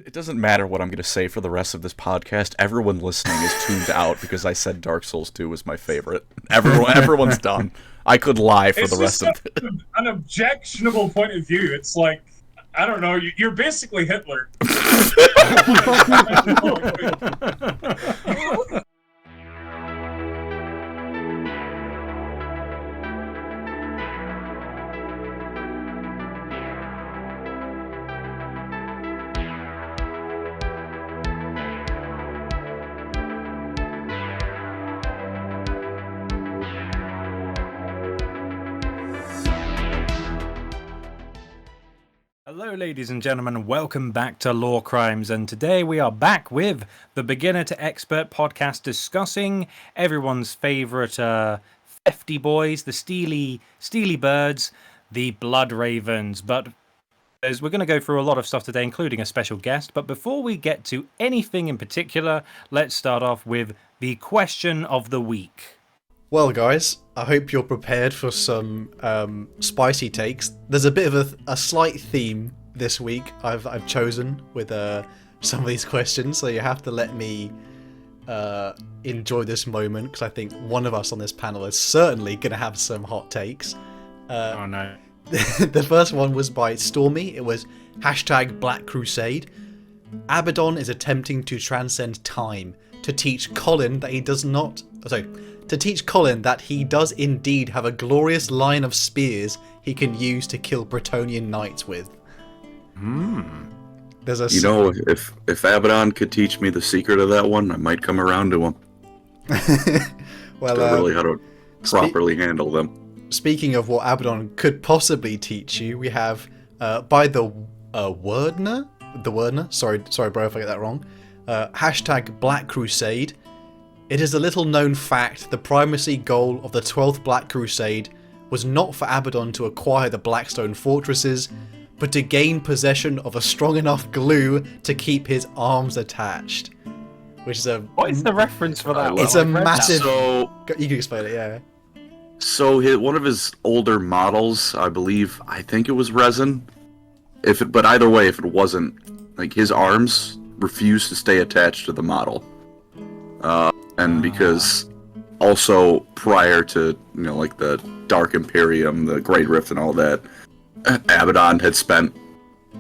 It doesn't matter what I'm going to say for the rest of this podcast. Everyone listening is tuned out because I said Dark Souls 2 was my favorite. Everyone's done. I could lie for the rest of it. An objectionable point of view. It's like, I don't know, you're basically Hitler. Hello ladies and gentlemen, welcome back to Lorecrimes, and today we are back with the Beginner to Expert podcast discussing everyone's favourite thefty boys, the steely birds, the blood ravens. But we're going to go through a lot of stuff today, including a special guest. But before we get to anything in particular, let's start off with the question of the week. Well, guys, I hope you're prepared for some spicy takes. There's a bit of a slight theme this week I've chosen with some of these questions, so you have to let me enjoy this moment, because I think one of us on this panel is certainly going to have some hot takes. Oh no. The first one was by Stormy. It was #Black Crusade. Abaddon is attempting to transcend time to teach Colin that he does indeed have a glorious line of spears he can use to kill Bretonnian knights with. There's a if Abaddon could teach me the secret of that one, I might come around to him. Well, really how to properly handle them. Speaking of what Abaddon could possibly teach you, we have by the Wordner. Sorry, bro, if I get that wrong. #Black Crusade. It is a little known fact the primacy goal of the 12th Black Crusade was not for Abaddon to acquire the Blackstone fortresses, but to gain possession of a strong enough glue to keep his arms attached. Which is What is the reference for that? It's a massive... So, you can explain it, yeah. So one of his older models, I think it was resin. But either way, if it wasn't, like, his arms refused to stay attached to the model. And because also prior to, like the Dark Imperium, the Great Rift and all that, Abaddon had spent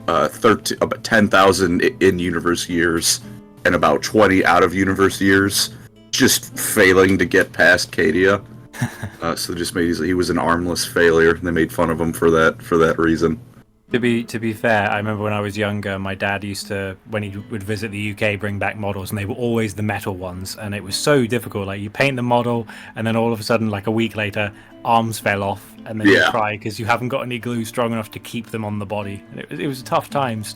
about 10,000 in-universe years and about 20 out-of-universe years just failing to get past Cadia. So just he was an armless failure. They made fun of him for that reason. To be fair, I remember when I was younger, my dad used to, when he would visit the UK, bring back models, and they were always the metal ones, and it was so difficult. Like, you paint the model, and then all of a sudden, like a week later, arms fell off, and then you cry because you haven't got any glue strong enough to keep them on the body. And it was tough times.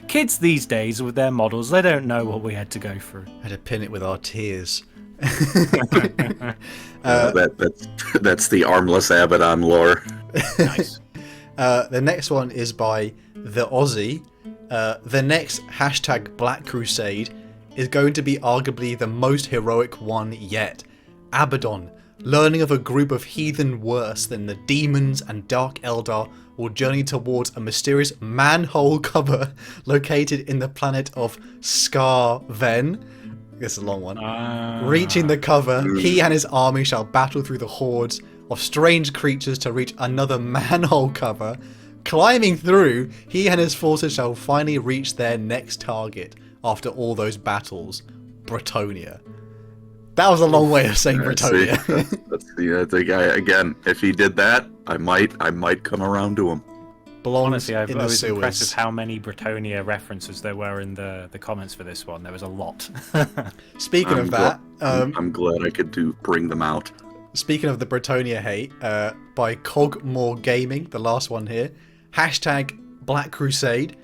Kids these days with their models, they don't know what we had to go through. Had to pin it with our tears. That's the armless Abaddon lore. Nice. The next one is by the Aussie. The next #Black Crusade is going to be arguably the most heroic one yet. Abaddon, learning of a group of heathen worse than the demons and Dark Eldar, will journey towards a mysterious manhole cover located in the planet of Scar-Ven. This is a long one. Reaching the cover, he and his army shall battle through the hordes of strange creatures to reach another manhole cover. Climbing through, he and his forces shall finally reach their next target after all those battles, Bretonnia. That was a long way of saying Bretonnia. That's the guy again. If he did that, I might come around to him. Honestly, I was impressed with how many Bretonnia references there were in the comments for this one. There was a lot. Speaking of that, I'm glad I could bring them out. Speaking of the Bretonnia hate, by Cogmore Gaming, the last one here, #Black Crusade.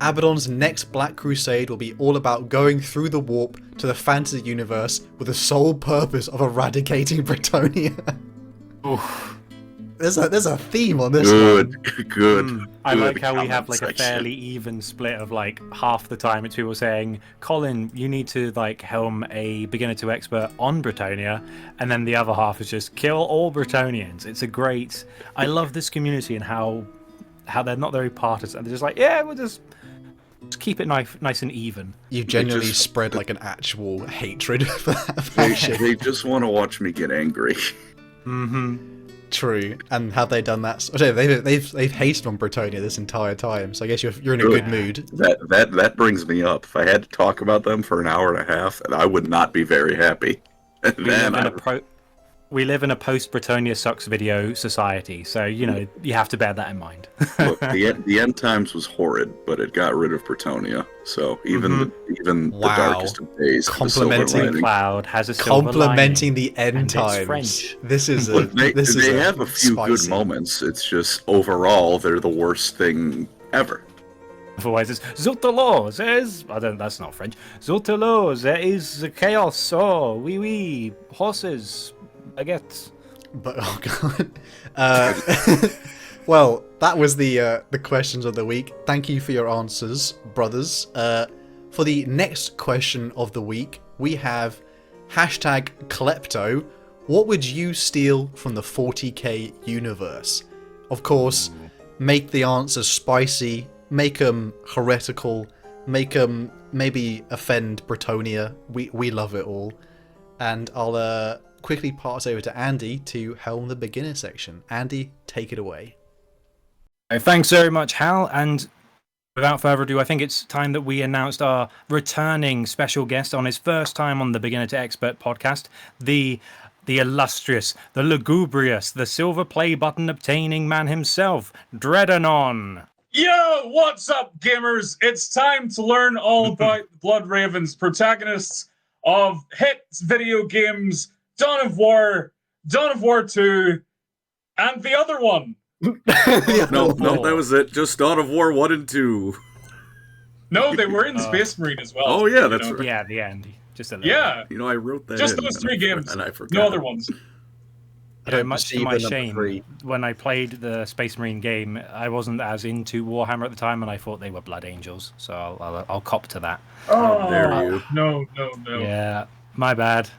Abaddon's next Black Crusade will be all about going through the warp to the fantasy universe with the sole purpose of eradicating Bretonnia. Oof. There's a theme on this one. Good. I like how we have like a fairly even split of like half the time it's people saying, Colin, you need to like helm a beginner to expert on Bretonnia, and then the other half is just kill all Bretonnians. It's a great... I love this community and how they're not very partisan. They're just like, yeah, we'll just Just keep it nice and even. You genuinely just- spread like an actual hatred for that shit. They just want to watch me get angry. Mm-hmm. True. And have they done that? Oh, they've hated on Bretonia this entire time, so I guess you're in a good mood. That brings me up. If I had to talk about them for an hour and a half, I would not be very happy. And We live in a post-Bretonia sucks video society, so, you know, you have to bear that in mind. look, the end times was horrid, but it got rid of Bretonia. So even the Wow. darkest of days, had a silver Complimenting lining. Cloud has a silver Complimenting lining, the end and it's times. French. This is a Look, they have a few spicy. good moments. It's just overall they're the worst thing ever. Otherwise, it's Zutalo, there's... that's not French. Zutalo, there is chaos, oh, oui, horses, baguettes. But oh god. Well, that was the questions of the week. Thank you for your answers, brothers. For the next question of the week, we have hashtag Klepto. What would you steal from the 40k universe? Of course, make the answers spicy, make them heretical, make them maybe offend Bretonia. We love it all. And I'll quickly pass over to Andy to helm the beginner section. Andy, take it away. Thanks very much, Hal, and without further ado, I think it's time that we announced our returning special guest on his first time on the Beginner to Expert podcast, the illustrious, the lugubrious, the silver play button obtaining man himself, Dreadanon. Yo, what's up, gamers? It's time to learn all about Blood Ravens, protagonists of hit video games Dawn of War 2, and the other one. No, that was it. Just Dawn of War 1 and 2. No, they were in Space Marine as well. Oh, yeah, that's right. Yeah, the end. Just a little. Yeah, You know, I wrote that just in, those and three I- games. and I forgot. No other ones. Much to my shame, when I played the Space Marine game, I wasn't as into Warhammer at the time, and I thought they were Blood Angels, so I'll cop to that. Oh, dare you. No. Yeah, my bad.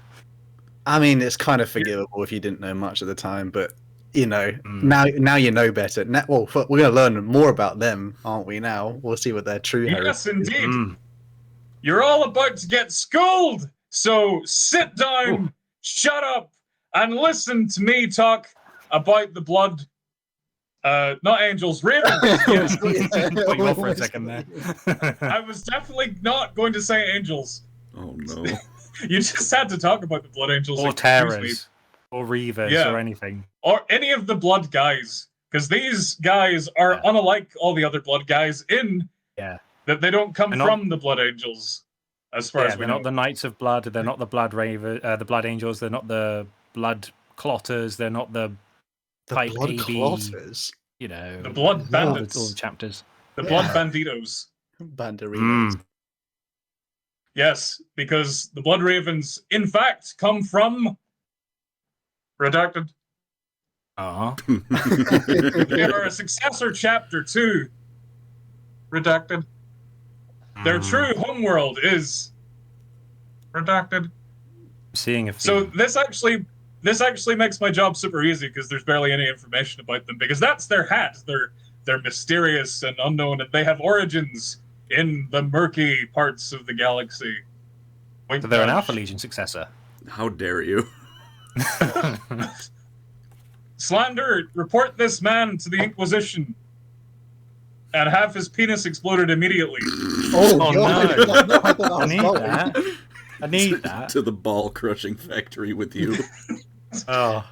I mean, it's kind of forgivable if you didn't know much at the time, but you know, now you know better. Well, we're going to learn more about them, aren't we? Now we'll see what their true heritage Yes, is. indeed. You're all about to get schooled, so sit down, shut up, and listen to me talk about the blood. Not angels, ravens. Yes. Put you off for a second there. I was definitely not going to say angels. Oh, no. You just had to talk about the blood angels. Or excuse me. Terrors, or Reavers, Yeah. or anything. Or any of the blood guys, because these guys are unlike all the other blood guys in that they don't come from the blood angels, as far as we they're know. not the Knights of Blood. They're not the the Blood Angels. They're not the Blood Clotters. They're not the Type blood AB. clotters. You know, The Blood all Bandits. the chapters. The blood banditos. Banderinos. Yes, because the blood ravens, in fact, come from redacted. They are a successor chapter to redacted. Their true homeworld is redacted. Seeing a So few. this actually makes my job super easy because there's barely any information about them because that's their hat. They're mysterious and unknown, and they have origins in the murky parts of the galaxy. Wink So they're an nudge. Alpha Legion successor. How dare you? Slander, report this man to the Inquisition and have his penis exploded immediately. Oh, Oh, God. no. I thought that I was need going. that. I need that. To the ball crushing factory with you. Oh,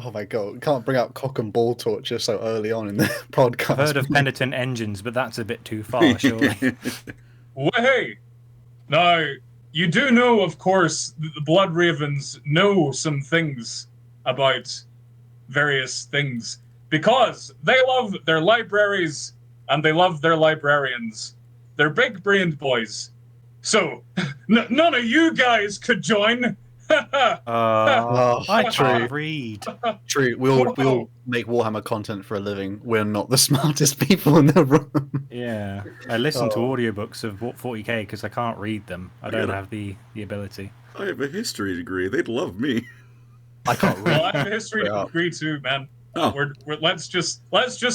Oh my god, we can't bring out cock and ball torture so early on in the podcast. I've heard of penitent engines, but that's a bit too far, surely. Well, hey, now you do know, of course, that the Blood Ravens know some things about various things because they love their libraries and they love their librarians. They're big-brained boys. So, none of you guys could join. Oh, I true. can't read. True. We'll make Warhammer content for a living. We're not the smartest people in the room. Yeah, I listen to Oh. audiobooks of 40k because I can't read them. I don't have the ability. I have a history degree. They'd love me. I can't read. Well, I have a history Yeah. degree too, man. Oh. We're let's just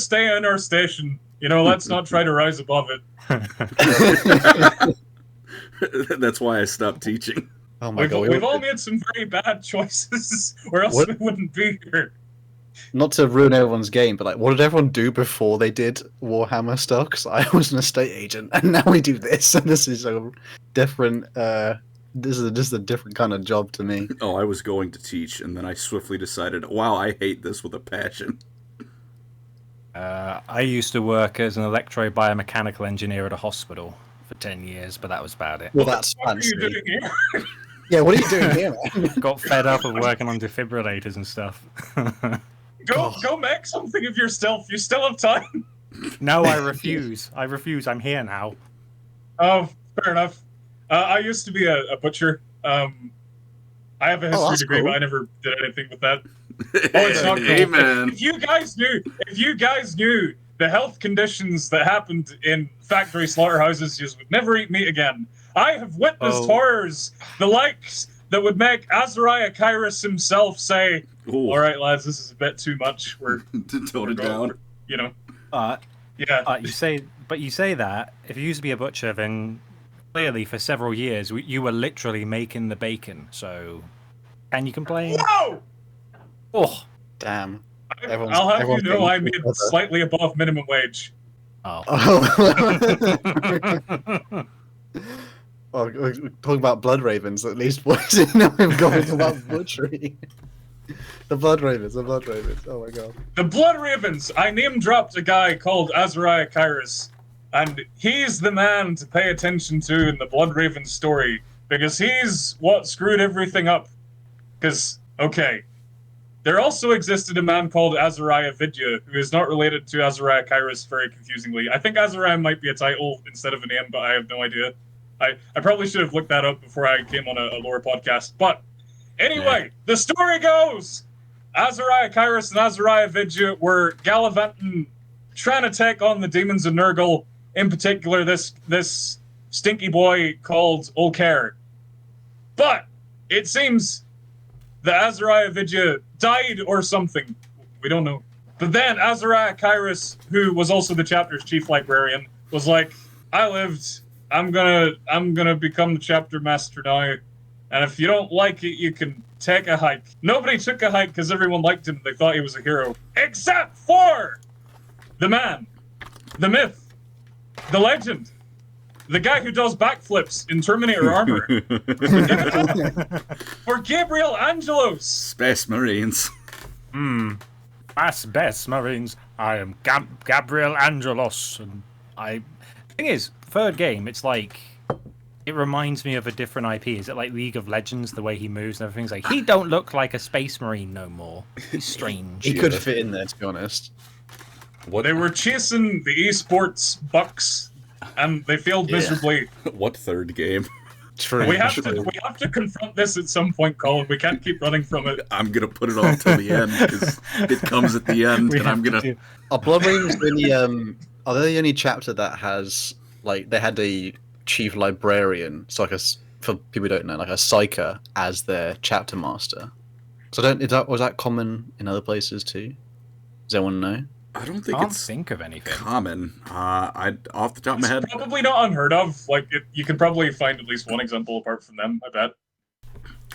stay in our station Let's not try to rise above it. That's why I stopped teaching. Oh my god. We've all made some very bad choices, or else we wouldn't be here. Not to ruin everyone's game, but like, what did everyone do before they did Warhammer stuff? Because I was an estate agent, and now we do this, and this is a different. This is just a different kind of job to me. Oh, I was going to teach, and then I swiftly decided, wow, I hate this with a passion. I used to work as an electro-biomechanical engineer at a hospital for 10 years, but that was about it. Well, that's What are fancy. you doing here? Yeah, what are you doing here, man? Got fed up of working on defibrillators and stuff. Go make something of yourself. You still have time. No, I refuse. I'm here now. Oh, fair enough. I used to be a butcher. I have a history that's degree, cool. but I never did anything with that. Oh, it's not cool. Amen. If you guys knew the health conditions that happened in factory slaughterhouses, you would never eat meat again. I have witnessed horrors, the likes that would make Azariah Kyrus himself say, Ooh. "All right, lads, this is a bit too much. We're Tone it down. Yeah. You say that if you used to be a butcher, then clearly for several years you were literally making the bacon. So, can you complain? Whoa! Oh, Damn. I'll have you everyone's know getting I made together. slightly above minimum wage. oh. Well, we're talking about blood ravens, at least. Now we're going about butchery. The blood ravens. Oh my god. The Blood Ravens. I name dropped a guy called Azariah Kyrus, and he's the man to pay attention to in the Blood Ravens story because he's what screwed everything up. Because there also existed a man called Azariah Vidya, who is not related to Azariah Kyrus very confusingly. I think Azariah might be a title instead of a name, but I have no idea. I probably should have looked that up before I came on a lore podcast. But anyway, the story goes, Azariah Kyrus and Azariah Vidya were gallivanting, trying to take on the demons of Nurgle, in particular this stinky boy called Olkair. But it seems that Azariah Vidya died or something. We don't know. But then Azariah Kyrus, who was also the chapter's chief librarian, was like, I lived. I'm gonna become the chapter master now. And if you don't like it, you can take a hike. Nobody took a hike because everyone liked him. They thought he was a hero. Except for the man, the myth, the legend, the guy who does backflips in Terminator armor. For Gabriel Angelos. Space Marines. Best Marines. I am Gabriel Angelos, and thing is, third game, it's like it reminds me of a different IP. Is it like League of Legends, the way he moves and everything's like he don't look like a space marine no more. He's strange. He could fit in there, to be honest. They were chasing the esports bucks, and they failed miserably. What third game? True. We have to confront this at some point, Colin. We can't keep running from it. I'm gonna put it off till the end because it comes at the end, and I'm gonna. Are Blood Ravens really? Are they the only chapter that has like they had a chief librarian? So like for people who don't know, like a psyker as their chapter master. So was that common in other places too? Does anyone know? I don't think Can't it's think of anything. common. Off the top of my head, Probably not unheard of. Like you can probably find at least one example apart from them. I bet.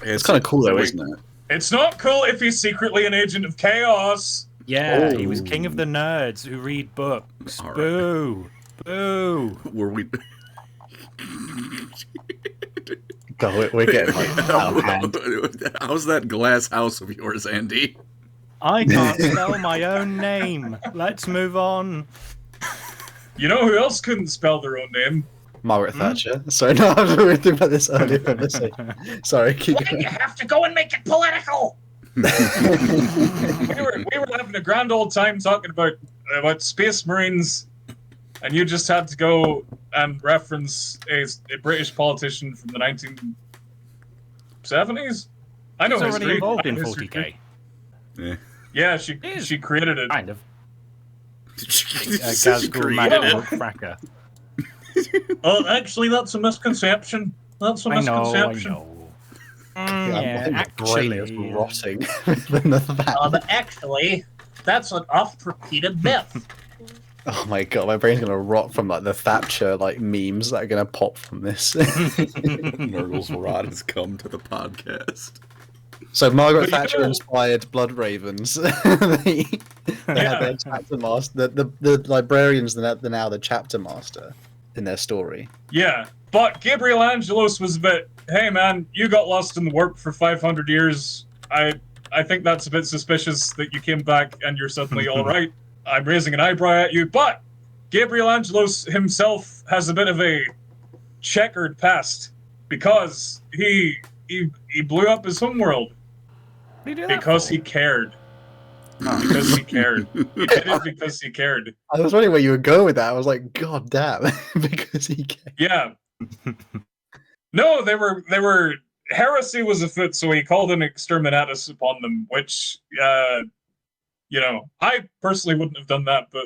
It's kind of cool though, isn't it? It's not cool if he's secretly an agent of chaos. Yeah, he was king of the nerds who read books. All right. Boo, boo. Were we? God, we're getting like out of hand. How's that glass house of yours, Andy? I can't spell my own name. Let's move on. You know who else couldn't spell their own name? Margaret Thatcher. Sorry, no, I was reading about this earlier. Sorry, keep Why do going. you have to go and make it political? we were having a grand old time talking about Space Marines, and you just had to go and reference a British politician from the 1970s. I know He's already history. involved in I know history. 40k. Yeah. Yeah, He is. she created it. Kind of. She Gazgul created Magic it. Cracker. Oh, actually, that's a misconception. That's a I know. misconception. Yeah, My brain is actually. rotting. Actually, that's an oft-repeated myth. Oh my god, my brain's gonna rot from like the Thatcher like memes that are gonna pop from this. Nurgle's rod has come to the podcast. So Margaret But you Thatcher know- inspired Blood Ravens. they had their chapter master. The librarians are now the chapter master in their story. Yeah, but Gabriel Angelos was a bit, hey man, you got lost in the warp for 500 years. I think that's a bit suspicious that you came back and you're suddenly all right. I'm raising an eyebrow at you, but Gabriel Angelos himself has a bit of a checkered past because he blew up his homeworld What do you do that because for? he cared. Because he cared. He did it because he cared. I was wondering where you would go with that. I was like, God damn, because he came. Yeah. No, they were heresy was afoot, so he called an exterminatus upon them, which I personally wouldn't have done that, but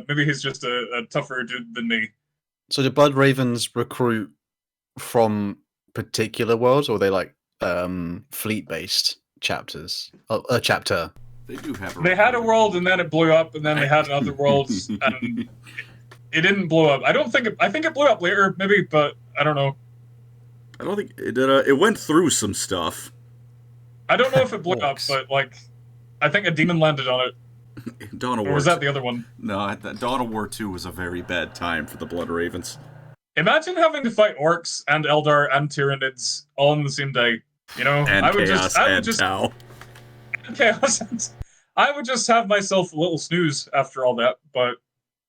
maybe he's just a tougher dude than me. So do Blood Ravens recruit from particular worlds, or are they like fleet-based chapters? A chapter. They do have. They had a world, and then it blew up, and then they had another world, and it didn't blow up. I think it blew up later, maybe, but I don't know. I don't think it did. It went through some stuff. I don't know if it blew up, but like, I think a demon landed on it. Dawn of Or War. was that the other one? No, Dawn of War 2 was a very bad time for the Blood Ravens. Imagine having to fight orcs and Eldar and Tyranids all in the same day. You know, And I would Chaos just and Tau. chaos. I would just have myself a little snooze after all that, but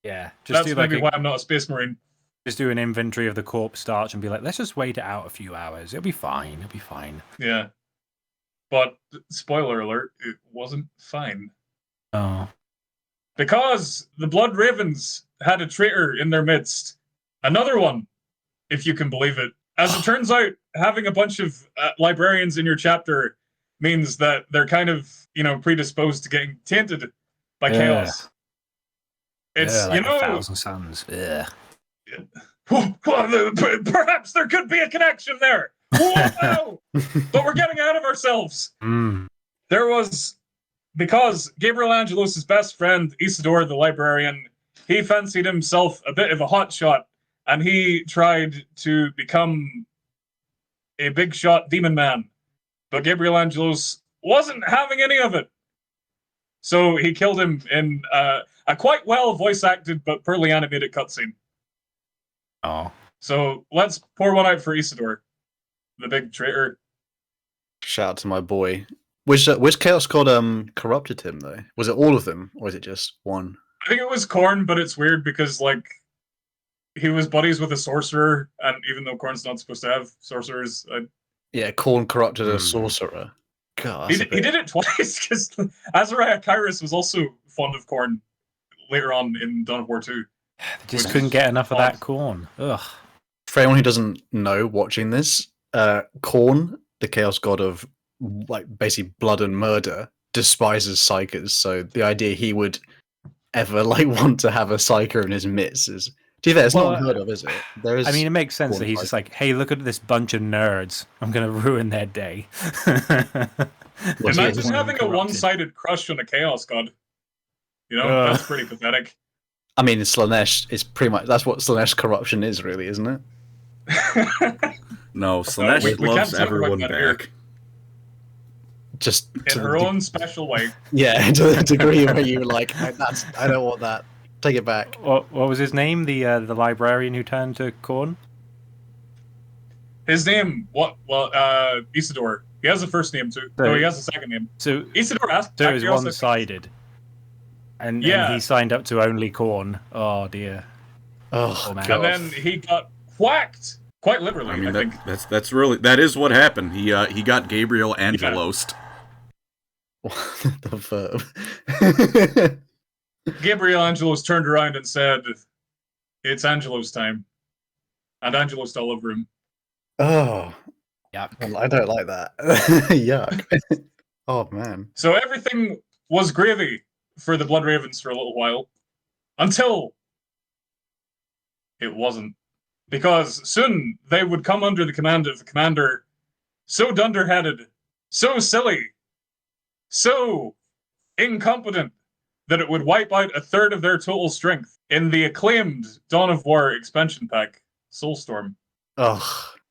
Yeah, just that's do like maybe why I'm not a space marine. just do an inventory of the corpse starch and be like, let's just wait it out a few hours. It'll be fine. It'll be fine. Yeah, but spoiler alert, it wasn't fine Oh, because the Blood Ravens had a traitor in their midst. Another one, if you can believe it. As it turns out, having a bunch of librarians in your chapter means that they're kind of, predisposed to getting tainted by chaos. It's, like a Thousand Suns. Ugh. perhaps there could be a connection there. Whoa! But we're getting out of ourselves. Mm. There was, because Gabriel Angelos' best friend, Isidore the librarian, he fancied himself a bit of a hotshot, and he tried to become a big shot demon man. But Gabriel Angelos wasn't having any of it. So he killed him in a quite well voice acted but poorly animated cutscene. Oh. So let's pour one out for Isidore, the big traitor. Shout out to my boy. Which Chaos God corrupted him though? Was it all of them, or is it just one? I think it was Korn, but it's weird because he was buddies with a sorcerer, and even though Korn's not supposed to have sorcerers, Yeah, Khorne corrupted a sorcerer. God, he did it twice because Azariah Kyrus was also fond of Korn later on in Dawn of War 2. They just Which couldn't is get enough of that odd. corn. Ugh. For anyone who doesn't know watching this, Khorne, the Chaos God of like basically blood and murder, despises psychers. So the idea he would ever want to have a psyker in his midst is, to be fair, it's not unheard of, is it? There is. I mean, it makes sense that he's just like, hey, look at this bunch of nerds. I'm going to ruin their day. Imagine having a one-sided crush on a Chaos God. That's pretty pathetic. I mean, Slanesh is pretty much that's what Slanesh corruption is, really, isn't it? No, Slanesh we can't loves talk about everyone that here. back. Just In to her the own special way. yeah, to the degree where you were like, I don't want that. Take it back. What was his name? The librarian who turned to corn? His name, Isidore. He has a first name too. So- No, he has a second name. So, Isidore asked. so it was one-sided. And he signed up to only corn. Oh, dear. Oh, man. God. And then he got whacked. Quite literally, I mean, think. that is what happened. He got Gabriel Angelos. the verb. Gabriel Angelos turned around and said, "It's Angelos time." And Angelos fell over him. Oh, Yuck. I don't like that. Yuck. Oh, man. So everything was gravy for the Blood Ravens for a little while. Until it wasn't. Because soon they would come under the command of a commander so dunderheaded, so silly, so incompetent, that it would wipe out a third of their total strength in the acclaimed Dawn of War expansion pack, Soulstorm. Ugh.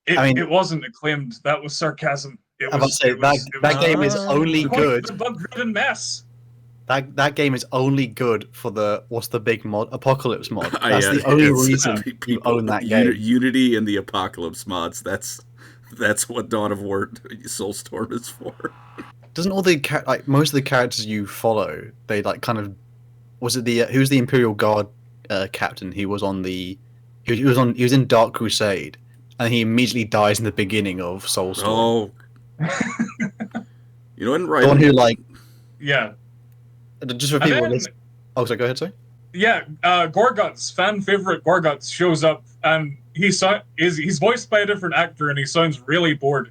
It wasn't acclaimed. That was sarcasm. That game is only good. The bug-ridden mess. That game is only good for what's the big mod? Apocalypse mod. That's the only reason you own that game. Unity and the Apocalypse mods. That's what Dawn of War Soulstorm is for. Doesn't all the most of the characters you follow, they like kind of was it who's the Imperial Guard captain? He was in Dark Crusade, and he immediately dies in the beginning of Soulstorm. Oh, you know, right? The one who like yeah. Just for people. Oh, sorry. Go ahead, sorry. Yeah, Gorguts, fan favorite Gorguts, shows up, and he's voiced by a different actor, and he sounds really bored.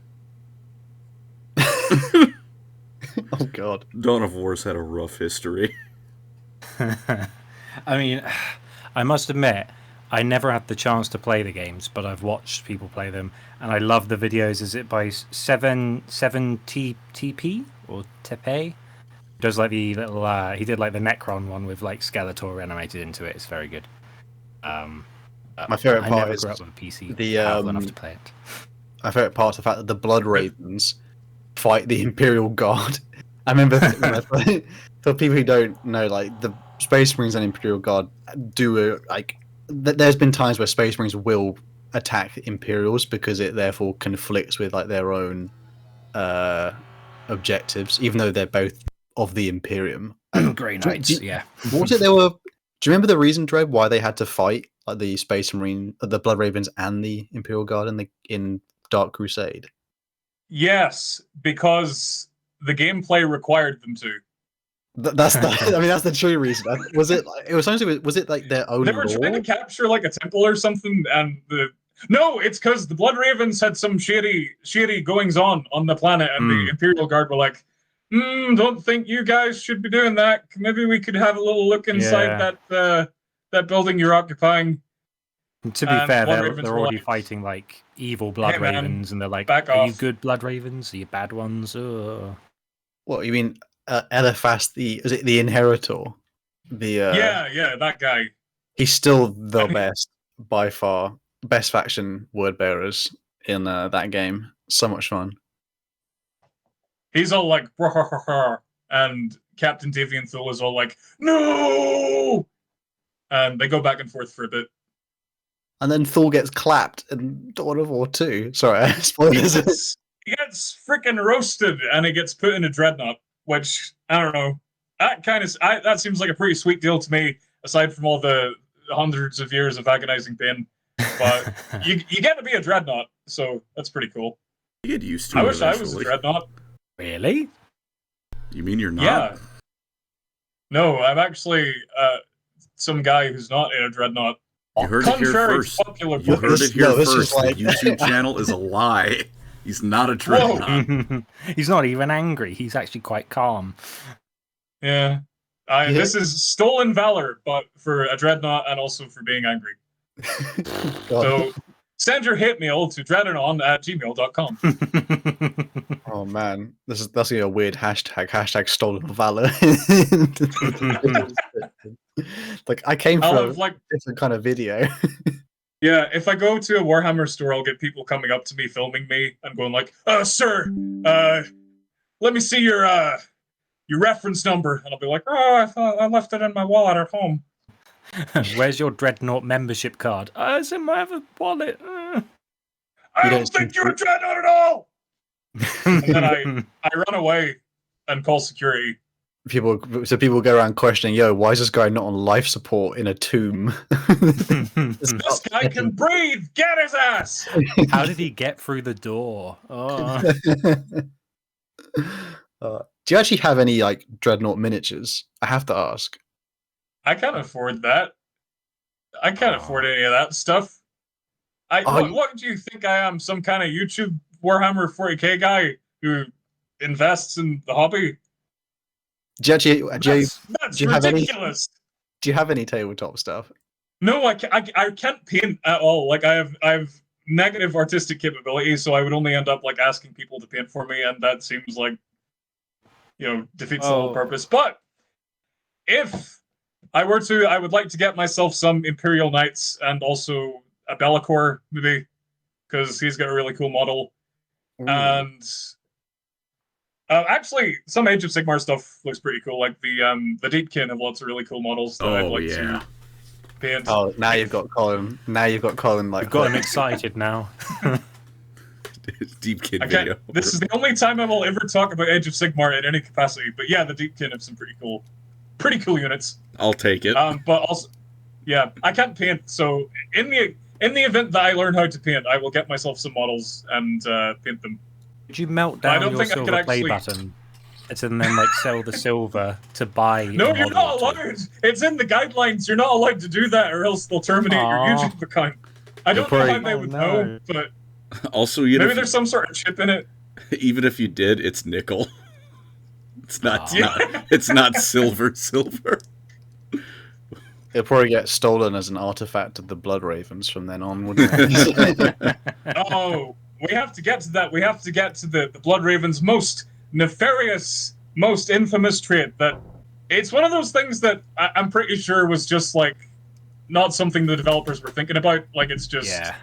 Oh God. Dawn of War's had a rough history. I mean, I must admit, I never had the chance to play the games, but I've watched people play them, and I love the videos. Is it by 7TP or Tepe? Does like the little he did like the Necron one with like Skeletor animated into it. It's very good. My favorite part is grew up with a PC. the enough to play it. My favorite part is the fact that the Blood Ravens fight the Imperial Guard. I remember for people who don't know, like the Space Marines and Imperial Guard do there's been times where Space Marines will attack Imperials because it therefore conflicts with like their own objectives, even though they're both of the Imperium. Grey Knights, yeah. What was it they were? Do you remember the reason, Dre, why they had to fight like the Space Marine, the Blood Ravens, and the Imperial Guard in Dark Crusade? Yes, because the gameplay required them to. That's the true reason. Was it? It was something. Was it like their own? They were trying to capture like a temple or something, and no, it's because the Blood Ravens had some shady goings on the planet, and the Imperial Guard were like, don't think you guys should be doing that. Maybe we could have a little look inside that building you're occupying. And to be fair, they're already fighting like evil Blood Ravens, and they're like, "Are you good Blood Ravens? Are you bad ones?" What you mean, Eliphas? Is it the Inheritor? Yeah, that guy. He's still the best by far. Best faction word bearers in that game. So much fun. He's all like, and Captain Deviantthul is all like, no! And they go back and forth for a bit. And then Thul gets clapped in Dawn of War 2. Sorry, spoilers. He gets freaking roasted, and he gets put in a dreadnought, which, I don't know, that seems like a pretty sweet deal to me, aside from all the hundreds of years of agonizing pain. But you get to be a dreadnought, so that's pretty cool. You get used to it. I wish I was a dreadnought. Really? You mean you're not? Yeah. No, I'm actually some guy who's not in a dreadnought. You heard it here first. You heard it here first. The YouTube channel is a lie. He's not a dreadnought. He's not even angry. He's actually quite calm. Yeah. This is stolen valor, but for a dreadnought and also for being angry. So send your hate mail to dreadanon@gmail.com. Oh man, that's gonna be a weird hashtag stolen valor. Like I came from a different kind of video. Yeah, if I go to a Warhammer store, I'll get people coming up to me, filming me, and going like, sir, let me see your reference number. And I'll be like, I thought I left it in my wallet at home. Where's your Dreadnought membership card? It's in my other wallet. I don't think you're a Dreadnought at all! And then I run away and call security. People go around questioning, why is this guy not on life support in a tomb? This guy can breathe! Get his ass! How did he get through the door? Oh. Do you actually have any like Dreadnought miniatures? I have to ask. I can't afford that. I can't afford any of that stuff. What do you think I am? Some kind of YouTube Warhammer 40k guy who invests in the hobby? That's ridiculous. Do you have any tabletop stuff? No, I can't paint at all. Like I have negative artistic capability, so I would only end up like asking people to paint for me, and that seems like defeats the whole purpose. But if I were to, I would like to get myself some Imperial Knights and also a Bellicor, maybe, because he's got a really cool model. Ooh. And actually, some Age of Sigmar stuff looks pretty cool. Like the Deepkin have lots of really cool models that I'd like to paint. Oh, now you've got Colin. Now you've got Colin. Like, We've got him excited now. Deep Kid Okay, video. this is the only time I will ever talk about Age of Sigmar in any capacity. But yeah, the Deepkin have some pretty cool units. I'll take it. But also, yeah, I can't paint. So in the event that I learn how to paint, I will get myself some models and paint them. Did you melt I down don't your think I could silver play actually- button and then like sell the silver to buy? No, a you're model not or two? allowed. It's in the guidelines. You're not allowed to do that, or else they'll terminate your Aw. YouTube account. I don't know how they would know, but Also, maybe there's some sort of chip in it. even if you did, it's nickel. It's not. It's Yeah. not. It's not silver. Silver. it'll probably get stolen as an artifact of the Blood Ravens from then on, wouldn't it? Oh, we have to get to that. We have to get to the Blood Raven's most nefarious, most infamous trait. That it's one of those things that I'm pretty sure was just like not something the developers were thinking about. Like it's just, Yeah.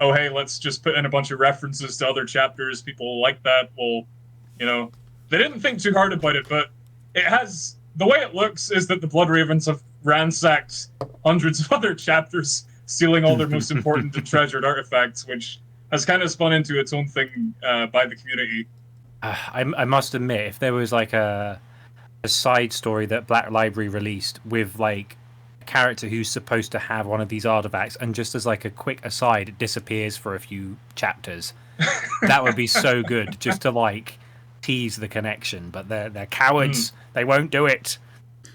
oh hey, let's just put in a bunch of references to other chapters. People like that. Well, you know, they didn't think too hard about it, but it has. The way it looks is that the Blood Ravens have ransacked hundreds of other chapters, stealing all their most important and treasured artifacts, which has kind of spun into its own thing by the community. I must admit, if there was like a side story that Black Library released with like a character who's supposed to have one of these artifacts, and just as like a quick aside, it disappears for a few chapters, that would be so good, just to like tease the connection. But they're cowards. They won't do it.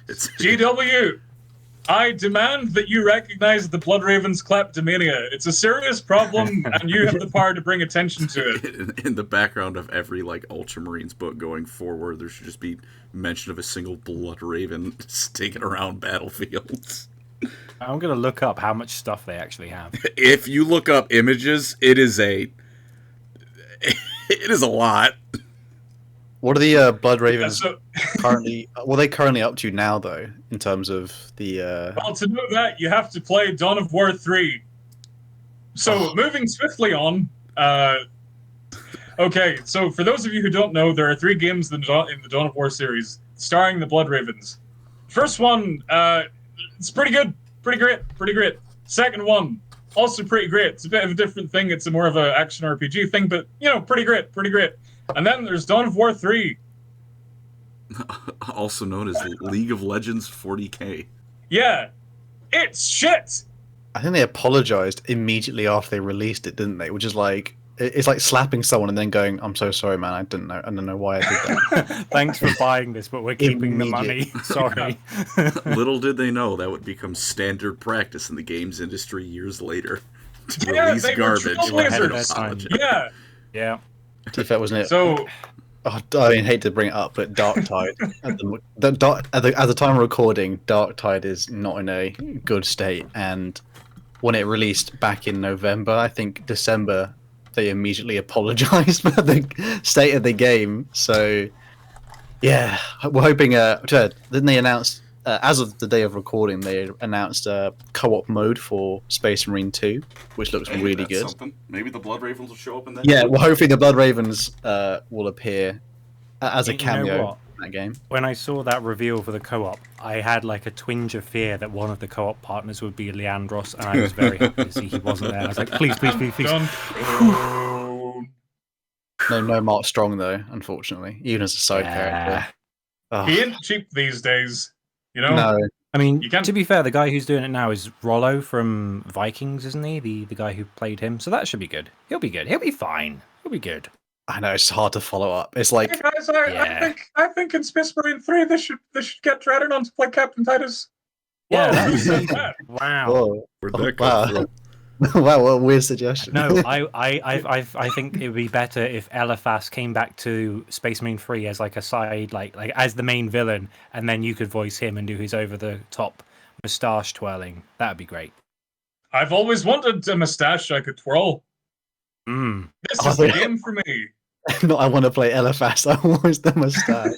It's GW, I demand that you recognize the Blood Raven's kleptomania. It's a serious problem, and you have the power to bring attention to it. in the background of every like Ultramarines book going forward. There should just be mention of a single Blood Raven sticking around battlefields. I'm gonna look up how much stuff they actually have. If you look up images, it is a lot. What are the Blood Ravens So, currently? What are they currently up to now, though, in terms of the? well, to know that, you have to play Dawn of War 3. So, moving swiftly on. Okay, so for those of you who don't know, there are 3 games in the Dawn of War series, starring the Blood Ravens. First one, it's pretty good, pretty great. Second one, also pretty great. It's a bit of a different thing. It's more of an action RPG thing, but, you know, pretty great. And then there's Dawn of War 3. Also known as League of Legends 40K. Yeah, it's shit. I think they apologized immediately after they released it, didn't they? Which is like it's like slapping someone and then going, "I'm so sorry, man. I don't know why I did that." Thanks for buying this, but we're keeping the money. Sorry. Little did they know that would become standard practice in the games industry years later. To Yeah, release they were garbage trailblazers. and apologize. Yeah. Yeah. To be fair, wasn't it? So, Oh, I mean, hate to bring it up, but Darktide at the time of recording, Darktide is not in a good state. And when it released back in November, I think December, they immediately apologized for the state of the game. So, yeah, we're hoping. Didn't they announce as of the day of recording? They announced a co-op mode for Space Marine 2, which looks Hey, really that's good. something. Maybe the Blood Ravens will show up in that. Yeah, well, hopefully the Blood Ravens will appear as a You know cameo what? in that game. When I saw that reveal for the co-op, I had like a twinge of fear that one of the co-op partners would be Leandros, and I was very happy to see he wasn't there. I was like, please. done. No Mark Strong though, unfortunately, even as a side character. Oh, He ain't cheap these days, you know? no, I mean, You can't- to be fair, the guy who's doing it now is Rollo from Vikings, isn't he? The guy who played him. So that should be good. He'll be good. He'll be fine. He'll be good. I know it's hard to follow up. It's like Hey guys, I think in Space Marine 3 they should get Dreadnought to play Captain Titus. Yeah, Whoa, that who was said that? Wow. whoa, Where'd oh, that come wow, from? wow, what a weird suggestion. No, I think it would be better if Eliphas came back to Space Marine 3 as like a side, like as the main villain, and then you could voice him and do his over the top moustache twirling. That would be great. I've always wanted a mustache I could twirl. Mm. This is the game for me. No, I want to play Eliphas. I want the mustache.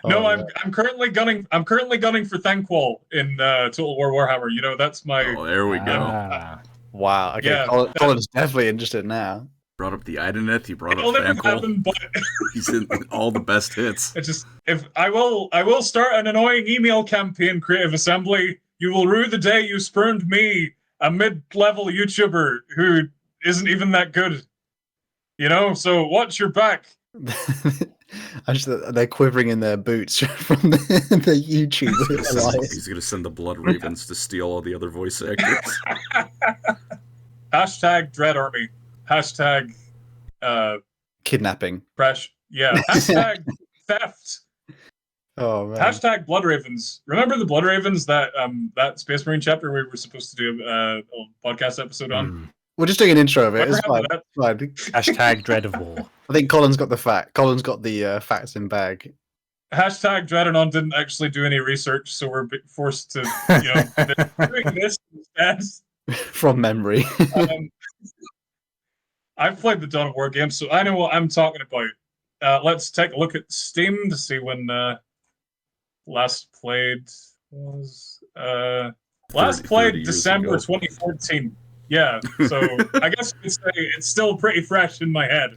No, Oh, I'm currently gunning for Thanquol in Total War Warhammer. You know, that's my Oh, there we go. wow. Okay, Yeah, Colin's definitely interested now. Brought up the Ideneth, he brought it'll up never Thanquol. happen, but He's in all the best hits. it's just if I will start an annoying email campaign, Creative Assembly. You will rue the day you spurned me, a mid-level YouTuber who isn't even that good. You know, so watch your back. They're quivering in their boots from the YouTube. He's gonna send the Blood Ravens to steal all the other voice actors. Hashtag Dread Army. Hashtag Kidnapping. crash. Yeah. Hashtag theft. Oh man. Hashtag Blood Ravens. Remember the Blood Ravens, that Space Marine chapter we were supposed to do a podcast episode on? We're just doing an intro of it. It's fine. That? Fine. Hashtag dread of war. I think Colin's got the fact. Colin's got the facts in bag. Hashtag Dreadanon didn't actually do any research, so we're forced to, doing this instead. From memory. I've played the Dawn of War game, so I know what I'm talking about. Let's take a look at Steam to see when last played was last played December 2014. Yeah, so I guess you could say it's still pretty fresh in my head.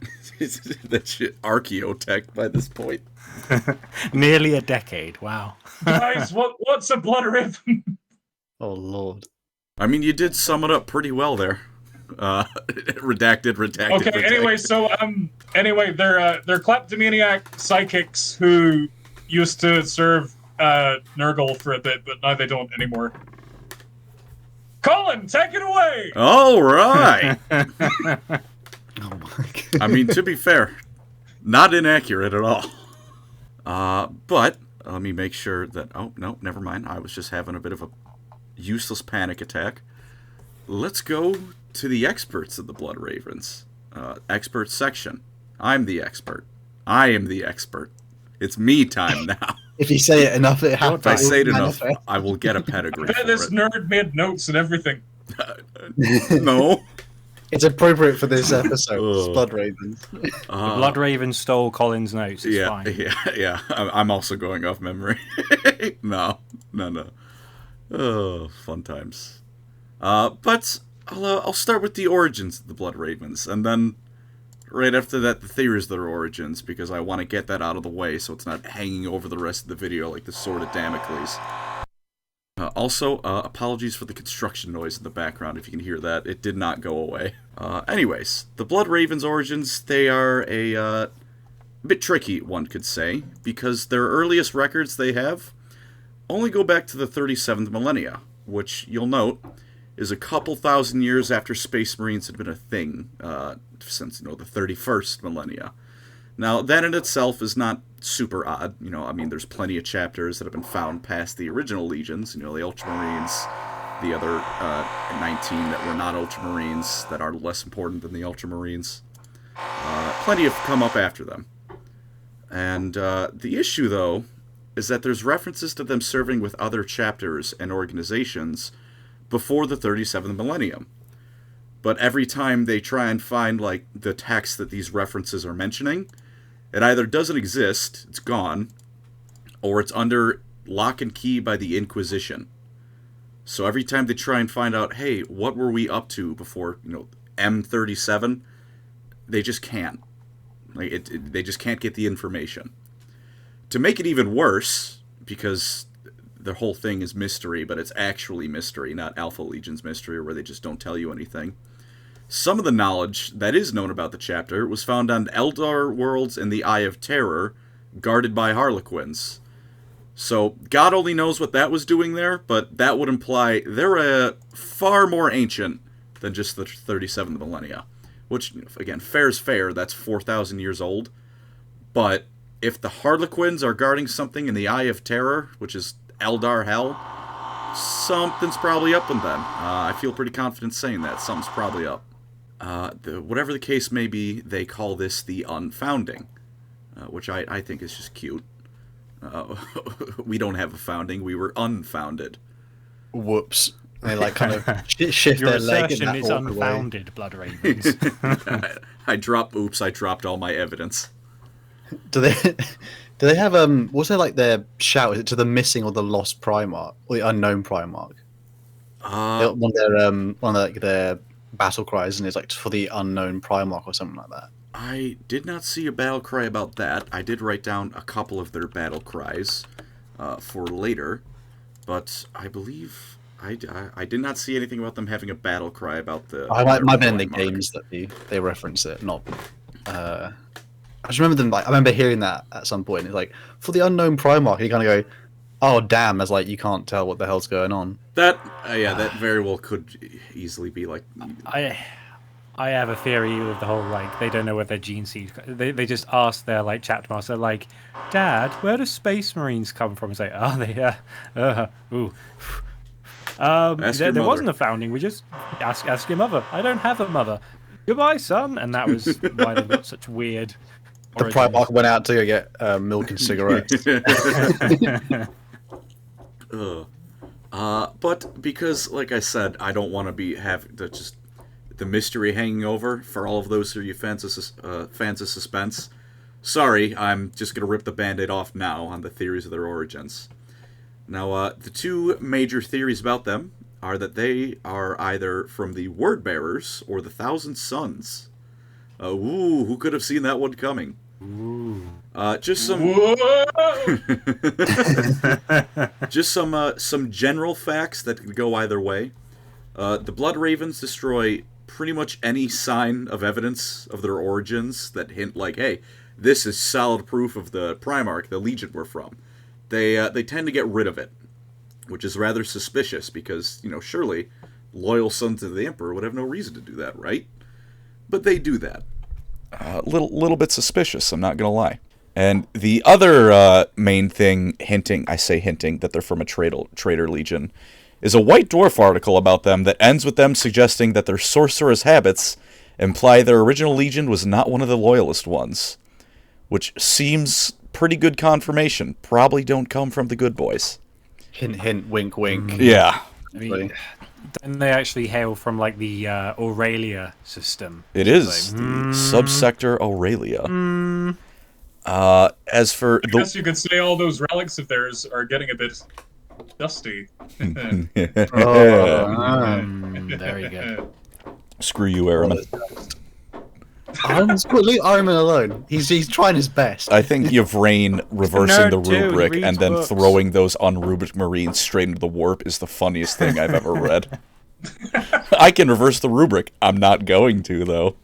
That shit archaeotech by this point. Nearly a decade. Wow. Guys, what's a Blood Raven? Oh lord. I mean, you did sum it up pretty well there. Redacted. Okay. Redacted. Anyway, they're kleptomaniac psychics who used to serve Nurgle for a bit, but now they don't anymore. Colin, take it away. All right. Oh my god. I mean, to be fair, not inaccurate at all. But let me make sure that... Oh, no, never mind. I was just having a bit of a useless panic attack. Let's go to the experts of the Blood Ravens. Expert section. I'm the expert. I am the expert. It's me time now. If you say it enough, it happens. If I say it enough, I will get a pedigree. I bet this nerd made notes and everything. No. It's appropriate for this episode. Ugh. Blood Ravens. The Blood Raven stole Colin's notes. It's fine. Yeah. I'm also going off memory. No. Oh, fun times. But I'll start with the origins of the Blood Ravens, and then right after that, the theories of their origins, because I want to get that out of the way so it's not hanging over the rest of the video like the Sword of Damocles. Also, apologies for the construction noise in the background, if you can hear that. It did not go away. Anyways, the Blood Ravens' origins, they are a bit tricky, one could say, because their earliest records they have only go back to the 37th millennia, which, you'll note, is a couple thousand years after Space Marines had been a thing, since, the 31st millennia. Now, that in itself is not super odd. I mean, there's plenty of chapters that have been found past the original legions, the Ultramarines, the other 19 that were not Ultramarines, that are less important than the Ultramarines. Plenty have come up after them. And the issue, though, is that there's references to them serving with other chapters and organizations before the 37th millennium. But every time they try and find, the text that these references are mentioning, it either doesn't exist, it's gone, or it's under lock and key by the Inquisition. So every time they try and find out, hey, what were we up to before, M37, they just can't. They just can't get the information. To make it even worse, because the whole thing is mystery, but it's actually mystery, not Alpha Legion's mystery, where they just don't tell you anything. Some of the knowledge that is known about the chapter was found on Eldar worlds in the Eye of Terror, guarded by Harlequins. So, God only knows what that was doing there, but that would imply they're far more ancient than just the 37th millennia. Which, again, fair's fair, that's 4,000 years old. But if the Harlequins are guarding something in the Eye of Terror, which is Eldar Hell, something's probably up with them. I feel pretty confident saying that. Something's probably up. Whatever the case may be, they call this the Unfounding, which I think is just cute. We don't have a founding, we were unfounded. Whoops. They kind of shift Your their leg in assertion that is awkward way. unfounded, Blood Ravens. I dropped all my evidence. Do Do they have what's their like their shout? Is it to the missing or the lost Primarch or the unknown Primarch? One of their battle cries, and it's like for the unknown Primarch or something like that. I did not see a battle cry about that. I did write down a couple of their battle cries for later, but I believe I did not see anything about them having a battle cry about the. I might have been in the games that they reference it, not. I just remember them I remember hearing that at some point. It's like for the unknown Primarch, you kind of go, "Oh damn!" As like you can't tell what the hell's going on. That that very well could easily be like. I have a theory with the whole like they don't know what their gene seed. They just ask their like chapter master like, "Dad, where do Space Marines come from?" It's like, "Oh, ooh." There wasn't a founding. We just ask your mother. I don't have a mother. Goodbye, son. And that was why they got such weird. The Primarch went out to go get milk and cigarettes. But because, like I said, I don't want to have the mystery hanging over for all of those who are fans of suspense. Sorry, I'm just gonna rip the Band-Aid off now on the theories of their origins. Now, the two major theories about them are that they are either from the Word Bearers or the Thousand Sons. Who could have seen that one coming? Just some, some general facts that could go either way. The Blood Ravens destroy pretty much any sign of evidence of their origins that hint like, hey, this is solid proof of the Primarch, the Legion we're from. They tend to get rid of it, which is rather suspicious because, surely loyal sons of the Emperor would have no reason to do that, right? But they do that. Little bit suspicious, I'm not gonna lie. And the other main thing hinting that they're from a traitor legion is a White Dwarf article about them that ends with them suggesting that their sorcerous habits imply their original legion was not one of the loyalist ones, which seems pretty good confirmation. Probably don't come from the good boys. Hint, hint, wink, wink. Yeah. And they actually hail from like the Aurelia system. It is the subsector Aurelia. As for I guess you could say all those relics of theirs are getting a bit dusty. Very good. Screw you, Araman. Leave Araman alone. He's trying his best. I think Yvrain reversing the rubric too, and then books. throwing those unrubric Marines straight into the warp is the funniest thing I've ever read. I can reverse the rubric. I'm not going to, though.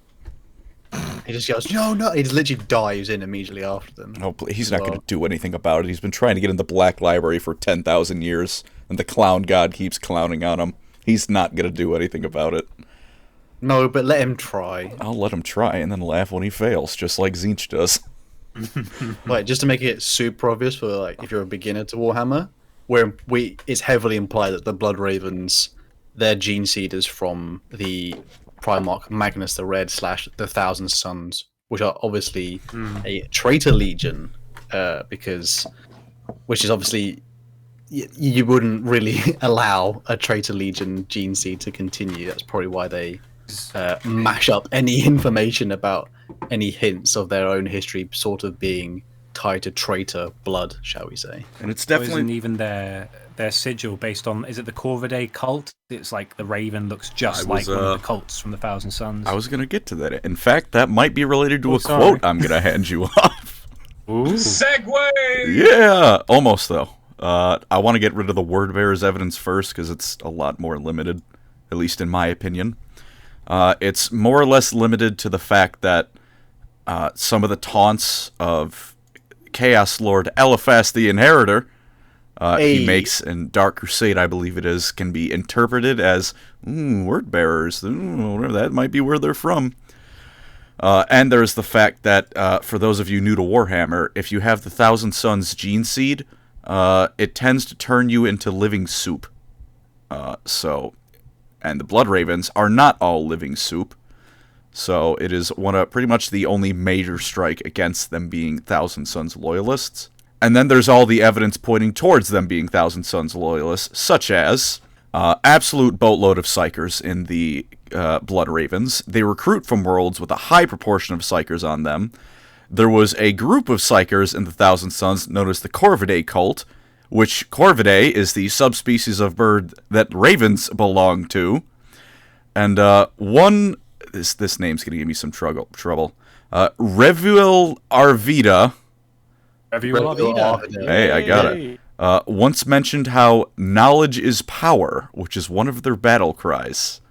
He just goes, no. He just literally dives in immediately after them. Oh, he's not going to do anything about it. He's been trying to get in the Black Library for 10,000 years, and the clown god keeps clowning on him. He's not going to do anything about it. No, but let him try. I'll let him try and then laugh when he fails, just like Zinch does. Like, just to make it super obvious for, like, if you're a beginner to Warhammer, where it's heavily implied that the Blood Ravens, their gene seed is from the Primarch Magnus the Red / the Thousand Sons, which are obviously a traitor legion, which is obviously you wouldn't really allow a traitor legion gene seed to continue. That's probably why they mash up any information about any hints of their own history sort of being tied to traitor blood, shall we say. And it's definitely... Isn't even their sigil based on, is it the Corvidae cult? It's like the Raven looks just like one of the cults from the Thousand Sons. I was going to get to that. In fact, that might be related to a quote I'm going to hand you off. Ooh. Segway! Yeah, almost though. I want to get rid of the word bearer's evidence first because it's a lot more limited, at least in my opinion. It's more or less limited to the fact that some of the taunts of Chaos Lord Eliphas the Inheritor he makes in Dark Crusade, I believe it is, can be interpreted as word bearers. That might be where they're from. And there's the fact that for those of you new to Warhammer, if you have the Thousand Sons gene seed, it tends to turn you into living soup. And the Blood Ravens are not all living soup. So it is pretty much the only major strike against them being Thousand Sons loyalists. And then there's all the evidence pointing towards them being Thousand Sons loyalists, such as absolute boatload of psychers in the Blood Ravens. They recruit from worlds with a high proportion of psychers on them. there was a group of Psykers in the Thousand Sons known as the Corvidae cult, which Corvidae is the subspecies of bird that ravens belong to. And this name's gonna give me some trouble. Revuel arvida. Revuel arvida. Hey, I got it. Once mentioned how knowledge is power, which is one of their battle cries.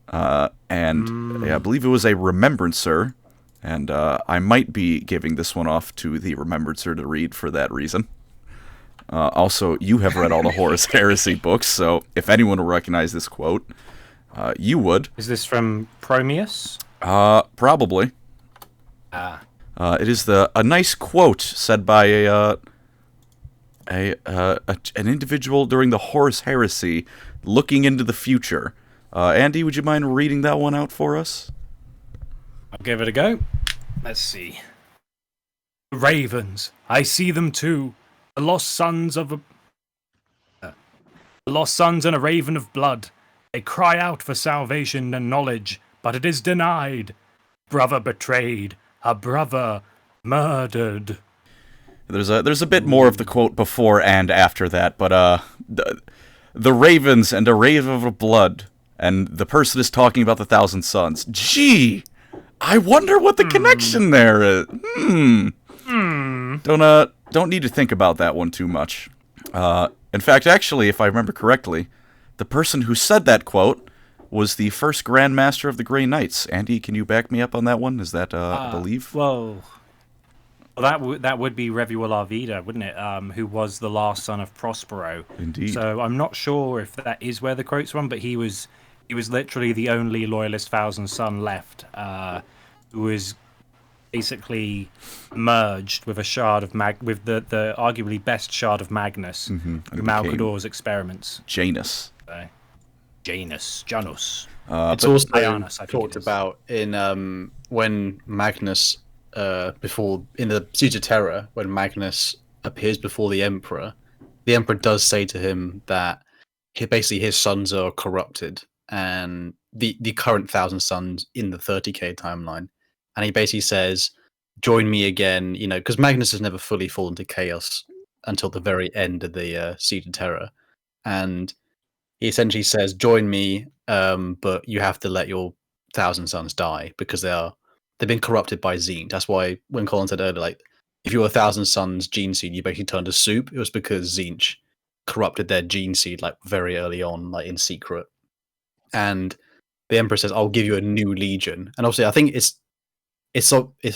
I believe it was a Remembrancer, and I might be giving this one off to the Remembrancer to read for that reason. Also, you have read all the Horus Heresy books, so if anyone will recognize this quote, you would. Is this from Prometheus? Probably. It is a nice quote said by an individual during the Horus Heresy, looking into the future. Andy, would you mind reading that one out for us? I'll give it a go. Let's see. The ravens, I see them too. The lost sons and a raven of blood. They cry out for salvation and knowledge, but it is denied. Brother betrayed, a brother murdered. There's a bit more of the quote before and after that, but the ravens and a raven of blood, and the person is talking about the Thousand Sons. Gee, I wonder what the connection there is. Don't need to think about that one too much. In fact, actually, if I remember correctly, the person who said that quote was the first Grand Master of the Grey Knights. Andy, can you back me up on that one? Is that, I believe? Well, that would be Revuel arvida, wouldn't it? Who was the last son of Prospero. Indeed. So I'm not sure if that is where the quote's from, but he was literally the only loyalist Thousand Son left, who was basically merged with a shard of with the arguably best shard of Magnus, through Malcador's experiments. Janus. Janus. It's also Ionis, talked about in when Magnus, before in the Siege of Terror, when Magnus appears before the Emperor does say to him that basically his sons are corrupted, and the current Thousand Sons in the 30k timeline, and he basically says, "Join me again," because Magnus has never fully fallen to chaos until the very end of the Siege of Terror, and he essentially says, "Join me, but you have to let your Thousand Sons die because they've been corrupted by Zinj." That's why when Colin said earlier, like, if you were a Thousand Sons gene seed, you basically turned to soup. It was because Zinj corrupted their gene seed like very early on, like in secret. And the Emperor says, "I'll give you a new legion." And obviously, I think it's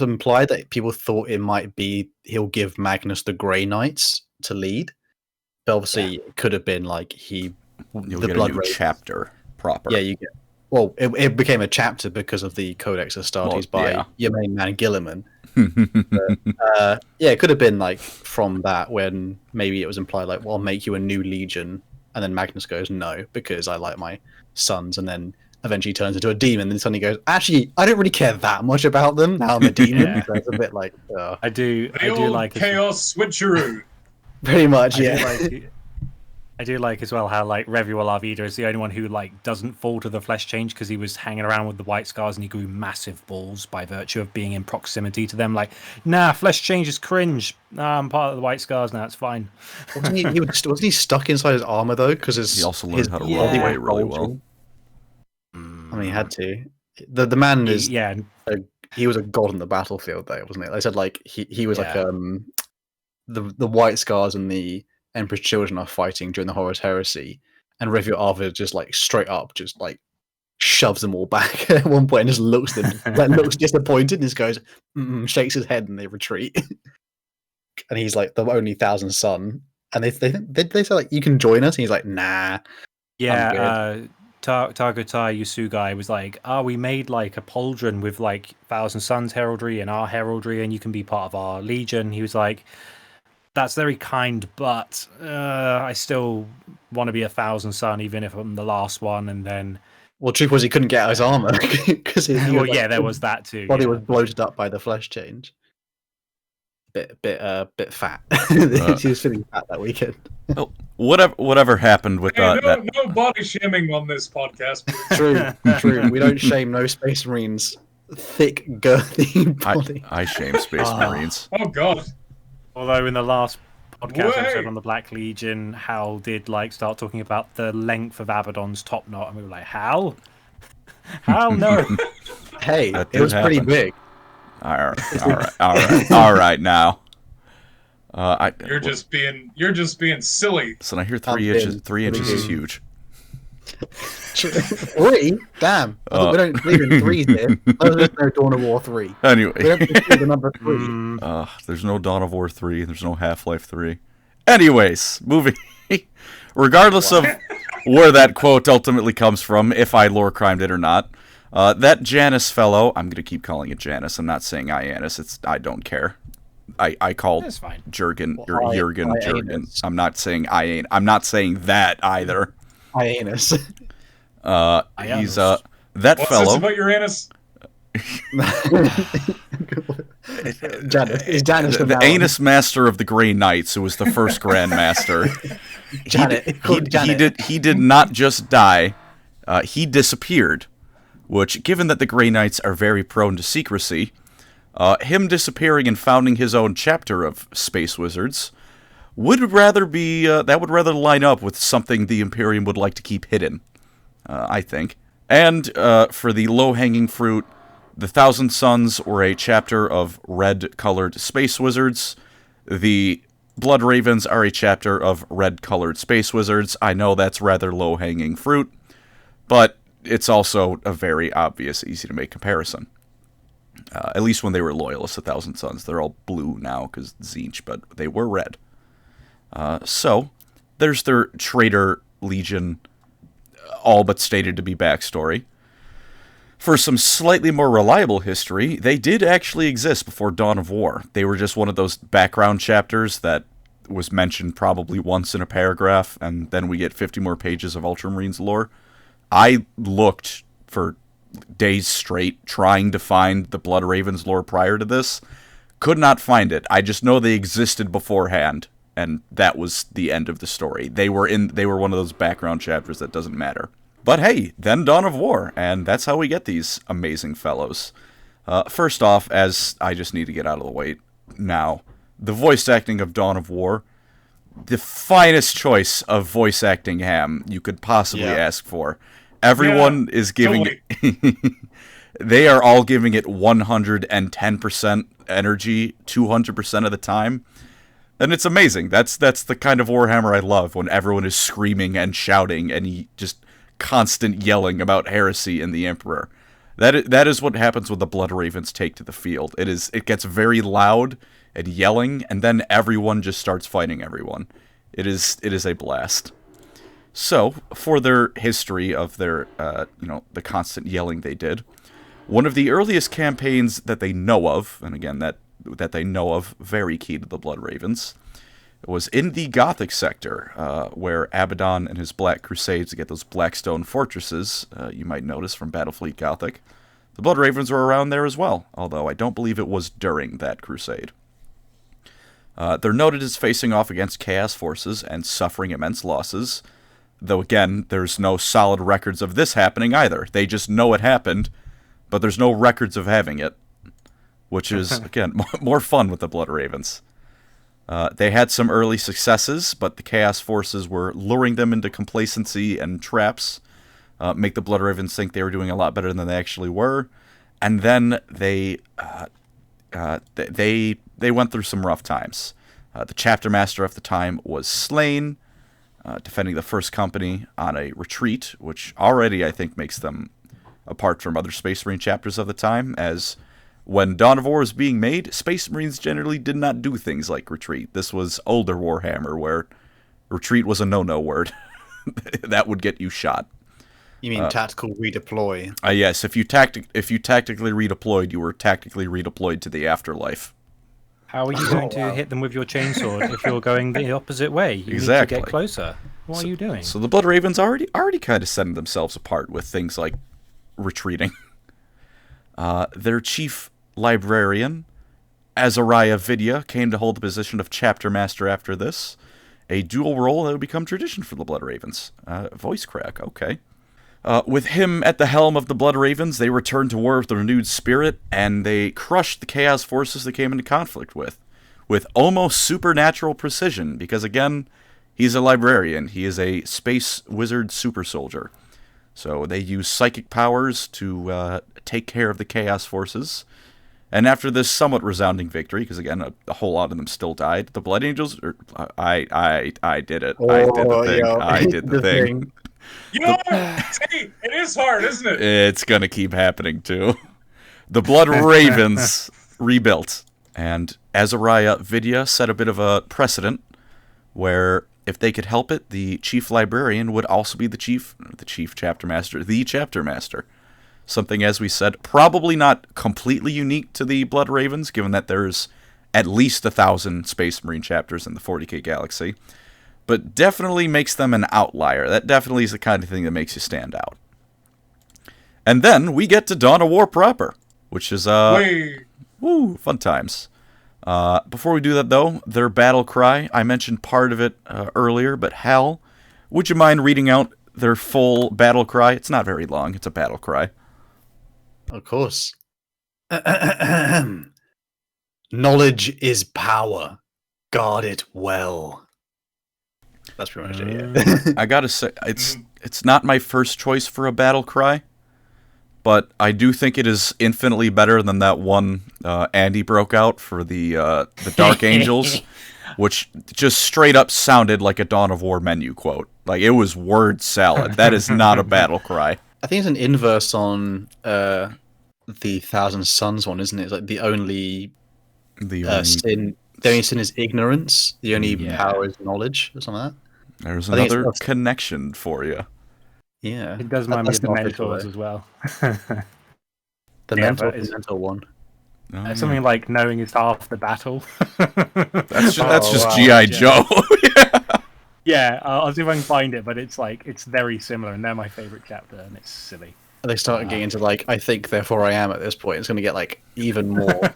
implied that people thought it might be he'll give Magnus the Grey Knights to lead, but obviously it could have been like You'll the get Blood a new Race chapter proper. Yeah, you get. Well, it became a chapter because of the Codex Astartes by your main man Gilliman. But, it could have been like from that when maybe it was implied like, "Well, I'll make you a new legion," and then Magnus goes, "No, because I like my sons," and then eventually turns into a demon. And then suddenly goes, "Actually, I don't really care that much about them. Now I'm a demon." So it's a bit like, I do like chaos switcheroo. Pretty much, I do like as well how like Revuel arvida is the only one who like doesn't fall to the flesh change because he was hanging around with the White Scars and he grew massive balls by virtue of being in proximity to them. Like, nah, flesh change is cringe. Nah, I'm part of the White Scars now. It's fine. Wasn't he stuck inside his armor though? Because he also learned how to roll away really well. I mean, he had to. The man is he was a god on the battlefield though, wasn't it? They said like he was like the White Scars and the Emperor's children are fighting during the Horus Heresy, and Revuel arvida just like straight up just like shoves them all back at one point and just looks at them looks disappointed and just goes shakes his head and they retreat. And he's like the only Thousand Son, and they say like, "You can join us," and he's like, "Nah." Targotai Yusugai was like, we made like a pauldron with like Thousand Sons heraldry and our heraldry, and you can be part of our legion. He was like, "That's very kind, but I still want to be a Thousand Son, even if I'm the last one." And then, well, truth was he couldn't get out his armor because there was that too. Body was bloated up by the flesh change. Bit fat. He was feeling fat that weekend. Well, whatever happened with no body shaming on this podcast. True. We don't shame no Space Marines thick, girthy body. I shame Space Marines. Oh god. Although in the last podcast Way. episode on the Black Legion, Hal did start talking about the length of Abaddon's top knot, and we were like, Hal? Hal, no. Hey, That it did was pretty happen. big. All right now. You're just being silly. So I hear I'm 3 inches. in. 3 inches is huge. 3? Damn. I thought we don't believe in threes here. Oh, there's no Dawn of War 3. We Anyway, don't believe the number 3. there's no Dawn of War 3. There's no Half-Life 3. Anyways, moving. Regardless of where that quote ultimately comes from, if I lore crimed it or not, that Janus fellow, I'm going to keep calling it Janus. I'm not saying Ianus. I don't care. I call That's fine. Jurgen or Well, Jurgen I Jurgen. anus. I'm not saying I'm not saying that either. Hyanus. He's that What's fellow. this about Uranus? Janus. Is Janus The anus master of the Grey Knights, who was the first Grand Master. Janet. He did not just die. He disappeared. Which, given that the Grey Knights are very prone to secrecy, him disappearing and founding his own chapter of Space Wizards would rather line up with something the Imperium would like to keep hidden, I think. And for the low-hanging fruit, the Thousand Sons were a chapter of red-colored Space Wizards. The Blood Ravens are a chapter of red-colored Space Wizards. I know that's rather low-hanging fruit, but it's also a very obvious, easy-to-make comparison. At least when they were loyalists, the Thousand Sons. They're all blue now because Tzeentch, but they were red. So, there's their traitor legion, all but stated to be backstory. For some slightly more reliable history, they did actually exist before Dawn of War. They were just one of those background chapters that was mentioned probably once in a paragraph, and then we get 50 more pages of Ultramarines lore. I looked for days straight trying to find the Blood Ravens lore prior to this. Could not find it. I just know they existed beforehand, and that was the end of the story. They were one of those background chapters that doesn't matter. But hey, then Dawn of War, and that's how we get these amazing fellows. First off, as I just need to get out of the way now, the voice acting of Dawn of War, the finest choice of voice acting ham you could possibly ask for. Everyone is giving it. They are all giving it 110% energy, 200% of the time. And it's amazing. That's the kind of Warhammer I love, when everyone is screaming and shouting and just constant yelling about heresy and the Emperor. That is what happens when the Blood Ravens take to the field. It gets very loud and yelling, and then everyone just starts fighting everyone. It is a blast. So, for their history of their the constant yelling they did, one of the earliest campaigns that they know of, and again that they know of, very key to the Blood Ravens, was in the Gothic sector, where Abaddon and his Black Crusades get those Blackstone fortresses, you might notice from Battlefleet Gothic. The Blood Ravens were around there as well, although I don't believe it was during that crusade. They're noted as facing off against Chaos forces and suffering immense losses, though again, there's no solid records of this happening either. They just know it happened, but there's no records of having it, which is, again, more fun with the Blood Ravens. They had some early successes, but the Chaos forces were luring them into complacency and traps, make the Blood Ravens think they were doing a lot better than they actually were, and then they went through some rough times. The chapter master of the time was slain, defending the First Company on a retreat, which already I think makes them apart from other Space Marine chapters of the time, as when Dawn of War was being made, Space Marines generally did not do things like retreat. This was older Warhammer, where retreat was a no-no word. That would get you shot. You mean tactical redeploy? Yes, if you tactically redeployed, you were tactically redeployed to the afterlife. How are you going to hit them with your chainsword if you're going the opposite way? You Exactly. need to get closer. What are you doing? So the Blood Ravens already kind of setting themselves apart with things like retreating. Their chief librarian, Azariah Vidya, came to hold the position of chapter master after this, a dual role that would become tradition for the Blood Ravens. Voice crack, okay. With him at the helm of the Blood Ravens, they returned to war with a renewed spirit, and they crushed the Chaos forces they came into conflict with almost supernatural precision, because again, he's a librarian. He is a space wizard super soldier. So they use psychic powers to take care of the Chaos forces. And after this somewhat resounding victory, because again, a whole lot of them still died, the Blood Angels, I did it. I did the thing. Yo, I did the thing. See, it is hard, isn't it? It's gonna keep happening too. The Blood Ravens rebuilt, and Azariah Vidya set a bit of a precedent where if they could help it, the chief librarian would also be the chapter master. Something, as we said, probably not completely unique to the Blood Ravens, given that there's at least 1,000 Space Marine chapters in the 40k galaxy, but definitely makes them an outlier. That definitely is the kind of thing that makes you stand out. And then we get to Dawn of War proper, which is fun times. Before we do that, though, their battle cry, I mentioned part of it earlier, but Hal, would you mind reading out their full battle cry? It's not very long. It's a battle cry. Of course. Knowledge is power. Guard it well. That's pretty much it, yeah. I gotta say, it's not my first choice for a battle cry, but I do think it is infinitely better than that one Andy broke out for the Dark Angels, which just straight up sounded like a Dawn of War menu quote. Like, it was word salad. That is not a battle cry. I think it's an inverse on the Thousand Suns one, isn't it? It's like the only sin. The only sin is ignorance. The only power is knowledge, or something like that. There's another connection for you. Yeah, It does remind me of the Mentors as well. The mental one. Oh, Something like knowing is half the battle. That's just G.I. Joe. Yeah, I'll see if I can find it, but it's very similar, and they're my favorite chapter, and it's silly. They start getting into I think, therefore I am at this point. It's going to get even more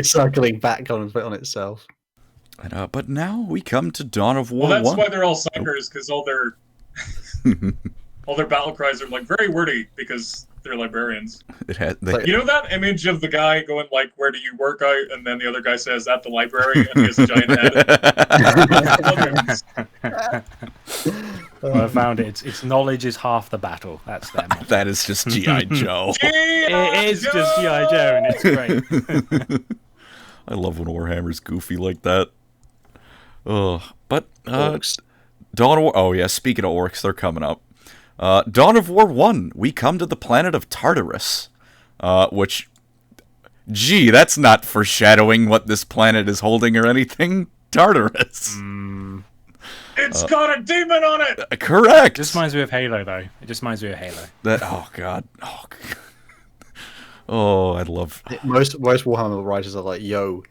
circling back on itself. But now we come to Dawn of War. Well, that's 1. why they're all suckers, because all their battle cries are very wordy because they're librarians. You know that image of the guy going where do you work out, and then the other guy says at the library, and he has a giant head. Well, I found it. It's knowledge is half the battle. That's them. That is just G.I. Joe. It is just G.I. Joe, and it's great. I love when Warhammer's goofy like that. But Orcs. Dawn of War. Oh yeah, speaking of orcs, they're coming up. Dawn of War 1. We come to the planet of Tartarus, which, gee, that's not foreshadowing what this planet is holding or anything. Tartarus. It's got a demon on it. Correct. It just reminds me of Halo, though. It just reminds me of Halo. Oh god. Oh, I love. Most Warhammer writers are like, "Yo,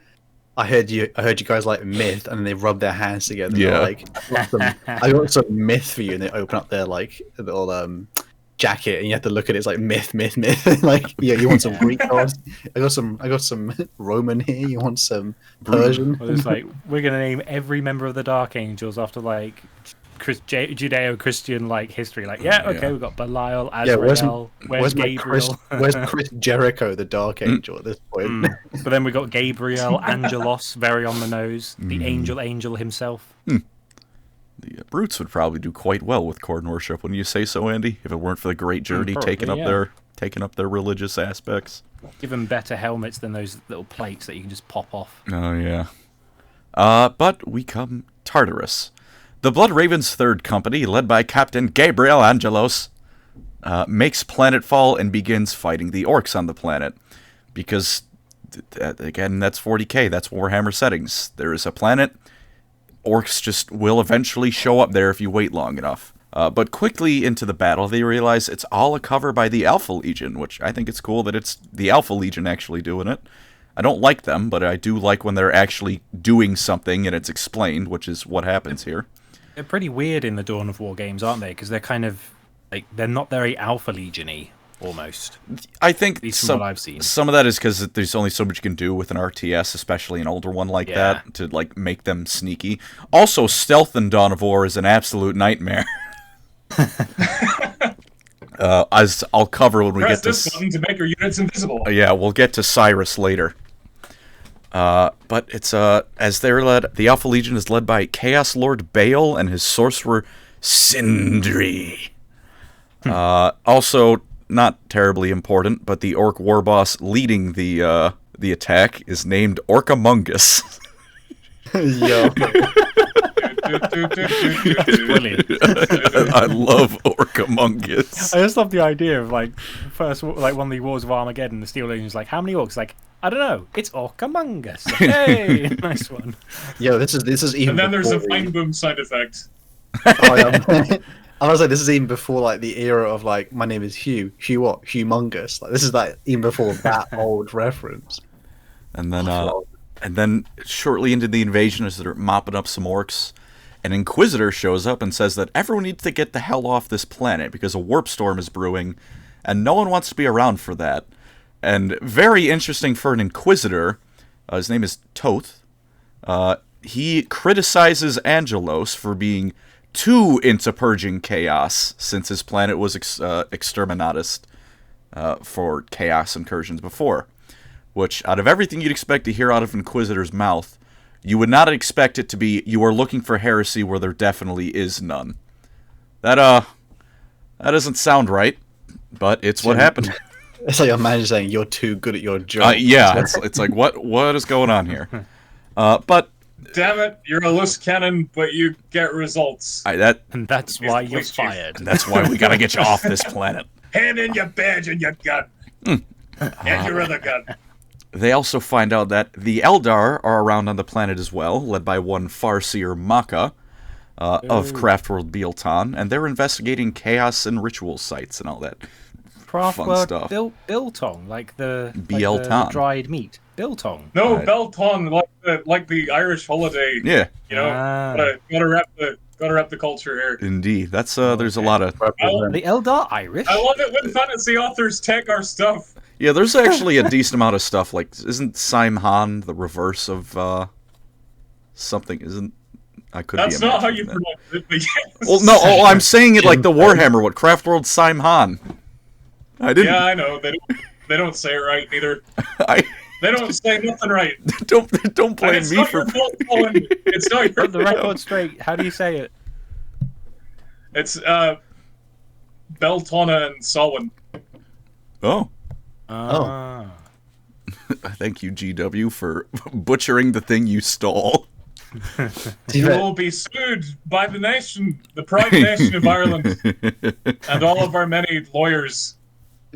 I heard you guys like myth," and then they rub their hands together. Yeah. I got some myth for you, and they open up their little jacket, and you have to look at it. It's like myth. You want some Greek gods? I got some Roman here. You want some Persian? Well, it's we're gonna name every member of the Dark Angels after Judeo-Christian history. We've got Belial, Azrael. Where's Gabriel? Where's Chris Jericho, the Dark Angel, at this point? But then we got Gabriel, Angelos, very on the nose, the angel himself. The Brutes would probably do quite well with court worship, wouldn't you say so, Andy? If it weren't for the great journey taking up their religious aspects. Even better helmets than those little plates that you can just pop off. Oh yeah. But we come Tartarus. The Blood Ravens' third company, led by Captain Gabriel Angelos, makes planetfall and begins fighting the orcs on the planet. Because, again, that's 40k, that's Warhammer settings. There is a planet, orcs just will eventually show up there if you wait long enough. But quickly into the battle, they realize it's all a cover by the Alpha Legion, which I think it's cool that it's the Alpha Legion actually doing it. I don't like them, but I do like when they're actually doing something and it's explained, which is what happens here. They're pretty weird in the Dawn of War games, aren't they? Because they're kind of they're not very Alpha Legion-y, almost. I think at least from what I've seen. Some of that is because there's only so much you can do with an RTS, especially an older one like that, to make them sneaky. Also, stealth in Dawn of War is an absolute nightmare. As I'll cover when we Press get this to... button to make your units invisible. Yeah, we'll get to Cyrus later. But it's, as they're led... The Alpha Legion is led by Chaos Lord Baal and his sorcerer Sindri. Also, not terribly important, but the Orc war boss leading the attack is named Orcamungus. Yo. Brilliant. I love Orcamungus. I just love the idea of like one of the Wars of Armageddon. The Steel Legion's like, how many orcs? Like, I don't know. It's Orcamungus. Hey, nice one. Yo, this is even. And then there's a before fine boom side effect. Oh, yeah. I was like, this is even before like the era of like, my name is Hugh. Hugh what? Humongous. Like this is like even before that old reference. And then shortly into the invasion, as they're mopping up some orcs, an Inquisitor shows up and says that everyone needs to get the hell off this planet because a warp storm is brewing, and no one wants to be around for that. And very interesting for an Inquisitor, his name is Toth. He criticizes Angelos for being too into purging chaos, since his planet was exterminatus for chaos incursions before. Which, out of everything you'd expect to hear out of Inquisitor's mouth, you would not expect it to be, you are looking for heresy where there definitely is none. That doesn't sound right, but it's what happened. It's like a man saying you're too good at your job. Yeah, it's like, what is going on here? But Damn it, you're a loose cannon, but you get results. And that's why you're fired. That's why we gotta get you off this planet. Hand in your badge and your gun. And your other gun. They also find out that the Eldar are around on the planet as well, led by one Farseer Maka of Craftworld Bieltan, and they're investigating chaos and ritual sites and all that fun stuff. Biltong, like the Bieltan. dried meat. Biltong. No, Right. Belton, like the Irish holiday. Yeah, You know, gotta rep the culture here. indeed. That's there's a lot of The Eldar Irish? I love it when fantasy authors take our stuff. yeah. There's actually a decent amount of stuff. Like, isn't Simhan the reverse of something? Isn't I could That's be not how imagining you that. pronounce it. But yes. Well, no, I'm saying it like the Warhammer. What Craftworld Simhan? I didn't. Yeah, I know. They don't say it right neither. I They don't say nothing right. don't And blame it's me not for. your fault, Colin. It's not your Put the record fault. straight. How do you say it? It's Beltona and Samhain. Oh, Ah. thank you, GW, for butchering the thing you stole. You will be sued by the nation, the pride nation of Ireland, and all of our many lawyers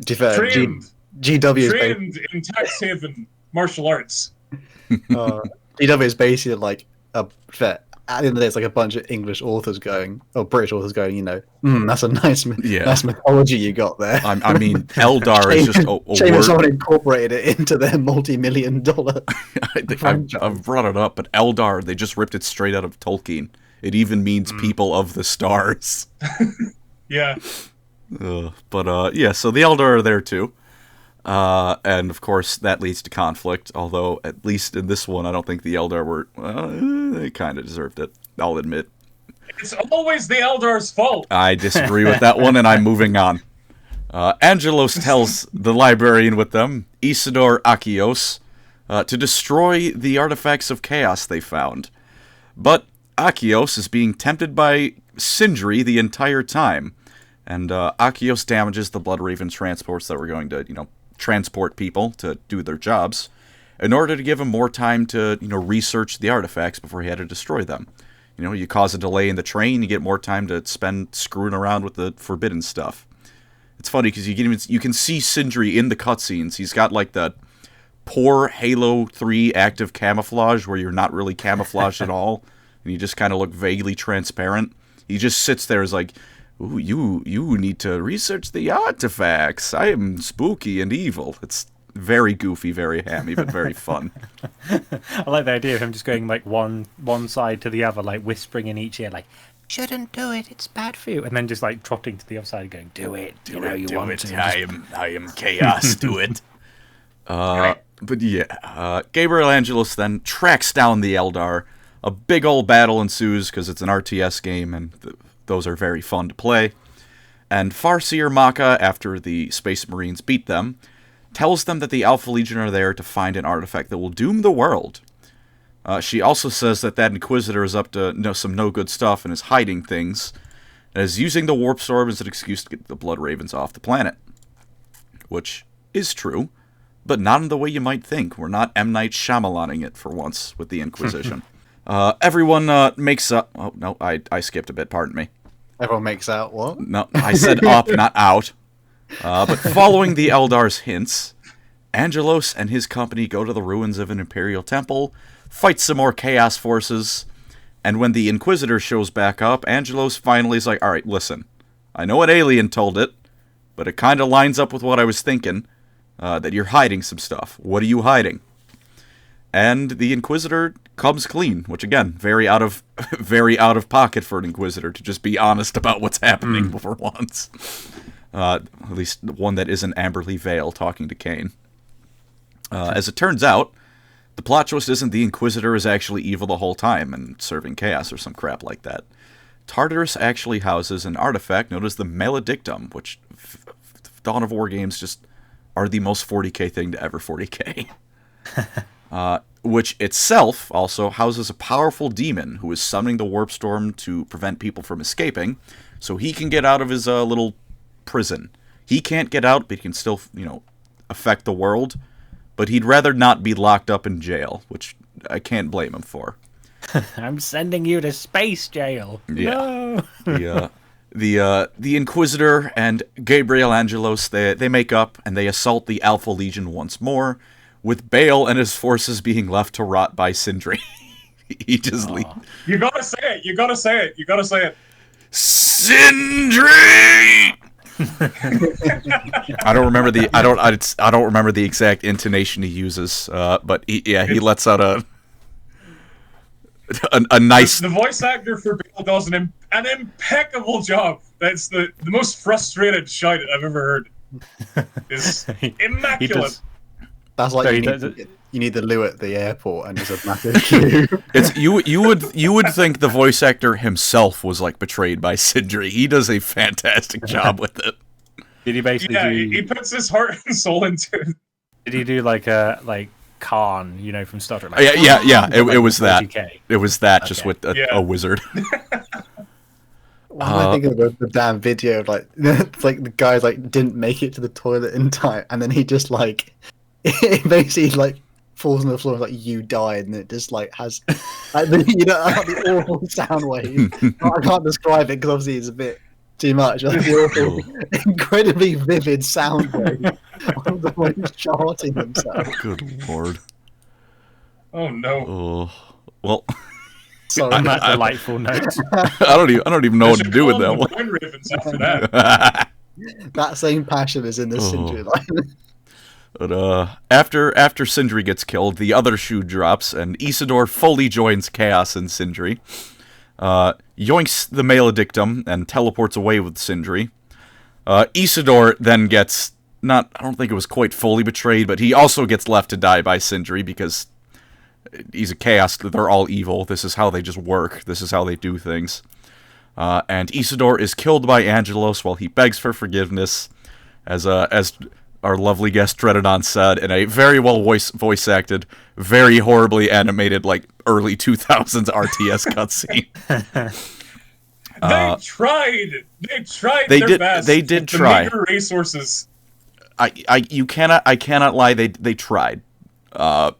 trained GW is trained in tax haven martial arts. GW is basically like a vet. At the end of the day, it's like a bunch of English authors going, or British authors going, you know, that's a nice mythology you got there. I mean, Eldar is just a Shame if word. someone incorporated it into their multi-million-dollar I've brought it up, but Eldar, they just ripped it straight out of Tolkien. It even means people of the stars. Yeah. But yeah, so the Eldar are there too. And of course, that leads to conflict, although at least in this one, I don't think the Eldar were... they kind of deserved it, I'll admit. It's always the Eldar's fault. I disagree with that one, and I'm moving on. Angelos tells the librarian with them, Isidore Achios, to destroy the artifacts of chaos they found. But Achios is being tempted by Sindri the entire time, and Achios damages the Blood Raven transports that were going to, transport people to do their jobs, in order to give him more time to, research the artifacts before he had to destroy them. You cause a delay in the train, you get more time to spend screwing around with the forbidden stuff. It's funny because you can see Sindri in the cutscenes. He's got like the poor Halo 3 active camouflage where you're not really camouflaged at all, and you just kind of look vaguely transparent. He just sits there as like, ooh, you need to research the artifacts. I am spooky and evil. It's very goofy, very hammy, but very fun. I like the idea of him just going like one side to the other, like whispering in each ear, like, shouldn't do it, it's bad for you. And then just like trotting to the other side going, do it. You want to. I am chaos, do it. But yeah, Gabriel Angelos then tracks down the Eldar. A big old battle ensues because it's an RTS game and those are very fun to play. And Farseer Maka, after the Space Marines beat them, tells them that the Alpha Legion are there to find an artifact that will doom the world. She also says that Inquisitor is up to some no-good stuff and is hiding things, and is using the Warp Storm as an excuse to get the Blood Ravens off the planet. Which is true, but not in the way you might think. We're not M. Night Shyamalan-ing it for once with the Inquisition. Everyone makes up... Oh, no, I skipped a bit, pardon me. Everyone makes out what? No, I said up, not out. But following the Eldar's hints, Angelos and his company go to the ruins of an Imperial temple, fight some more Chaos forces, and when the Inquisitor shows back up, Angelos finally is like, alright, listen, I know an alien told it, but it kind of lines up with what I was thinking, that you're hiding some stuff. What are you hiding? And the Inquisitor comes clean, which again, very out of pocket for an Inquisitor to just be honest about what's happening for once. At least one that isn't Amberly Vale talking to Kane. As it turns out, the plot twist isn't the Inquisitor is actually evil the whole time and serving chaos or some crap like that. Tartarus actually houses an artifact known as the Maledictum, which Dawn of War games just are the most 40k thing to ever 40k. Which itself also houses a powerful demon who is summoning the Warp Storm to prevent people from escaping, so he can get out of his little prison. He can't get out, but he can still, affect the world, but he'd rather not be locked up in jail, which I can't blame him for. I'm sending you to space jail. Yeah. No. The Inquisitor and Gabriel Angelos, they make up and they assault the Alpha Legion once more, with Bale and his forces being left to rot by Sindri. He just leaves. You gotta say it. You gotta say it. You gotta say it. Sindri. I don't remember the exact intonation he uses, but he lets out a nice. The voice actor for Bale does an impeccable job. That's the most frustrated shout I've ever heard. It's immaculate. That's like you need the loo at the airport, and there's a massive queue. It's you would think the voice actor himself was like betrayed by Sindri. He does a fantastic job with it. Did he basically? Yeah, he puts his heart and soul into it. Did he do like Khan, from Star Trek? Like, yeah. It was that. It was that, just with a wizard. Why am I thinking of the damn video? It's like the guy didn't make it to the toilet in time, and then he just it basically falls on the floor and you died, and it just has the awful sound wave. I can't describe it because obviously it's a bit too much. The awful, incredibly vivid sound wave of the one charting himself. Good lord. Oh no. Oh well. Sorry, on that delightful note. I don't even know what to do with that one. Ravens after that. That same passion is in the Sindri line. But after Sindri gets killed, the other shoe drops, and Isidore fully joins Chaos and Sindri. Yoinks the Maledictum and teleports away with Sindri. Isidore then gets I don't think it was quite fully betrayed, but he also gets left to die by Sindri because he's a Chaos. They're all evil. This is how they just work. This is how they do things. And Isidore is killed by Angelos while he begs for forgiveness, as our lovely guest Dredadon said, in a very well voice acted, very horribly animated, early 2000s RTS cutscene. They tried. They tried they their did, best. They did try. The resources. I cannot lie. They tried. I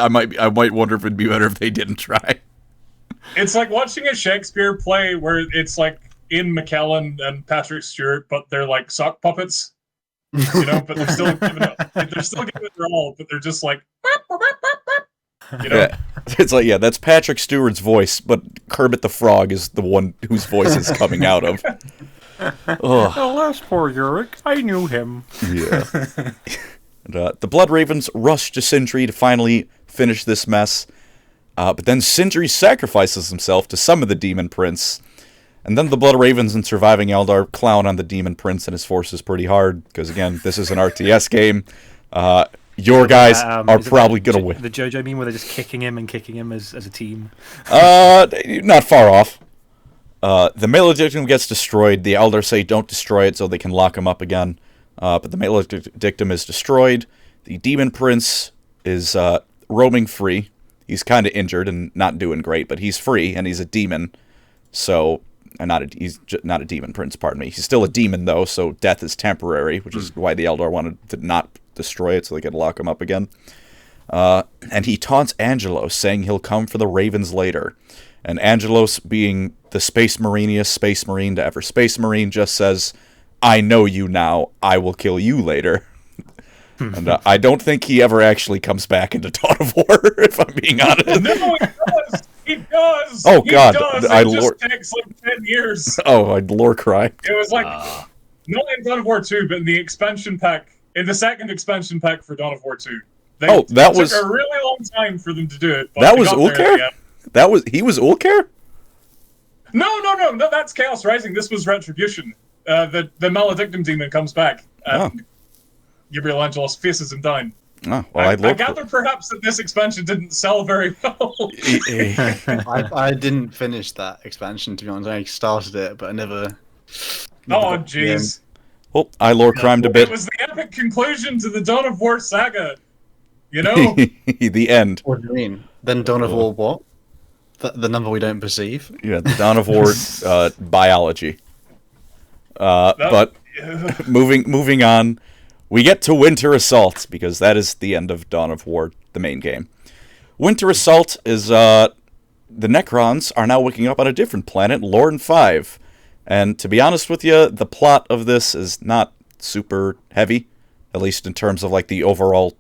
might wonder if it'd be better if they didn't try. It's like watching a Shakespeare play where it's Ian McKellen and Patrick Stewart, but they're sock puppets. But they're still giving it. They're still giving it their all, but they're just Yeah. It's that's Patrick Stewart's voice, but Kermit the Frog is the one whose voice is coming out of. Alas, poor Yurik. I knew him. Yeah. And, the Blood Ravens rush to Sindri to finally finish this mess, but then Sindri sacrifices himself to summon the Demon Prince. And then the Blood Ravens and surviving Eldar clown on the Demon Prince and his forces pretty hard, because again, this is an RTS game. Your guys are probably going to win. The JoJo meme where they're just kicking him as a team? Not far off. The maledictum gets destroyed. The Eldar say don't destroy it so they can lock him up again. But the maledictum is destroyed. The Demon Prince is roaming free. He's kind of injured and not doing great, but he's free, and he's a demon. So, he's not a demon prince, pardon me. He's still a demon, though, so death is temporary, which is why the Eldar wanted to not destroy it so they could lock him up again. And he taunts Angelos, saying he'll come for the Ravens later. And Angelos, being the Space Mariniest Space Marine to ever Space Marine, just says, I know you now, I will kill you later. And I don't think he ever actually comes back into Dawn of War, if I'm being honest. No, he does! He does! Oh, he God. Does. It just takes like 10 years. Oh, I'd lore cry. It was like, not in Dawn of War 2, but in the expansion pack, in the second expansion pack for Dawn of War 2. It took a really long time for them to do it. But that was Ulker? He was Ulker? No, that's Chaos Rising. This was Retribution. The Maledictum demon comes back. And Gabriel Angelos faces him down. Oh, well, I gather perhaps that this expansion didn't sell very well. I didn't finish that expansion, to be honest. I started it, but I never Oh, jeez. Well, I lore crimed a bit. It was the epic conclusion to the Dawn of War saga. You know? The end. What do you mean? Then Dawn of War what? The number we don't perceive? Yeah, the Dawn of War biology. But moving on, we get to Winter Assault, because that is the end of Dawn of War, the main game. Winter Assault is, the Necrons are now waking up on a different planet, Lorne 5. And to be honest with you, the plot of this is not super heavy, at least in terms of, like, the overall,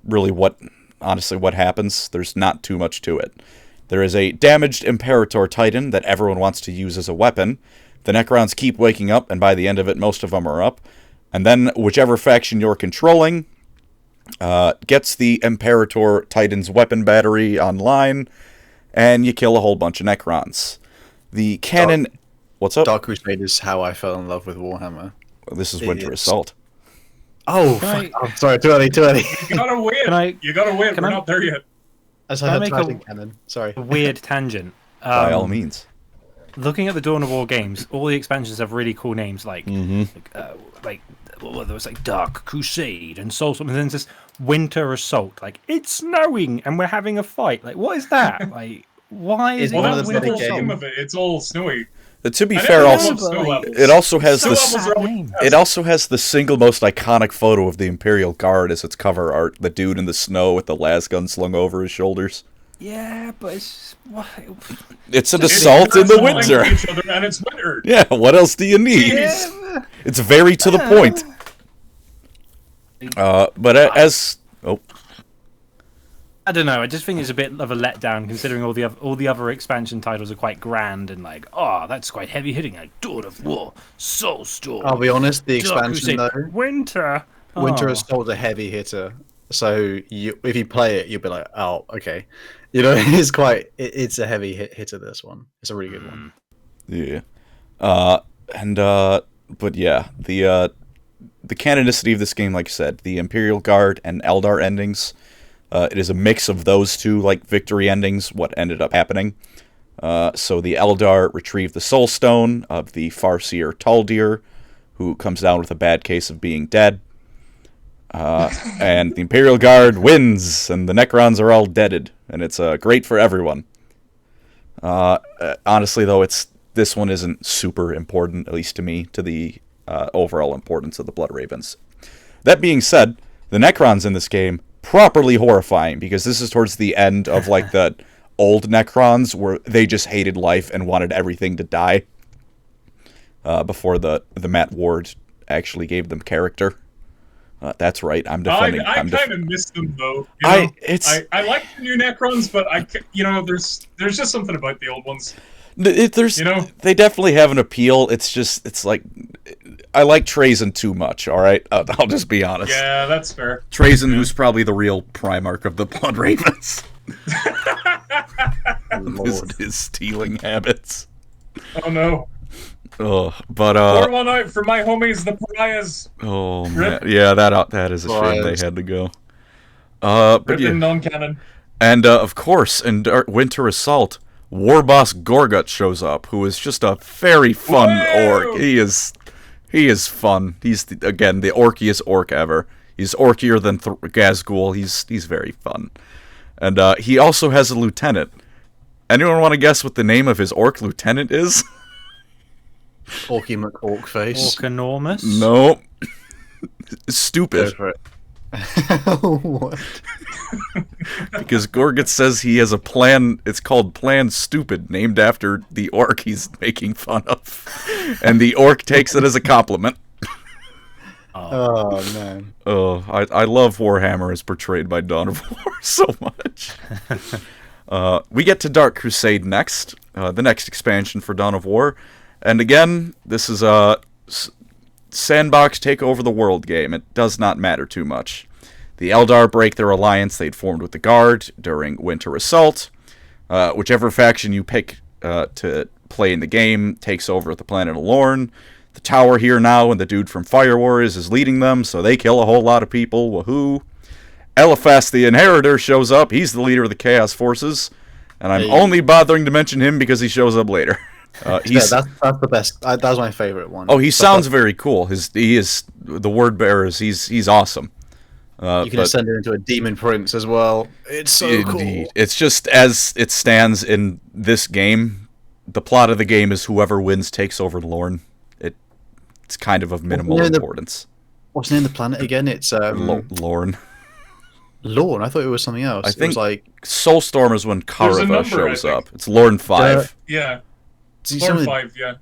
really what happens. There's not too much to it. There is a damaged Imperator Titan that everyone wants to use as a weapon. The Necrons keep waking up, and by the end of it, most of them are up. And then whichever faction you're controlling gets the Imperator Titan's weapon battery online, and you kill a whole bunch of Necrons. The canon... What's up? Dark Crusade is how I fell in love with Warhammer. This is Winter Assault. Oh, I'm sorry, too early. You gotta wait. We're not there yet. As I had Titan cannon. Sorry. A weird tangent. By all means. Looking at the Dawn of War games, all the expansions have really cool names, there was like Dark Crusade and Soulstorm, and then just Winter Assault. Like, it's snowing and we're having a fight. Like, what is that? Like, why is it that's Winter the whole Assault? theme of it. It's all snowy. To be fair, it also has the single most iconic photo of the Imperial Guard as its cover art. The dude in the snow with the las gun slung over his shoulders. Yeah, but it's an assault in the winter. And it's winter. Yeah, what else do you need? Yeah. It's very to the point. I don't know. I just think it's a bit of a letdown considering all the other expansion titles are quite grand and like, oh, that's quite heavy hitting. Like Dawn of War, Soulstorm. I'll be honest, the Dark expansion Crusade, though, Winter Assault's a heavy hitter. So if you play it, you'll be like, oh, okay. You know, it's a heavy hitter. This one, it's a really good one. Yeah, but yeah, the canonicity of this game, like I said, the Imperial Guard and Eldar endings. It is a mix of those two, like, victory endings, what ended up happening. So the Eldar retrieve the Soul Stone of the Farseer Taldir, who comes down with a bad case of being dead. And the Imperial Guard wins, and the Necrons are all deaded, and it's great for everyone. Honestly, though, this one isn't super important, at least to me, to the overall importance of the Blood Ravens. That being said, the Necrons in this game, properly horrifying, because this is towards the end of, like, the old Necrons, where they just hated life and wanted everything to die, before the Matt Ward actually gave them character. That's right, I'm defending... I kind of miss them, though. I like the new Necrons, but there's just something about the old ones. They definitely have an appeal. It's like, I like Trazen too much, alright? I'll just be honest. Yeah, that's fair. Trazen, who's probably the real Primarch of the Blood Ravens. his stealing habits. Oh no. Oh, but pour one out for my homies, the Pariahs. Oh man, yeah, that is a shame they had to go. But yeah. Non-canon. And of course, in Winter Assault, War Boss Gorgut shows up, who is just a very fun orc. He is fun. He's again the orkiest orc ever. He's orkier than Gazgul. He's very fun, and he also has a lieutenant. Anyone want to guess what the name of his orc lieutenant is? Orky McOrkface. Orcanormous? No. Stupid. Go for it. What? Because Gorgut says he has a plan. It's called Plan Stupid, named after the orc he's making fun of, and the orc takes it as a compliment. Oh man. Oh, I love Warhammer as portrayed by Dawn of War so much. We get to Dark Crusade next, the next expansion for Dawn of War, and again, this is a sandbox take over the world game. It does not matter too much. The Eldar break their alliance they'd formed with the Guard during Winter Assault. Whichever faction you pick to play in the game takes over the planet of Lorne. The Tower here now, and the dude from Fire Warriors is leading them, so they kill a whole lot of people. Woohoo! Eliphas the Inheritor shows up. He's the leader of the Chaos Forces, and I'm only bothering to mention him because he shows up later. That's the best. That was my favorite one. Oh, he sounds very cool. He is the word bearers. He's awesome. You can ascend it into a demon prince as well. It's so cool. It's just as it stands in this game. The plot of the game is whoever wins takes over Lorne. It's kind of minimal importance. What's the name of the planet again? It's Lorne. Lorne. I thought it was something else. I think it was like Soulstorm is when Karava shows up. It's Lorne 5. Yeah. Lorne 5. Yeah.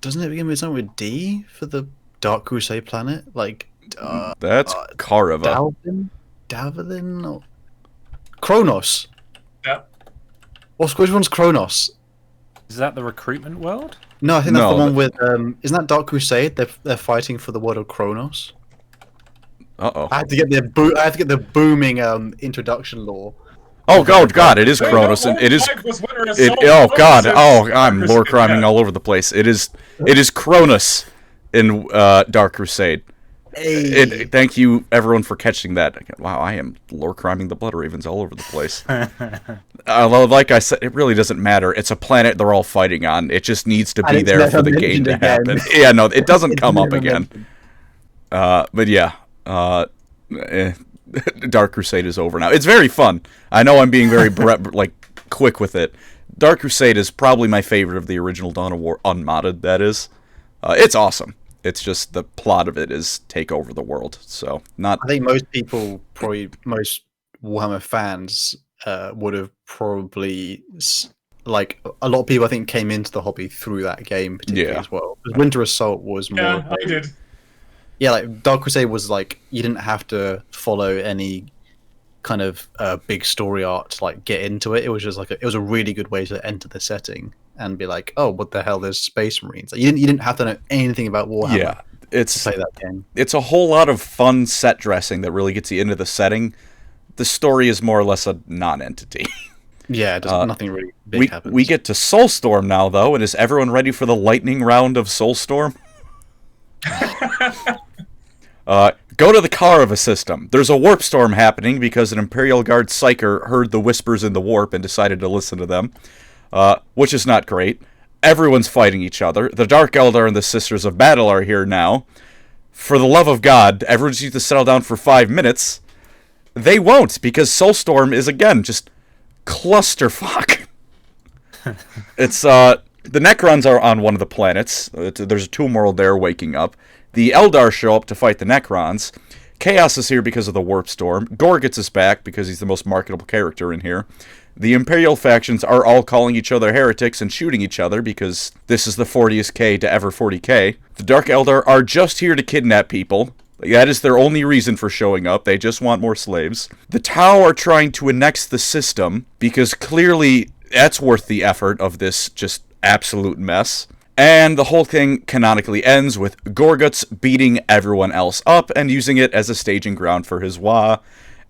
Doesn't it begin with something with D for the Dark Crusade planet? Like that's Karava. Dalvin or Kronos. Yeah. Which one's Kronos? Is that the recruitment world? No, I think that's the one with. Isn't that Dark Crusade? They're fighting for the world of Kronos. Uh-oh. I have to get the booming introduction lore. Oh God! It is Kronos, and it is. Oh God! Oh, I'm lore criming all over the place. It is Kronos in Dark Crusade. Hey. Thank you, everyone, for catching that. Wow, I am lore criming the Blood Ravens all over the place. Like I said, it really doesn't matter. It's a planet they're all fighting on. It just needs to be there for the game to happen. Yeah, no, it doesn't come up again. But yeah, Dark Crusade is over now. It's very fun. I know I'm being very quick with it. Dark Crusade is probably my favorite of the original Dawn of War unmodded. That is, it's awesome. It's just the plot of it is take over the world. So not. I think most people, probably most Warhammer fans, would have probably like a lot of people. I think came into the hobby through that game particularly as well. Because Winter Assault was more. Yeah, I did. Yeah, like Dark Crusade was like you didn't have to follow any kind of big story arc to like get into it. It was just like it was a really good way to enter the setting and be like, oh, what the hell? There's Space Marines. Like, you didn't have to know anything about Warhammer. Yeah, to play that game. It's a whole lot of fun set dressing that really gets you into the setting. The story is more or less a non-entity. Yeah, nothing really big happens. We get to Soulstorm now, though, and is everyone ready for the lightning round of Soulstorm? Go to the Karava system. There's a warp storm happening because an Imperial Guard Psyker heard the whispers in the warp and decided to listen to them, which is not great. Everyone's fighting each other. The Dark Eldar and the Sisters of Battle are here now. For the love of God, everyone just needs to settle down for 5 minutes. They won't, because Soulstorm is, again, just clusterfuck. It's, the Necrons are on one of the planets. There's a tomb world there waking up. The Eldar show up to fight the Necrons. Chaos is here because of the Warp Storm. Gorguts is back because he's the most marketable character in here. The Imperial factions are all calling each other heretics and shooting each other because this is the 40th K to ever 40K. The Dark Eldar are just here to kidnap people. That is their only reason for showing up. They just want more slaves. The Tau are trying to annex the system because clearly that's worth the effort of this just absolute mess. And the whole thing canonically ends with Gorguts beating everyone else up and using it as a staging ground for his Wa,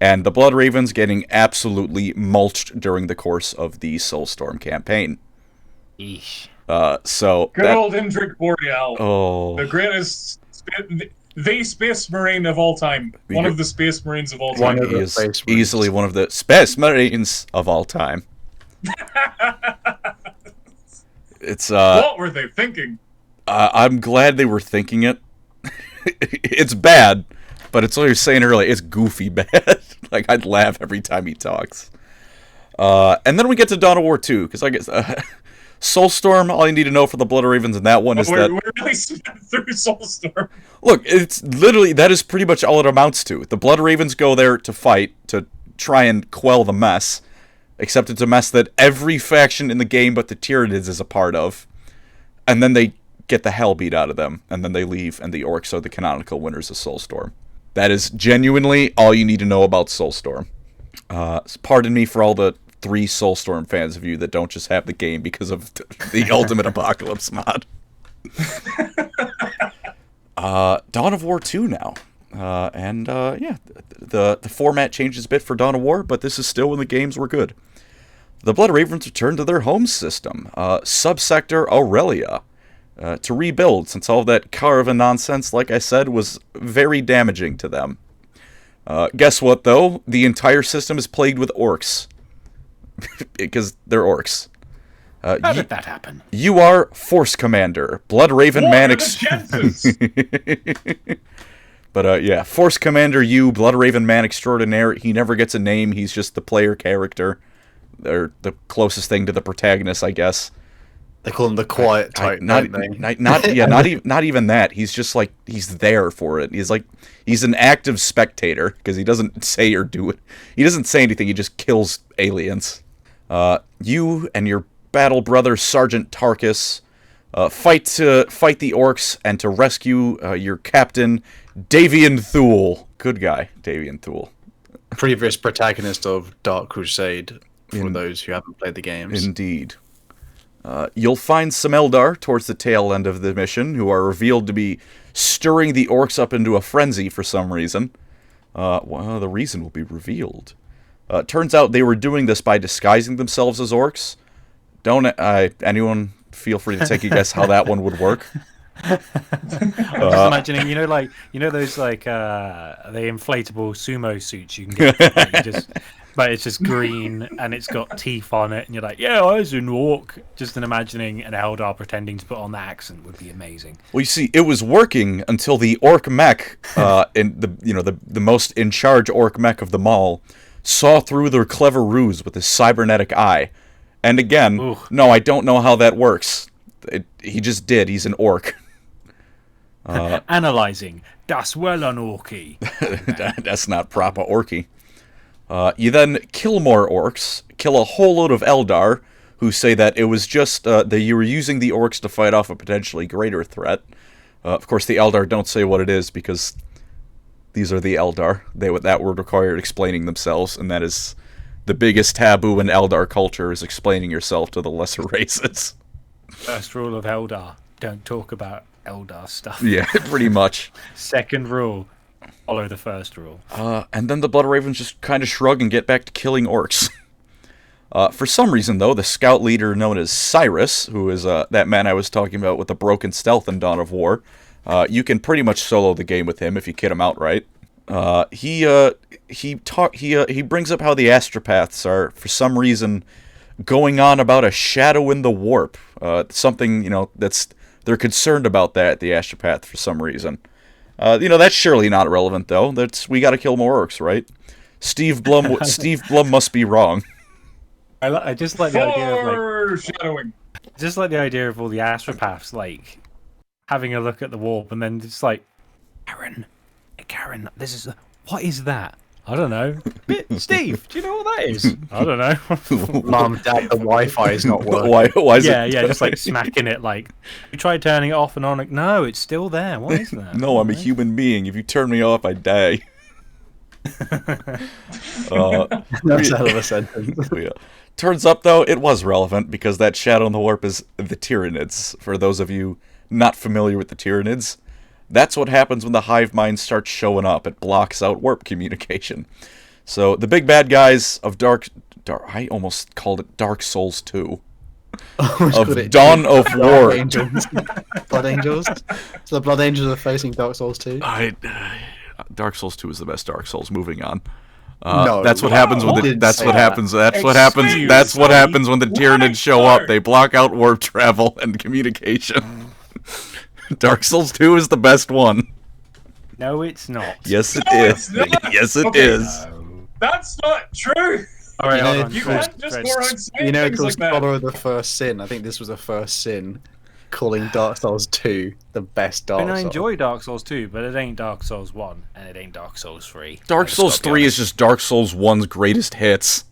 and the Blood Ravens getting absolutely mulched during the course of the Soulstorm campaign. Eesh. Good old Indrik Boreal. Oh. The greatest, the Space Marine of all time. One of the Space Marines of all time. He is easily one of the Space Marines of all time. It's What were they thinking? I'm glad they were thinking it. It's bad, but it's what you're saying earlier. It's goofy bad. Like, I'd laugh every time he talks. And then we get to Dawn of War 2, because I guess Soulstorm, all you need to know for the Blood Ravens in that one is that... We're really spent through Soulstorm. Look, it's literally, that is pretty much all it amounts to. The Blood Ravens go there to fight, to try and quell the mess, except it's a mess that every faction in the game but the Tyranids is a part of. And then they get the hell beat out of them, and then they leave, and the orcs are the canonical winners of Soulstorm. That is genuinely all you need to know about Soulstorm. Pardon me for all the 3 Soulstorm fans of you that don't just have the game because of the Ultimate Apocalypse mod. Dawn of War 2 now. Yeah, the format changes a bit for Dawn of War, but this is still when the games were good. The Blood Ravens return to their home system, Subsector Aurelia, to rebuild, since all that caravan nonsense, like I said, was very damaging to them. Guess what, though? The entire system is plagued with orcs. Because they're orcs. How did that happen? You are Force Commander, Blood Raven Man... But, yeah, Force Commander you, Blood Raven Man Extraordinaire. He never gets a name, he's just the player character. They're the closest thing to the protagonist, I guess. They call him the quiet type, not even that. He's just like, he's there for it. He's an active spectator, because he doesn't say or do it. He doesn't say anything, he just kills aliens. You and your battle brother, Sergeant Tarkus, fight the orcs and to rescue your captain, Davian Thule. Good guy, Davian Thule. Previous protagonist of Dark Crusade, for those who haven't played the games. Indeed. You'll find some Eldar towards the tail end of the mission, who are revealed to be stirring the orcs up into a frenzy for some reason. Well, the reason will be revealed. Turns out they were doing this by disguising themselves as orcs. Don't anyone feel free to take a guess how that one would work? I'm just imagining, those the inflatable sumo suits you can get. But it's just green and it's got teeth on it, and you're like, yeah, I was an orc. Just imagining an Eldar pretending to put on the accent would be amazing. Well, you see, it was working until the orc mech, in the most in charge orc mech of them all, saw through their clever ruse with his cybernetic eye. And again, no, I don't know how that works. He just did. He's an orc. Analyzing. Das well an orky. That's not proper orky. You then kill more orcs, kill a whole load of Eldar, who say that it was just that you were using the orcs to fight off a potentially greater threat. Of course, the Eldar don't say what it is, because these are the Eldar. That would require explaining themselves, and that is the biggest taboo in Eldar culture, is explaining yourself to the lesser races. First rule of Eldar, don't talk about Eldar stuff. Yeah, pretty much. Second rule, follow the first rule. And then the Blood Ravens just kind of shrug and get back to killing orcs. For some reason, though, the scout leader known as Cyrus, who is that man I was talking about with the broken stealth in Dawn of War, you can pretty much solo the game with him if you kid him out right. He brings up how the astropaths are, for some reason, going on about a shadow in the warp. Something, they're concerned about that, the astropath, for some reason. That's surely not relevant, though. We gotta kill more orcs, right? Steve Blum must be wrong. I just like the idea of foreshadowing. Just like the idea of all the astropaths having a look at the warp and then just like, Karen, what is that? I don't know. Steve, do you know what that is? I don't know. Mum, Dad, the Wi-Fi is not working. Why is it? Yeah, just smacking it. You try turning it off and on. No, it's still there. What is that? No, I'm a human being. If you turn me off, I die. That's a hell of a sentence. Yeah. Turns up, though, it was relevant, because that shadow in the warp is the Tyranids. For those of you not familiar with the Tyranids, that's what happens when the hive mind starts showing up. It blocks out warp communication. So the big bad guys of I almost called it Dark Souls 2. Of Dawn of War. Blood Angels? So the Blood Angels are facing Dark Souls 2? Dark Souls 2 is the best Dark Souls. Moving on. No. That's what happens when I the, didn't that's say what that. happens. That's what happens. Excuse That's what me. happens when the Tyranids show up. What? They block out warp travel and communication. Dark Souls 2 is the best one. No, it's not. Yes, it No, is. it's not. Yes, it Okay. is. That's not true. All right, You hold know, on. You Chris, can't just Chris. go around saying You know, things called like that. Scholar of the First Sin. I think this was the first sin, calling Dark Souls 2 the best Dark And I Souls. enjoy Dark Souls 2, but it ain't Dark Souls 1, and it ain't Dark Souls 3. Dark Souls 3 is just Dark Souls 1's greatest hits.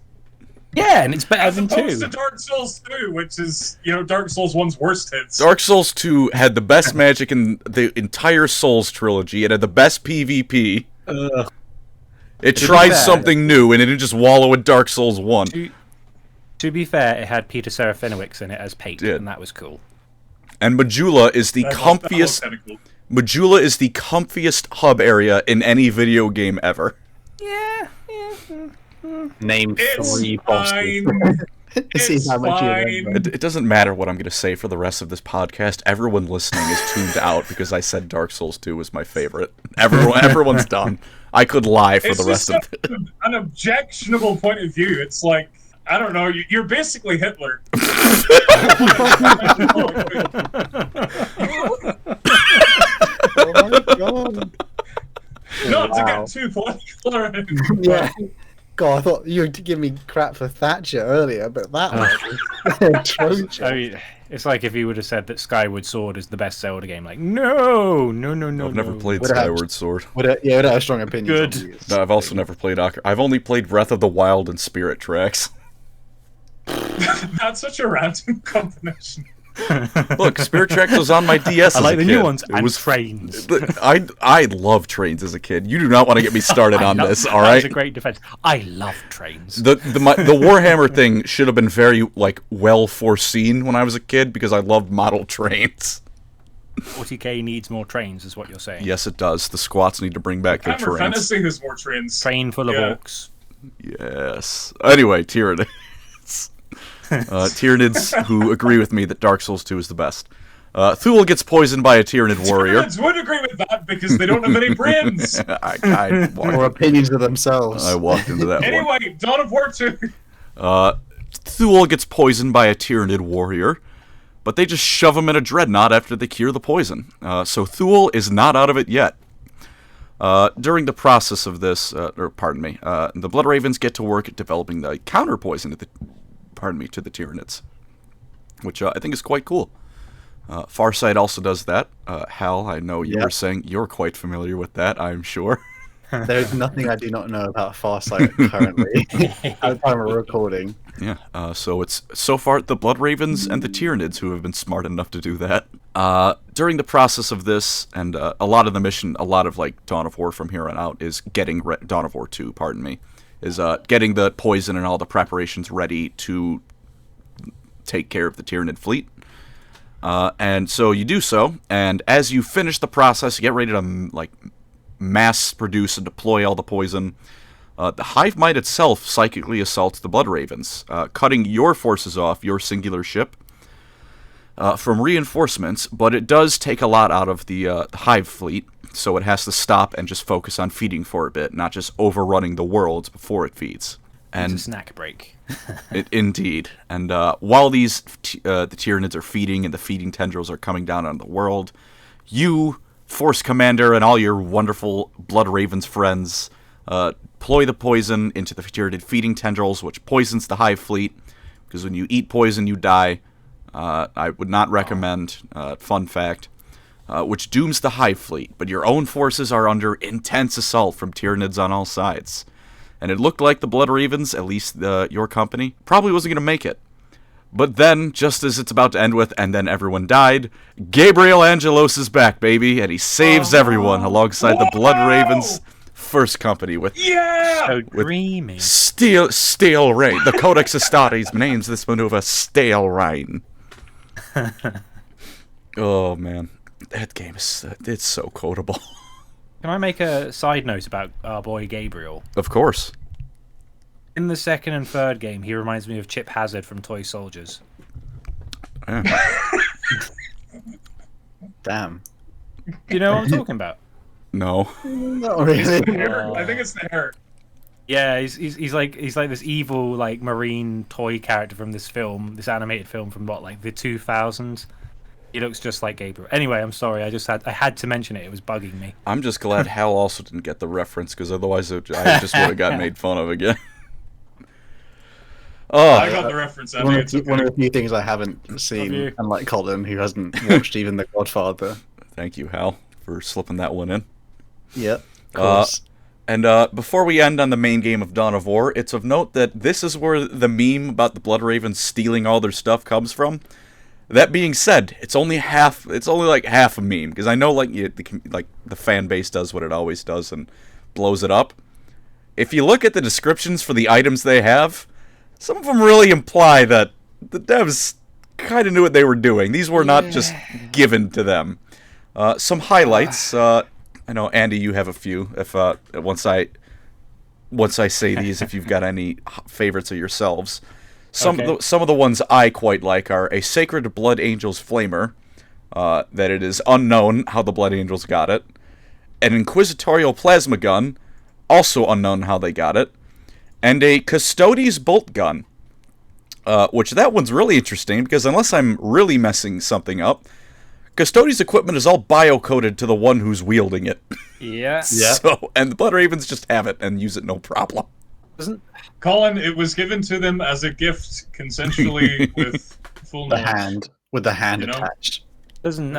Yeah, and it's better As than opposed 2. to Dark Souls 2, which is, Dark Souls 1's worst hits. Dark Souls 2 had the best magic in the entire Souls trilogy. It had the best PvP. It To be tried fair- something new, and it didn't just wallow in Dark Souls 1. To be fair, it had Peter Serafinowicz in it as Pate, did. and that was cool. And Majula is the That was comfiest. kinda cool. Majula is the comfiest hub area in any video game ever. Yeah. Name It's 3 bosses. fine. See It's how much you fine. remember. It doesn't matter what I'm going to say for the rest of this podcast. Everyone listening is tuned out because I said Dark Souls 2 was my favorite. Everyone's done. I could lie for It's the rest just of it. an objectionable point of view. It's like, I don't know, you're basically Hitler. Oh my god. Not to Wow. get too political. Yeah. God, I thought you were giving me crap for Thatcher earlier, but that was atrocious. I mean, it's like if you would have said that Skyward Sword is the best Zelda game. Like, no. I've never played Would have- Skyward Sword. Yeah, would have a strong opinion. Good. No, I've also never played I've only played Breath of the Wild and Spirit Tracks. That's such a random combination. Look, Spirit Tracks was on my DS I as like a the kid. new ones It and was trains. I love trains as a kid. You do not want to get me started on this, all right? That's a great defense. I love trains. The Warhammer thing should have been very well foreseen when I was a kid because I loved model trains. 40k needs more trains, is what you're saying. Yes, it does. The squats need to bring back their Hammer trains. Fantasy has more trains. Train full of Yeah. orcs. Yes. Anyway, Tyranids. Tyranids who agree with me that Dark Souls 2 is the best. Thule gets poisoned by a Tyranid warrior. Tyranids would agree with that because they don't have any brains. I Or opinions of themselves. walked into that one. Anyway, Dawn of War 2. Thule gets poisoned by a Tyranid warrior, but they just shove him in a dreadnought after they cure the poison. So Thule is not out of it yet. During the process of this, the Blood Ravens get to work at developing the counter poison to the Tyranids, which I think is quite cool. Farsight also does that. Hal, I know you were saying you're quite familiar with that, I'm sure. There is nothing I do not know about Farsight currently. At the time of recording. Yeah, so it's so far the Blood Ravens and the Tyranids who have been smart enough to do that. During the process of this, and a lot of the mission, a lot of Dawn of War from here on out is getting Dawn of War 2, is getting the poison and all the preparations ready to take care of the Tyranid fleet. And so you do so, and as you finish the process, you get ready to mass produce and deploy all the poison. The Hive Might itself psychically assaults the Blood Ravens, cutting your forces off, your singular ship, from reinforcements, but it does take a lot out of the Hive fleet, so it has to stop and just focus on feeding for a bit, not just overrunning the worlds before it feeds. It's And a snack break. indeed. And while the Tyranids are feeding and the feeding tendrils are coming down on the world, you, Force Commander, and all your wonderful Blood Ravens friends ploy the poison into the Tyranid feeding tendrils, which poisons the Hive fleet, because when you eat poison, you die. I would not recommend, fun fact, which dooms the Hive fleet, but your own forces are under intense assault from Tyranids on all sides. And it looked like the Blood Ravens, at least your company, probably wasn't going to make it. But then, just as it's about to end with, and then everyone died, Gabriel Angelos is back, baby, and he saves everyone alongside the Blood Ravens' first company with Yeah! So dreamy. Stale Rain. The Codex Astartes names this maneuver Stale Rain. Oh, man. That game is it's so quotable. Can I make a side note about our boy Gabriel? Of course. In the second and third game, he reminds me of Chip Hazard from Toy Soldiers. Yeah. Damn. Do you know what I'm talking about? No. Not really. Hair. I think it's the hair. Yeah, he's like this evil like marine toy character from this film, this animated film from what, like the 2000s. He looks just like Gabriel. Anyway, I'm sorry. I had to mention it. It was bugging me. I'm just glad Hal also didn't get the reference, because otherwise I just would have got made fun of again. I got the reference. I One think of, it's the, okay. one of the few things I haven't seen, you. unlike Colin, who hasn't watched even The Godfather. Thank you, Hal, for slipping that one in. Yep, of course. And before we end on the main game of Dawn of War, it's of note that this is where the meme about the Blood Ravens stealing all their stuff comes from. That being said, it's only like half a meme, because I know the fan base does what it always does and blows it up. If you look at the descriptions for the items they have, some of them really imply that the devs kind of knew what they were doing. These were not just given to them. Some highlights. I know, Andy, you have a few. If once I say these, if you've got any favorites of yourselves. Some of the ones I quite like are a Sacred Blood Angels Flamer, that it is unknown how the Blood Angels got it, an Inquisitorial Plasma Gun, also unknown how they got it, and a Custodes Bolt Gun, which that one's really interesting, because unless I'm really messing something up, Custodes equipment is all bio-coded to the one who's wielding it. Yeah. So, and the Blood Ravens just have it and use it no problem. Colin, it was given to them as a gift, consensually, with full The knowledge. hand, with the hand You know? attached. Doesn't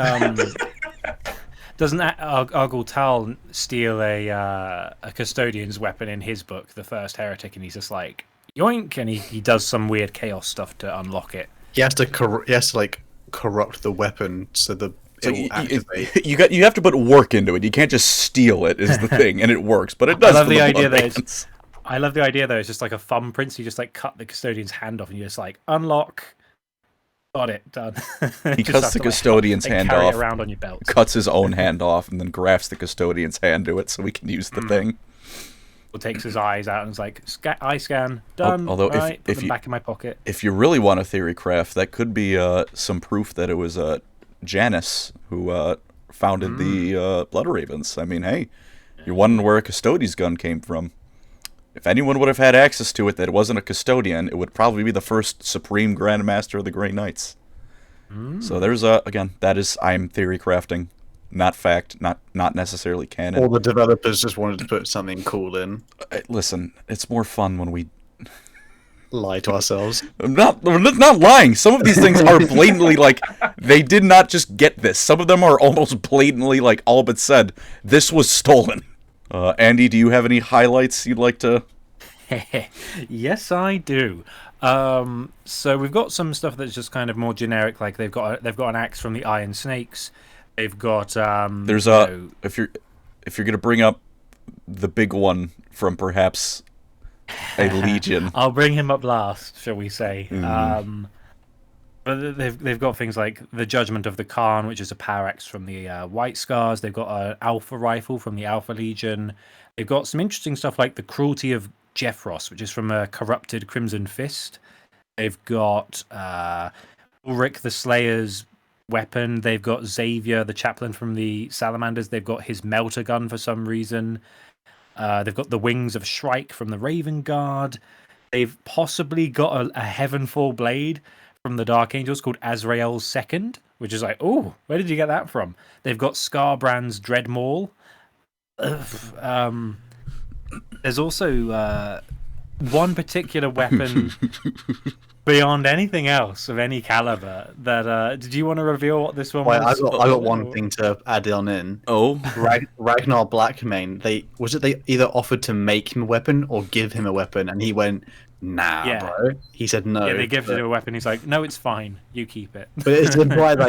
Argul Tal steal a custodian's weapon in his book, The First Heretic, and he's just like yoink, and he does some weird chaos stuff to unlock it. He has to corrupt the weapon so it will activate. You have to put work into it. You can't just steal it. Is the thing, and it works. But it does. I love for the Blood idea that Ravens. I love the idea though. It's just like a thumbprint. So you just like cut the custodian's hand off, and you just like unlock. Got it done. He cuts the custodian's hand carry off, it around on your belt. cuts his own hand off, and then grafts the custodian's hand to it so he can use the thing. Or takes his eyes out and is like, eye scan done. Although right, if put them you back in my pocket. if you really want a theory craft, that could be some proof that it was Janus who founded the Blood Ravens. I mean, hey, you're wondering where a Custodes gun came from. If anyone would have had access to it that wasn't a custodian, it would probably be the first Supreme Grandmaster of the Grey Knights. So there's again, that is, I'm theory crafting, not fact, not necessarily canon. All the developers just wanted to put something cool in. Listen, it's more fun when we Lie to ourselves. we're not lying. Some of these things are blatantly like, they did not just get this. Some of them are almost blatantly like all but said, this was stolen. Andy, do you have any highlights you'd like to? Yes, I do. So we've got some stuff that's just kind of more generic. Like they've got an axe from the Iron Snakes. They've got There's if you're gonna bring up the big one from perhaps a legion. I'll bring him up last, shall we say? But they've got things like the Judgment of the Khan, which is a power axe from the White Scars. They've got an Alpha rifle from the Alpha Legion. They've got some interesting stuff like the Cruelty of Jeffros, which is from a corrupted Crimson Fist. They've got Ulrich the Slayer's weapon. They've got Xavier, the chaplain from the Salamanders. They've got his melter gun for some reason. They've got the Wings of Shrike from the Raven Guard. They've possibly got a Heavenfall blade from the Dark Angels called Azrael's Second, which is like, oh, where did you get that from? They've got Scarbrand's Dread Maul. There's also one particular weapon beyond anything else of any caliber that did you want to reveal what this one Wait, was? I got one thing to add on in. Oh, Ragnar Blackmane. They either offered to make him a weapon or give him a weapon, and he went, "Nah, Yeah. bro." He said no. Yeah, they give him a weapon. He's like, no, it's fine. You keep it. But it's implied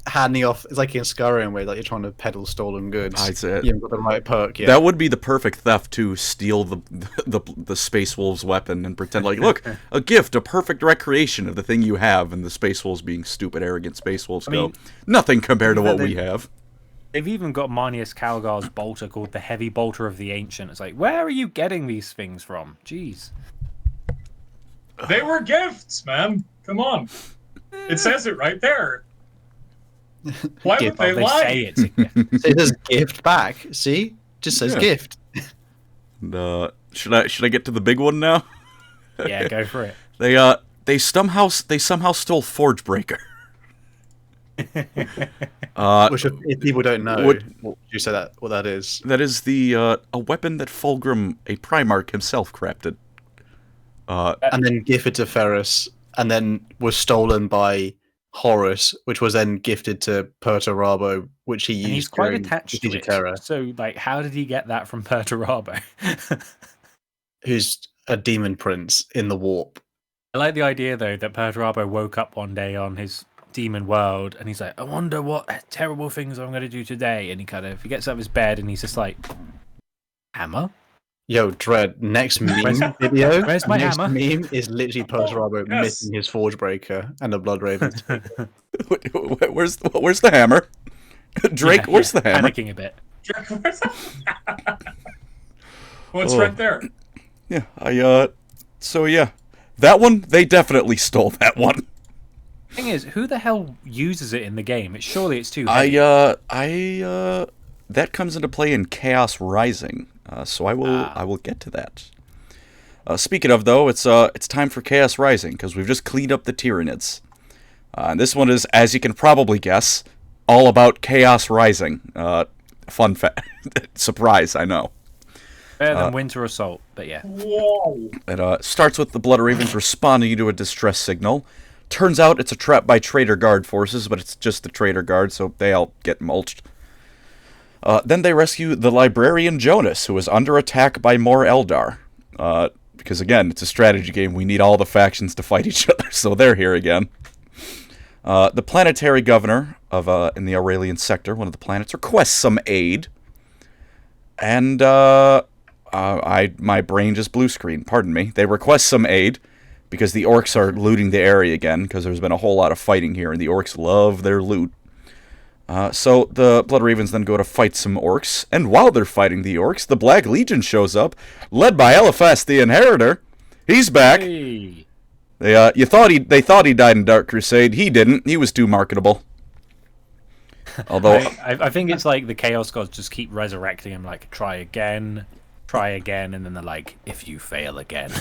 handing off. It's like in Skyrim where like you're trying to peddle stolen goods. I'd say You haven't got the right perk yet. that would be the perfect theft, to steal the Space Wolves weapon and pretend like, look, a gift, a perfect recreation of the thing you have, and the Space Wolves being stupid, arrogant Space Wolves go, nothing compared to what we have. They've even got Marnius Calgar's bolter called the Heavy Bolter of the Ancient. It's like, where are you getting these things from? Jeez. They were gifts, man. Come on. It says it right there. Why would they They lie? say it's a gift. It says gift back. See, just says Yeah. gift. And, should I get to the big one now? Yeah, go for it. They somehow stole Forgebreaker. Which, if people don't know, what you say that what that is? That is a weapon that Fulgrim, a Primarch himself, crafted. And then gifted to Ferrus, and then was stolen by Horus, which was then gifted to Perturabo, which he used. And he's quite during attached to Siege of it. Terror, So, like, how did he get that from Perturabo? who's a demon prince in the warp. I like the idea, though, that Perturabo woke up one day on his demon world, and he's like, I wonder what terrible things I'm going to do today. And he gets out of his bed, and he's just like, hammer? Yo, Dread, next meme video. Where's my next hammer? meme is literally Perturabo missing his Forgebreaker and the Blood Ravens. Where's the hammer? Drake, where's the hammer? Panicking a bit. What's right there? Yeah, so yeah. That one, they definitely stole that one. Thing is, who the hell uses it in the game? Surely it's too heavy. That comes into play in Chaos Rising, so I will get to that. Speaking of, though, it's time for Chaos Rising, because we've just cleaned up the Tyranids. And this one is, as you can probably guess, all about Chaos Rising. Fun fact. Surprise, I know. Better than Winter Assault, but yeah. Whoa! It starts with the Blood Ravens responding to a distress signal. Turns out it's a trap by Traitor Guard forces, but it's just the Traitor Guard, so they all get mulched. Then they rescue the Librarian Jonas, who is under attack by more Eldar. Because, again, it's a strategy game. We need all the factions to fight each other, so they're here again. The Planetary Governor of in the Aurelian Sector, one of the planets, requests some aid. And my brain just blue screen, pardon me. They request some aid, because the orcs are looting the area again, because there's been a whole lot of fighting here, and the orcs love their loot. So the Blood Ravens then go to fight some orcs, and while they're fighting the orcs, the Black Legion shows up, led by Eliphas the Inheritor. He's back. Hey. They thought he died in Dark Crusade. He didn't. He was too marketable. Although I think it's like the Chaos Gods just keep resurrecting him, like, try again, and then they're like, if you fail again,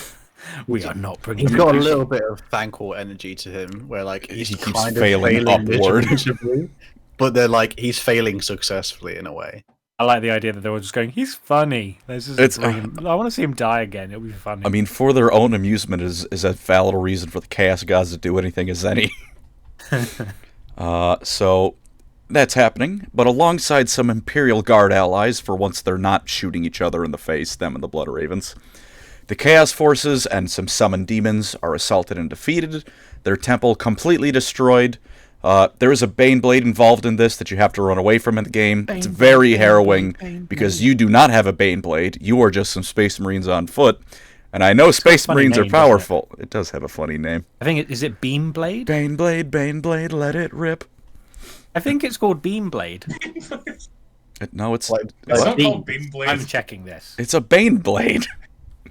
we are not bringing He's you got a back. little bit of thankful energy to him, where like He keeps kind of failing upward. miserably, but they're like he's failing successfully in a way. I like the idea that they were just going, he's funny. Let's just bring him. I want to see him die again. It'll be funny. I mean, for their own amusement is as valid a reason for the Chaos Gods to do anything as any. So that's happening, but alongside some Imperial Guard allies, for once they're not shooting each other in the face, them and the Blood Ravens. The Chaos Forces and some summoned demons are assaulted and defeated, their temple completely destroyed. There is a Baneblade involved in this that you have to run away from in the game. It's very harrowing, because you do not have a Baneblade, you are just some Space Marines on foot, and I know Space Marines are powerful. It does have a funny name. I think is it Beamblade? Baneblade, let it rip. I think it's called Beamblade. No, it's It's not called Beamblade. I'm checking this. it's a Baneblade.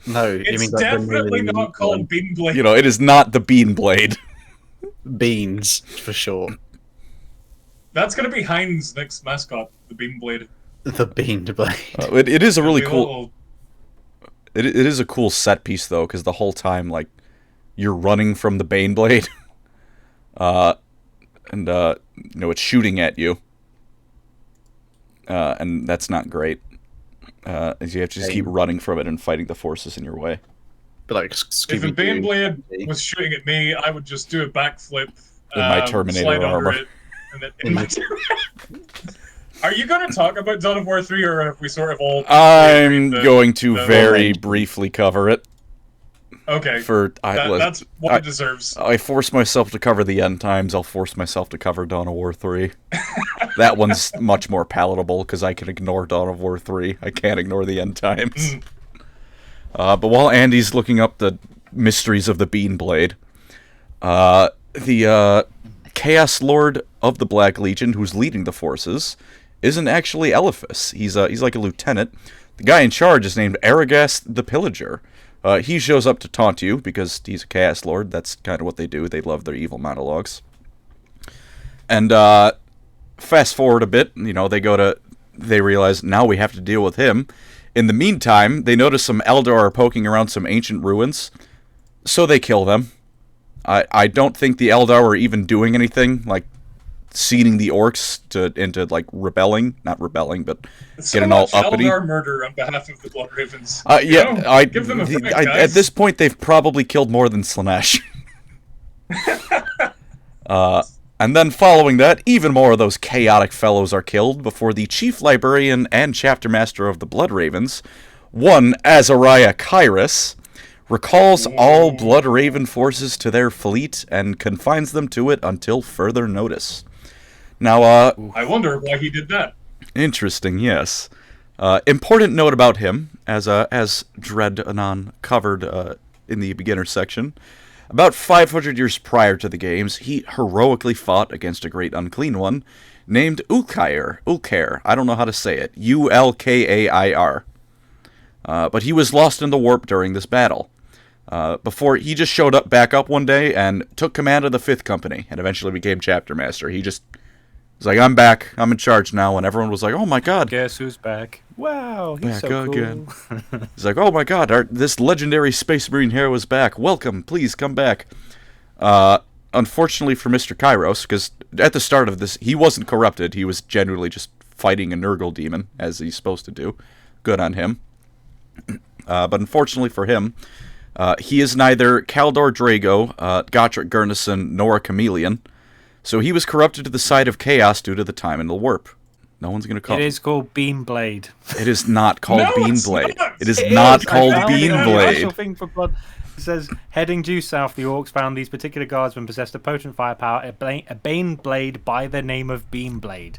No, you It's mean like definitely not called Beamblade. You know, it is not the Beanblade. beans for sure. That's gonna be Heinz' next mascot, the Beamblade. The bean blade. It is a really It'll be cool. little- It is a cool set piece though, because the whole time like you're running from the Baneblade, and you know it's shooting at you, and that's not great. As you have to just keep running from it and fighting the forces in your way. But like If a Baneblade was shooting at me, I would just do a backflip. In my Terminator slide under armor. it, and then in my Are you going to talk about Dawn of War 3, or have we sort of all... I'm going to very briefly cover it. Okay, that's what it deserves. I force myself to cover the end times. I'll force myself to cover Dawn of War 3. That one's much more palatable, because I can ignore Dawn of War 3. I can't ignore the end times. But while Andy's looking up the mysteries of the Beanblade, the Chaos Lord of the Black Legion, who's leading the forces, isn't actually Eliphas. He's like a lieutenant. The guy in charge is named Aragast the Pillager. He shows up to taunt you, because he's a Chaos Lord. That's kind of what they do. They love their evil monologues. And fast forward a bit, you know, they realize now we have to deal with him. In the meantime, they notice some Eldar are poking around some ancient ruins, so they kill them. I don't think the Eldar were even doing anything, like seeding the orcs into like rebelling, not rebelling, but So getting all much uppity. Eldar murder on behalf of the Blood Ravens. Give them a break, guys. At this point, they've probably killed more than Slanesh. And then following that, even more of those chaotic fellows are killed before the chief librarian and chapter master of the Blood Ravens, one Azariah Kyrus, recalls all Blood Raven forces to their fleet and confines them to it until further notice. Now, I wonder why he did that. interesting, yes. Important note about him, as Dread Anon covered in the beginner section. About 500 years prior to the games, he heroically fought against a great unclean one named Ulkair. I don't know how to say it. Ulkair. But he was lost in the warp during this battle. Before he just showed up back up one day and took command of the 5th Company and eventually became chapter master. He just was like, I'm back. I'm in charge now. And everyone was like, oh my god. Guess who's back? Wow, he's Back so again. cool. He's like, oh my god, this legendary Space Marine hero is back. Welcome, please come back. Unfortunately for Mr. Kyrus, because at the start of this, he wasn't corrupted. He was genuinely just fighting a Nurgle demon, as he's supposed to do. Good on him. But unfortunately for him, he is neither Kaldor Drago, Gotrek Gurnison, nor a chameleon. So he was corrupted to the side of chaos due to the time in the warp. No one's going to call It is called Beamblade. It is not called No, it's Beamblade. not. It is It not is. called I found it on the actual Beamblade. thing for Blood. It says, heading due south, the orcs found these particular guardsmen possessed a potent firepower, a bane blade by the name of Beamblade.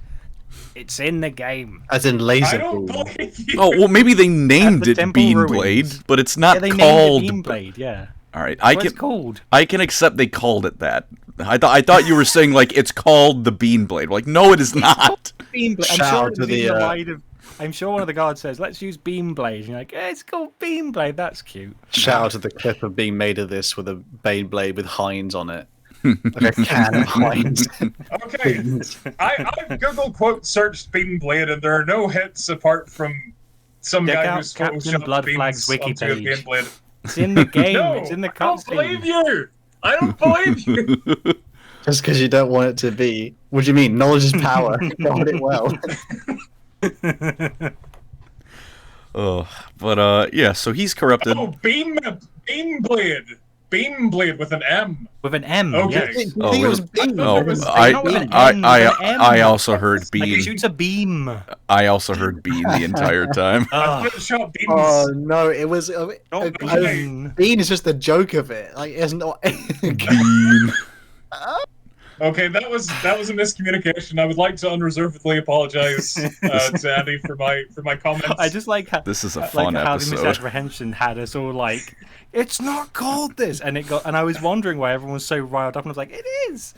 It's in the game. As in I laser don't beam. believe you. Oh, well, maybe they named the it Temple Ruins. Beamblade, but it's Yeah, not they called. named it Beamblade, yeah. All right, That's what it's called. I can accept they called it that. I thought you were saying like it's called the Beamblade. Like, no, it is not. Beamblade. Shout I'm sure out it to was the, in the line of. I'm sure one of the guards says, "Let's use Beamblade." And you're like, "It's called Beamblade. That's cute." Shout out to the clip of being made of this with a Bane blade with Heinz on it. Like a can of Heinz. Okay, I Google quote searched Beam Blade and there are no hits apart from some Check guy out who's Captain photoshopped Bloodflag's beams wiki onto a page. Beam Blade. It's in the game. No, It's in the I don't believe cutscene. you. I don't believe you. Just because you don't want it to be. What do you mean? Knowledge is power. Got it well. Yeah. So he's corrupted. Oh, Beam Blade. Beam Blade with an M. With an M. Okay. Yes. Oh, Think it was really? Bane. Oh, It was- not with an N, with an M. I also heard Like it beam. shoots a beam. I also heard beam the entire time. Photoshop beams. Oh no! It was. Not Bean. Bean is just the joke of it. Like it's not. Beam. Okay, that was a miscommunication. I would like to unreservedly apologize to Andy for my comments. I just like how, This is a like fun how the episode. misapprehension had us all like, it's not called this, and it got, and I was wondering why everyone was so riled up, and I was like, it is.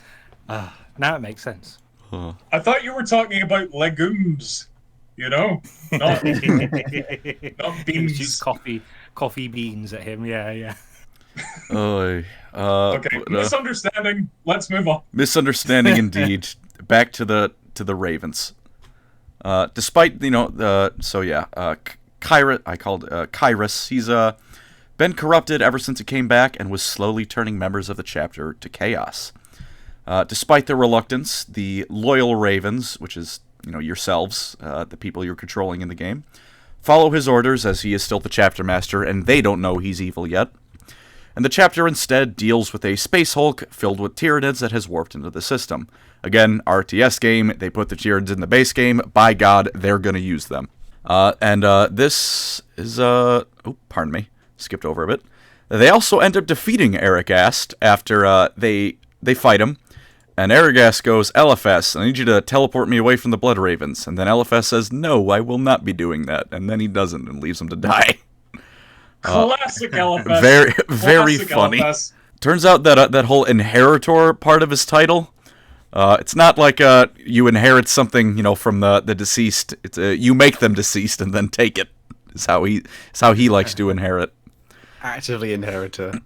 Now it makes sense. I thought you were talking about legumes. You know, not Shoots beans. coffee beans at him. Yeah. Okay, But, misunderstanding. Let's move on. misunderstanding indeed. Back to the Ravens. Despite Kyrus. He's been corrupted ever since he came back and was slowly turning members of the chapter to chaos. Despite their reluctance, the loyal Ravens, which is yourselves, the people you're controlling in the game, follow his orders as he is still the chapter master, and they don't know he's evil yet. And the chapter instead deals with a space hulk filled with Tyranids that has warped into the system. Again, RTS game, they put the Tyranids in the base game. By God, they're going to use them. This is, pardon me, skipped over a bit. They also end up defeating Ericast after they fight him. And Ericast goes, LFS, I need you to teleport me away from the Blood Ravens. And then LFS says, no, I will not be doing that. And then he doesn't and leaves him to die. Classic LFS. Very, very Classic funny. LFS. Turns out that that whole inheritor part of his title, it's not like you inherit something from the deceased. It's you make them deceased and then take it. Is how he likes to inherit. Actively inheritor.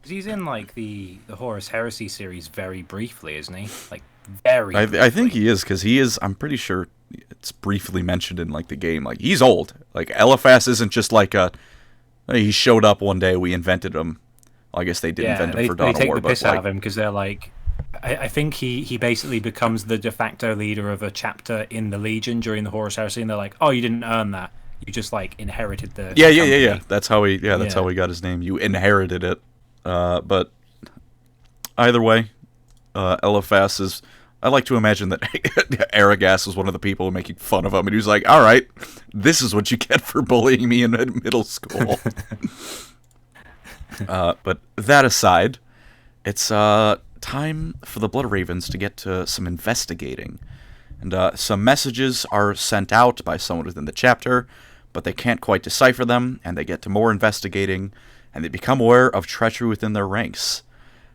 He's in like the Horus Heresy series very briefly, isn't he? Like very. I think he is, because he is. I'm pretty sure it's briefly mentioned in like the game. Like, he's old. Like, Eliphas isn't just like he showed up one day, we invented him. Well, I guess they did invent him for Dawn they of take War, the but piss like, out of him because they're like, I think he basically becomes the de facto leader of a chapter in the Legion during the Horus Heresy, and they're like, oh, you didn't earn that. You just like inherited the yeah. That's how he got his name. You inherited it. But either way, Eliphas is. I like to imagine that Aragast was one of the people making fun of him, and he was like, "All right, this is what you get for bullying me in middle school." But that aside, it's time for the Blood Ravens to get to some investigating. And some messages are sent out by someone within the chapter, but they can't quite decipher them, and they get to more investigating, and they become aware of treachery within their ranks.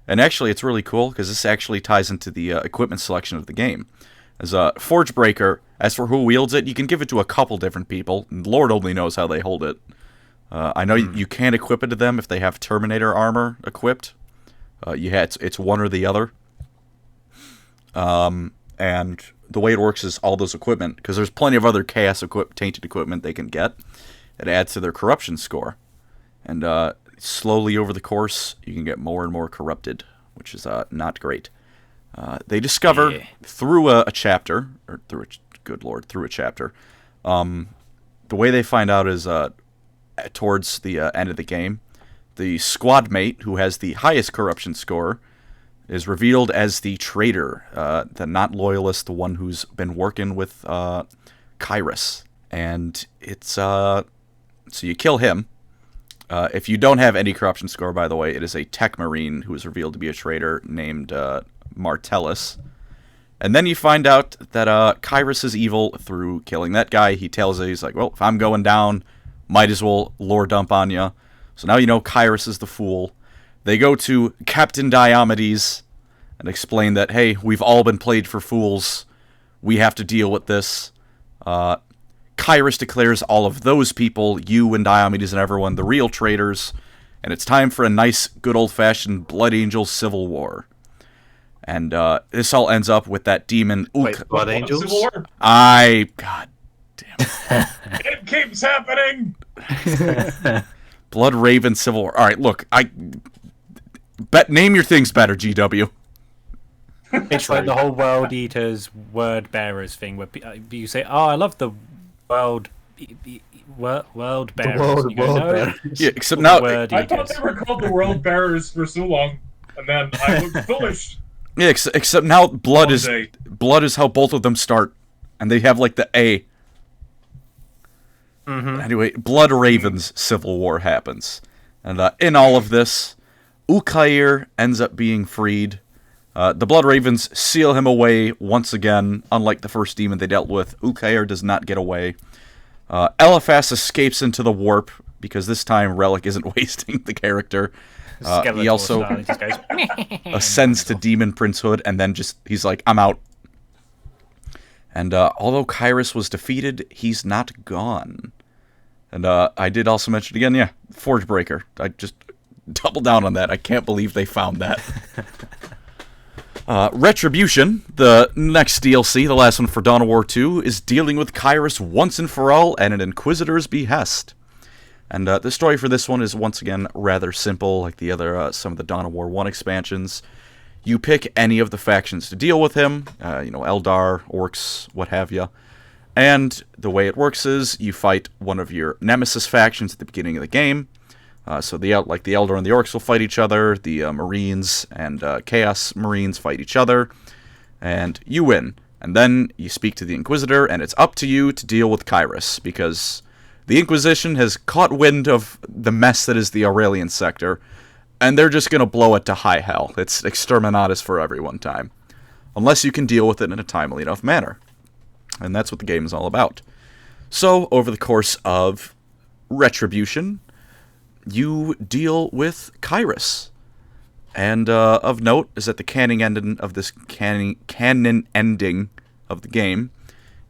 And actually, it's really cool, because this actually ties into the equipment selection of the game. As a Forge Breaker, as for who wields it, you can give it to a couple different people, and Lord only knows how they hold it. I know you can't equip it to them if they have Terminator armor equipped. It's one or the other. And the way it works is all those equipment, because there's plenty of other chaos tainted equipment they can get. It adds to their corruption score. And slowly over the course, you can get more and more corrupted, which is not great. They discover through a chapter, through a chapter, the way they find out is towards the end of the game, the squad mate who has the highest corruption score is revealed as the traitor, the not loyalist, the one who's been working with Kyrus. And it's so you kill him. If you don't have any corruption score, by the way, it is a tech marine who is revealed to be a traitor named Martellus. And then you find out that Kyrus is evil through killing that guy. He tells you, he's like, well, if I'm going down, might as well lore dump on ya. So now you know Kyrus is the fool. They go to Captain Diomedes and explain that, hey, we've all been played for fools. We have to deal with this. Kyrus declares all of those people, you and Diomedes and everyone, the real traitors. And it's time for a nice, good old-fashioned Blood Angel civil war. And this all ends up with that demon... Wait, Blood Angels? Civil War? God damn it. It keeps happening! Blood Raven Civil War. All right, look, name your things better, GW. It's like the whole World Eaters, Word Bearers thing, where you say, "Oh, I love the World Bearers." World Bearers. Yeah, except now, Word I thought Eaters. they were called the World Bearers for so long, and then I looked foolish. yeah, except now blood One is day. how both of them start, and they have like the A. Mm-hmm. Anyway, Blood Ravens Civil War happens, and in all of this, Ukair ends up being freed. The Blood Ravens seal him away once again. Unlike the first demon they dealt with, Ukair does not get away. Eliphas escapes into the warp, because this time Relic isn't wasting the character. He also Skeletor style, he just goes, ascends to Demon Princehood, and then he's like, I'm out. And although Kyrus was defeated, he's not gone. And I did also mention again, Forge Breaker. I just double down on that. I can't believe they found that. Retribution, the next DLC, the last one for Dawn of War 2, is dealing with Kyrus once and for all at an Inquisitor's behest. And the story for this one is once again rather simple, like the other some of the Dawn of War 1 expansions. You pick any of the factions to deal with him, Eldar, Orcs, what have you. And the way it works is you fight one of your Nemesis factions at the beginning of the game. So the Eldar and the Orcs will fight each other, the Marines and Chaos Marines fight each other, and you win. And then you speak to the Inquisitor, and it's up to you to deal with Kyrus, because the Inquisition has caught wind of the mess that is the Aurelian sector, and they're just going to blow it to high hell. It's exterminatus for everyone time. Unless you can deal with it in a timely enough manner. And that's what the game is all about. So, over the course of Retribution, you deal with Kyrus. And of note is that the canon ending of this canon ending of the game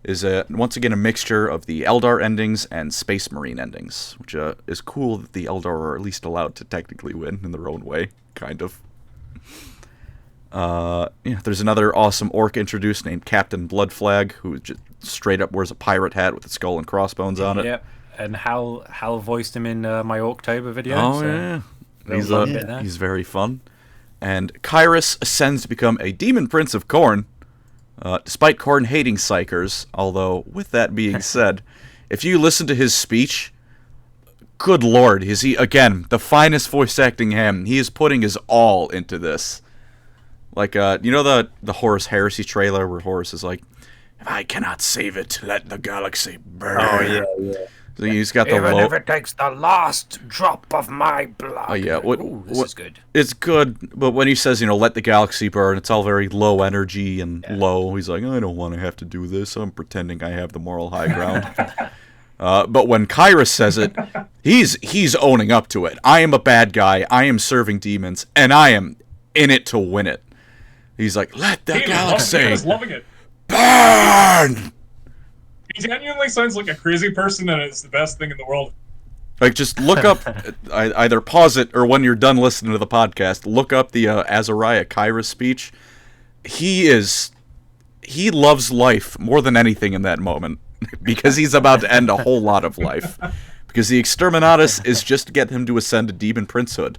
is once again a mixture of the Eldar endings and Space Marine endings, which is cool that the Eldar are at least allowed to technically win in their own way, kind of. There's another awesome orc introduced named Captain Bloodflag, who just straight up wears a pirate hat with a skull and crossbones on it. Yep. And Hal voiced him in my October video. Oh, so yeah. He's very fun. And Kyrus ascends to become a demon prince of Khorne, despite Khorne hating Psychers. Although, with that being said, if you listen to his speech, good lord, is he, again, the finest voice acting ham. He is putting his all into this. Like, you know the Horus Heresy trailer where Horus is like, if I cannot save it, let the galaxy burn. Oh, yeah. So he's got the Even low... if it takes the last drop of my blood. Oh, yeah. This is good. It's good, but when he says, let the galaxy burn, it's all very low energy and low. He's like, I don't want to have to do this. I'm pretending I have the moral high ground. But when Kyrus says it, he's owning up to it. I am a bad guy. I am serving demons, and I am in it to win it. He's like, let the galaxy loving it. burn! He genuinely sounds like a crazy person, and it's the best thing in the world. Like, just look up, either pause it, or when you're done listening to the podcast, look up the Azariah Kyrus speech. He loves life more than anything in that moment, because he's about to end a whole lot of life. Because the Exterminatus is just to get him to ascend to demon princehood.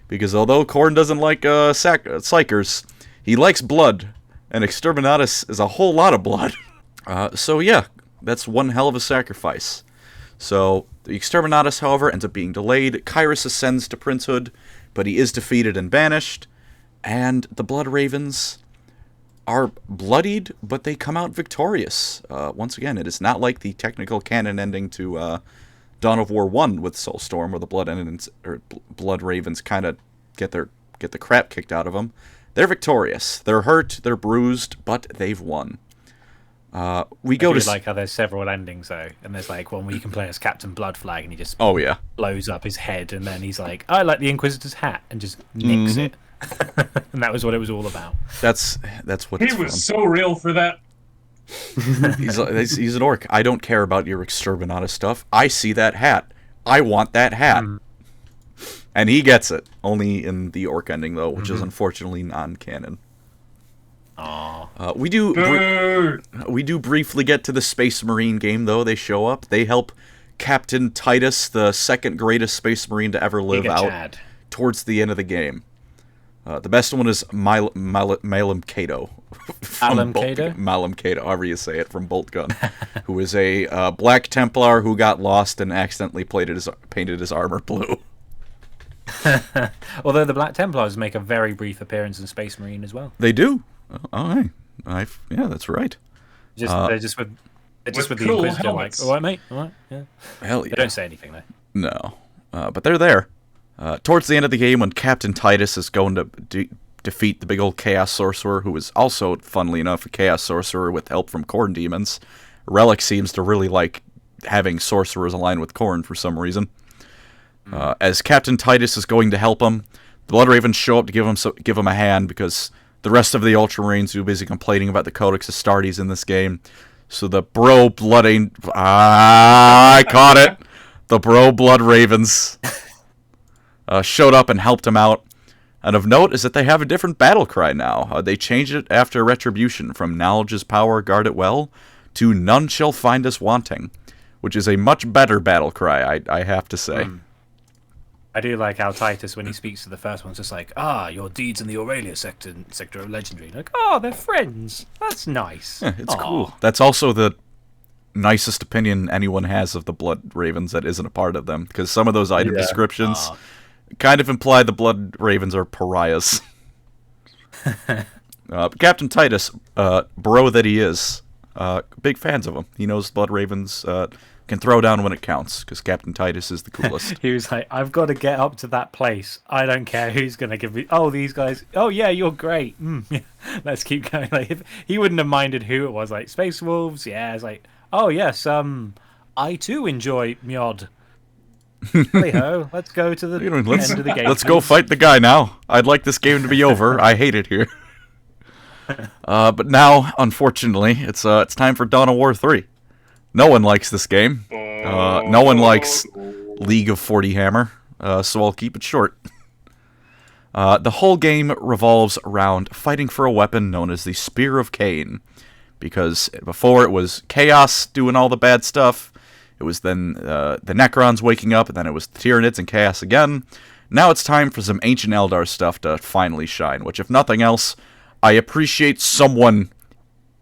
Because although Khorne doesn't like Psychers, he likes blood, and Exterminatus is a whole lot of blood. So yeah, that's one hell of a sacrifice. So the Exterminatus, however, ends up being delayed. Kyrus ascends to princehood, but he is defeated and banished. And the Blood Ravens are bloodied, but they come out victorious. Once again, it is not like the technical canon ending to Dawn of War 1 with Soulstorm, where the Blood Ravens kind of get the crap kicked out of them. They're victorious. They're hurt, they're bruised, but they've won. I like how there's several endings though, and there's like one where you can play as Captain Bloodflag, and he just blows up his head, and then he's like, I like the Inquisitor's hat, and just nicks it. And that was what it was all about. That's what he was so real for that. He's an orc. I don't care about your Exterminatus stuff. I see that hat. I want that hat. And he gets it. Only in the orc ending though, which is unfortunately non-canon. We do briefly get to the Space Marine game, though. They show up. They help Captain Titus, the second greatest Space Marine to ever live, out towards the end of the game. The best one is Malum Cato. Malum Cato, however you say it, from Bolt Gun, who is a Black Templar who got lost and accidentally painted his armor blue. Although the Black Templars make a very brief appearance in Space Marine as well. They do. Oh, hey. Yeah, that's right. They're just with the cool Inquisitor, helmets. like, all right, mate, all right, yeah. Hell yeah. They don't say anything, though. No. But they're there. Towards the end of the game, when Captain Titus is going to defeat the big old Chaos Sorcerer, who is also, funnily enough, a Chaos Sorcerer with help from Khorne demons, Relic seems to really like having sorcerers aligned with Khorne for some reason. As Captain Titus is going to help him, the Blood Ravens show up to give him a hand, because the rest of the Ultramarines are busy complaining about the Codex Astartes in this game. So the I caught it! The Blood Ravens showed up and helped him out. And of note is that they have a different battle cry now. They changed it after Retribution from Knowledge is Power, Guard it Well, to None Shall Find Us Wanting, which is a much better battle cry, I have to say. I do like how Titus, when he speaks to the first one, is just like, your deeds in the Aurelia sector of Legendary. Like, they're friends. That's nice. Yeah, it's cool. That's also the nicest opinion anyone has of the Blood Ravens that isn't a part of them, because some of those item descriptions kind of imply the Blood Ravens are pariahs. Captain Titus, bro that he is, big fans of him. He knows Blood Ravens can throw down when it counts, because Captain Titus is the coolest. He was like, I've got to get up to that place. I don't care who's going to give me... these guys... yeah, you're great. Let's keep going. Like, if he wouldn't have minded who it was. Like, Space Wolves, yeah. It's like, yes, I too enjoy Mjod. Hey-ho, let's go to the end of the game. Let's go fight the guy now. I'd like this game to be over. I hate it here. But now, unfortunately, it's time for Dawn of War 3. No one likes this game. No one likes League of 40 Hammer, so I'll keep it short. The whole game revolves around fighting for a weapon known as the Spear of Cain. Because before it was Chaos doing all the bad stuff, it was then the Necrons waking up, and then it was the Tyranids and Chaos again. Now it's time for some Ancient Eldar stuff to finally shine, which if nothing else, I appreciate someone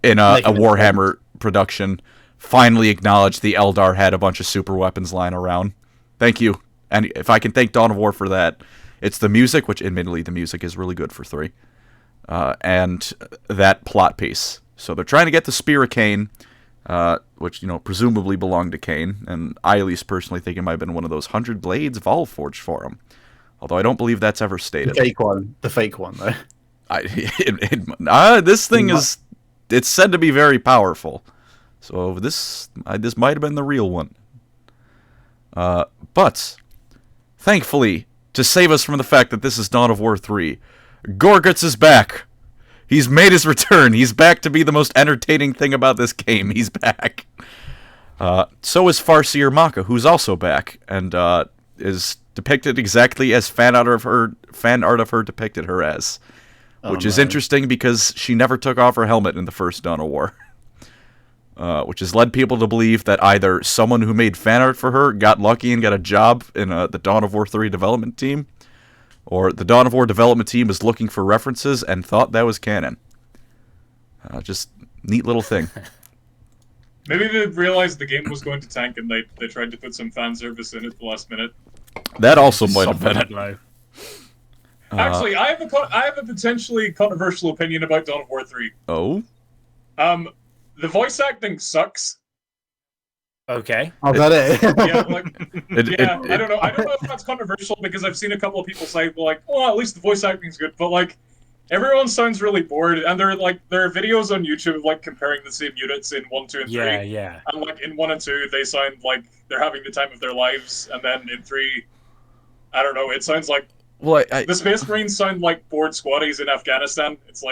in a Warhammer production finally acknowledged the Eldar had a bunch of super weapons lying around. Thank you. And if I can thank Dawn of War for that, it's the music, which admittedly the music is really good for 3, and that plot piece. So they're trying to get the Spear of Cain, which, presumably belonged to Cain, and I at least personally think it might have been one of those 100 blades Volforged for him. Although I don't believe that's ever stated. The fake one, though. This thing it's said to be very powerful. So this might have been the real one. But, thankfully, to save us from the fact that this is Dawn of War 3, Gorguts is back! He's made his return. He's back to be the most entertaining thing about this game. He's back. So is Farseer Maka, who's also back, and is depicted exactly as fan art of her depicted her as. Which is interesting because she never took off her helmet in the first Dawn of War. Which has led people to believe that either someone who made fan art for her got lucky and got a job in the Dawn of War 3 development team, or the Dawn of War development team was looking for references and thought that was canon. Just neat little thing. Maybe they realized the game was going to tank and they tried to put some fan service in at the last minute. That also might have been it. Actually, I have a potentially controversial opinion about Dawn of War 3. Oh? The voice acting sucks. Okay. Is that it? Yeah, I don't know. I don't know if that's controversial because I've seen a couple of people say, well, at least the voice acting's good. But everyone sounds really bored, and there are videos on YouTube of comparing the same units in 1, 2, and 3. Yeah. And in 1 and 2, they sound like they're having the time of their lives, and then in 3, I don't know. It sounds like the Space Marines sound like bored squaddies in Afghanistan. It's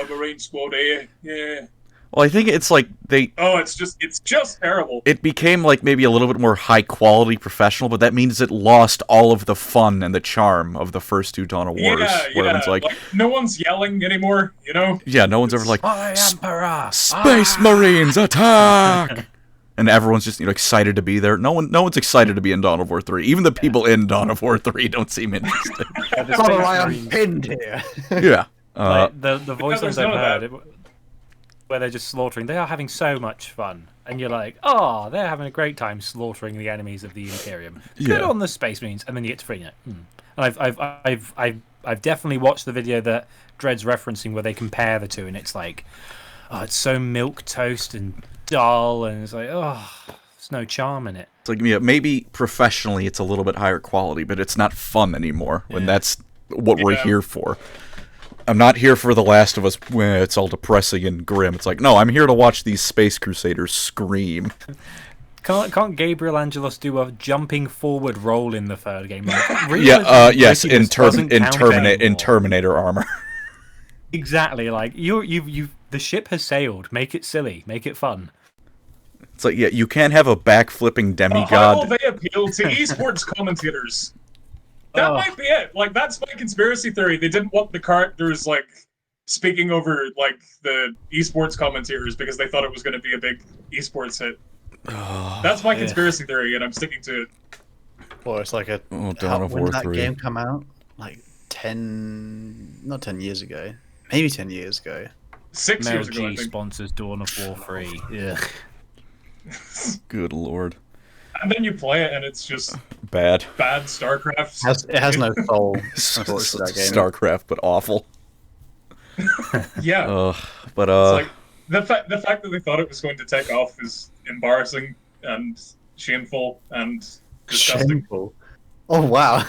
Marine Squad A, yeah. Well, I think it's they... Oh, it's just terrible. It became maybe a little bit more high-quality professional, but that means it lost all of the fun and the charm of the first 2 Dawn of Wars. Yeah. No one's yelling anymore, Yeah, no one's ever My Emperor! Space Marines, attack! And everyone's just excited to be there. No one's excited to be in Dawn of War 3. Even the people in Dawn of War 3 don't seem interested. I am pinned here. Yeah. The voice lines I've heard, where they're just slaughtering, they are having so much fun. And you're like, oh, they're having a great time slaughtering the enemies of the Imperium. Good on the Space Marines. And then you get to Freenet. And I've definitely watched the video that Dread's referencing where they compare the two, and it's it's so milquetoast and dull, and it's there's no charm in it. It's maybe professionally it's a little bit higher quality, but it's not fun anymore when that's what we're here for. I'm not here for The Last of Us when it's all depressing and grim. It's no, I'm here to watch these Space Crusaders scream. Can't Gabriel Angelos do a jumping forward roll in the third game? Yes, in Terminator armor. Exactly, you the ship has sailed. Make it silly, make it fun. It's you can't have a backflipping demigod. How will they appeal to esports commentators? That might be it. That's my conspiracy theory. They didn't want the characters speaking over the esports commentators because they thought it was going to be a big esports hit. That's my conspiracy theory, and I'm sticking to it. Well, it's Dawn of when War that 3. game come out? Not 10 years ago. Maybe 10 years ago. 6 Mel years ago, I G think. sponsors Dawn of War 3. Yeah. Good lord. And then you play it, and it's just bad StarCraft. It has no soul. Unfortunately, that game. StarCraft, but awful. Yeah. But it's the fact that they thought it was going to take off is embarrassing and shameful and disgusting. Shameful. Oh wow.